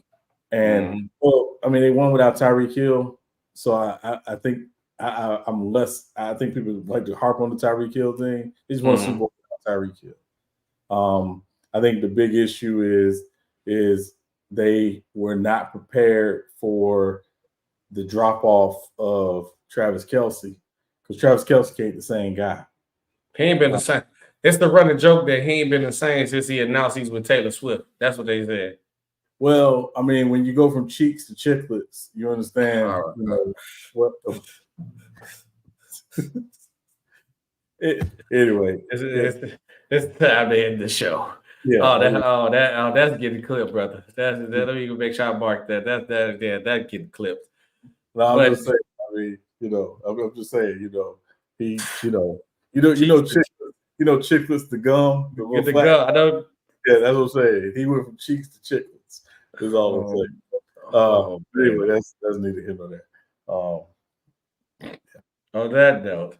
Speaker 3: And well, I mean, they won without Tyreek Hill, so I think I'm less. I think people like to harp on the Tyreek Hill thing. They just want to Super Bowl without Tyreek Hill. I think the big issue is they were not prepared for the drop off of Travis Kelce, because Travis Kelce ain't the same guy.
Speaker 2: He ain't been the same. It's the running joke that he ain't been the same since he announced he's with Taylor Swift. That's what they said.
Speaker 3: Well, I mean, when you go from cheeks to chiclets, you understand what the anyway.
Speaker 2: It's time to end the show.
Speaker 3: Yeah.
Speaker 2: That's getting clipped, brother. Let me make sure I mark that. That getting clipped.
Speaker 3: No, I'm
Speaker 2: But-
Speaker 3: just saying. I mean, I'm just saying. He, Chicklets the gum.
Speaker 2: Get the gun. I know.
Speaker 3: Yeah, that's what I'm saying. He went from cheeks to chicklets. Is all I'm saying. Anyway, that's neither here nor there.
Speaker 2: On that note,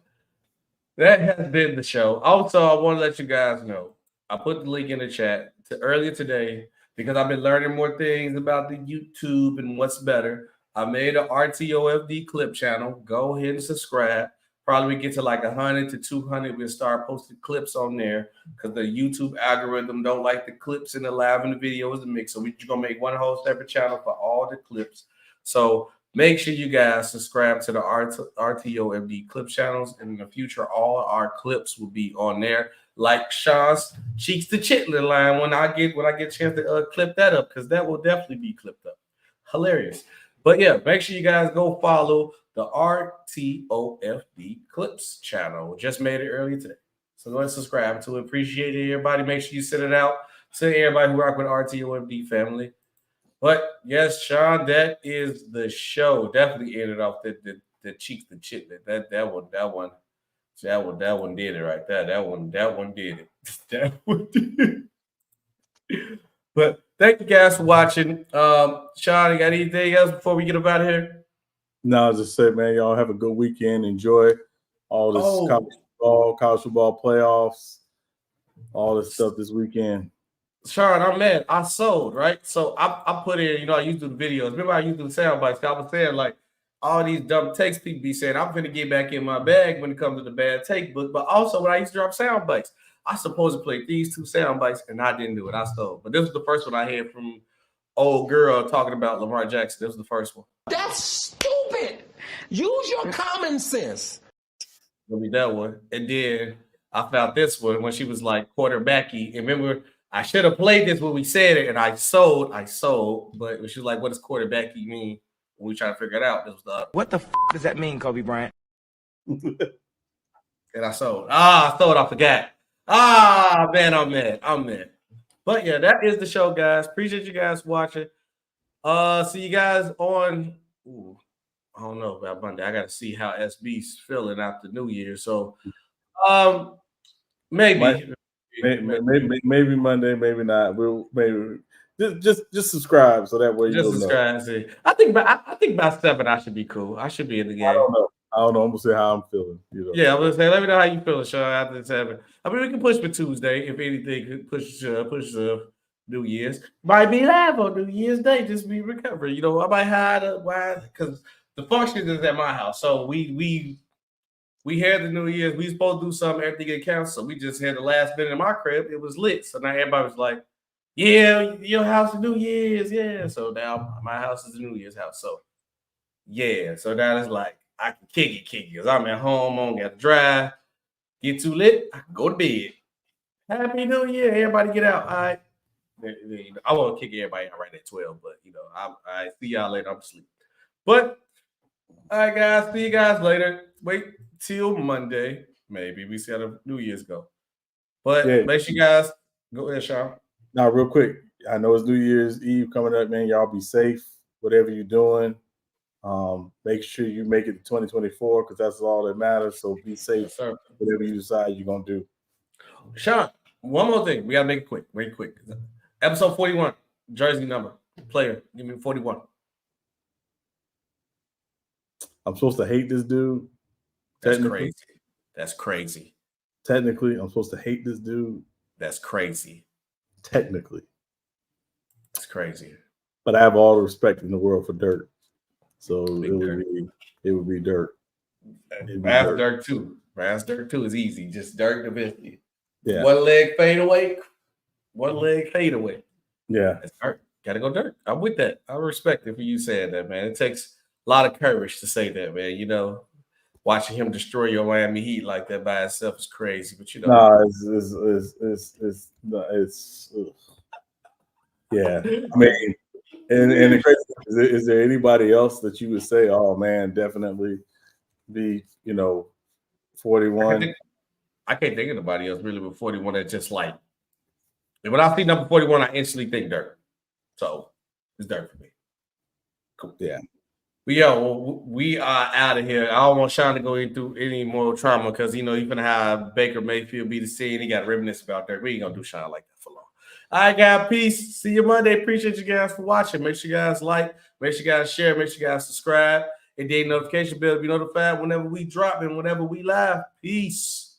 Speaker 2: that has been the show. Also, I want to let you guys know, I put the link in the chat to earlier today because I've been learning more things about the YouTube and what's better. I made an RTOFD clip channel. Go ahead and subscribe. Probably get to like 100 to 200. We'll start posting clips on there because the YouTube algorithm don't like the clips and the live and the videos and mix. So we're going to make one whole separate channel for all the clips. So make sure you guys subscribe to the RTOFD clip channels. And in the future, all our clips will be on there. Like Sean's Cheeks to Chitlin line when I get a chance to clip that up, because that will definitely be clipped up. Hilarious. But yeah, make sure you guys go follow the RTOFD Clips channel. Just made it earlier today. So go ahead and subscribe to it. Appreciate it, everybody. Make sure you send it out to everybody who rock with RTOFD family. But yes, Sean, that is the show. Definitely ended off the Cheeks to Chitlin. That one did it right there. That one did it. That one did it. But thank you guys for watching. Sean, you got anything else before we get up out of here?
Speaker 3: No, I just said, man, y'all have a good weekend. Enjoy all this college football playoffs, all this stuff this weekend.
Speaker 2: Sean, I'm mad. I sold, right? So I put in, I used to do the videos. Remember I used to do the sound bites. I was saying, like, all these dumb takes people be saying, I'm going to get back in my bag when it comes to the bad take book. But also when I used to drop sound bites, I supposed to play these 2 sound bites, and I didn't do it. I stole. But this was the first one I had from old girl talking about Lamar Jackson. This was the first one.
Speaker 11: That's stupid. Use your common sense.
Speaker 2: It'll be that one. And then I found this one when she was like quarterbacky. And remember, I should have played this when we said it, and I sold. But she was like, what does quarterbacky mean? When we try to figure it out, this was the other.
Speaker 11: What the does that mean, Kobe Bryant?
Speaker 2: And I sold. I sold. I forgot. Man, I'm mad. But yeah, that is the show, guys. Appreciate you guys watching. See you guys on. I don't know about Monday. I got to see how SB's feeling after New Year. So, maybe
Speaker 3: Monday, maybe not. We'll maybe just subscribe so that way you
Speaker 2: just subscribe. See, I think by 7 I should be cool. I should be in the game.
Speaker 3: I don't know. I'm gonna say how I'm feeling.
Speaker 2: Yeah, I'm gonna say. Let me know how you feeling, Sean. After the 7, I mean, we can push for Tuesday if anything. Could push New Year's. Might be live on New Year's Day. Just be recovery. I might hide up because the function is at my house. So we had the New Year's. We supposed to do something. Everything get canceled. So we just had the last minute in my crib. It was lit. So now everybody was like, "Yeah, your house is New Year's, yeah." So now my house is the New Year's house. So yeah. So now it's like, I can kick it because I'm at home. I don't got to drive. Get too lit, I can go to bed. Happy New Year. Everybody get out. All right. I won't kick everybody out right at 12, but I see y'all later. I'm asleep. But all right, guys. See you guys later. Wait till Monday. Maybe we see how the New Year's go. But make sure you guys go ahead, Sean.
Speaker 3: Now, real quick. I know it's New Year's Eve coming up, man. Y'all be safe, whatever you're doing. Make sure you make it to 2024 because that's all that matters. So be safe, whatever you decide you're gonna do.
Speaker 2: Sean, one more thing. We gotta make it quick, very quick. Episode 41, jersey number, player. Give me 41.
Speaker 3: I'm supposed to hate this dude.
Speaker 2: That's crazy. That's crazy.
Speaker 3: Technically, I'm supposed to hate this dude.
Speaker 2: That's crazy.
Speaker 3: Technically.
Speaker 2: That's crazy.
Speaker 3: But I have all the respect in the world for Dirt. So it would be Dirt.
Speaker 2: Brass Dirt 2. Brass Dirt 2 is easy. Just Dirt Nowitzki.
Speaker 3: Yeah.
Speaker 2: One leg fade away. Yeah. That's Dirt. Gotta go Dirt. I'm with that. I respect it for you saying that, man. It takes a lot of courage to say that, man. Watching him destroy your Miami Heat like that by itself is crazy. But it's yeah. I mean, and the crazy is there anybody else that you would say, oh man, definitely be 41? I can't think of anybody else really with 41 that just like And when I see number 41, I instantly think Dirk. So it's Dirk for me. Cool.
Speaker 3: Yeah.
Speaker 2: But yo, we are out of here. I don't want Sean to go into any more trauma because, you know, you're going to have Baker Mayfield be the scene. He got to reminisce about Dirk. We ain't going to do Sean like that for long. All right, guys. Peace. See you Monday. Appreciate you guys for watching. Make sure you guys like. Make sure you guys share. Make sure you guys subscribe. And the notification bell to be notified whenever we drop and whenever we live. Peace.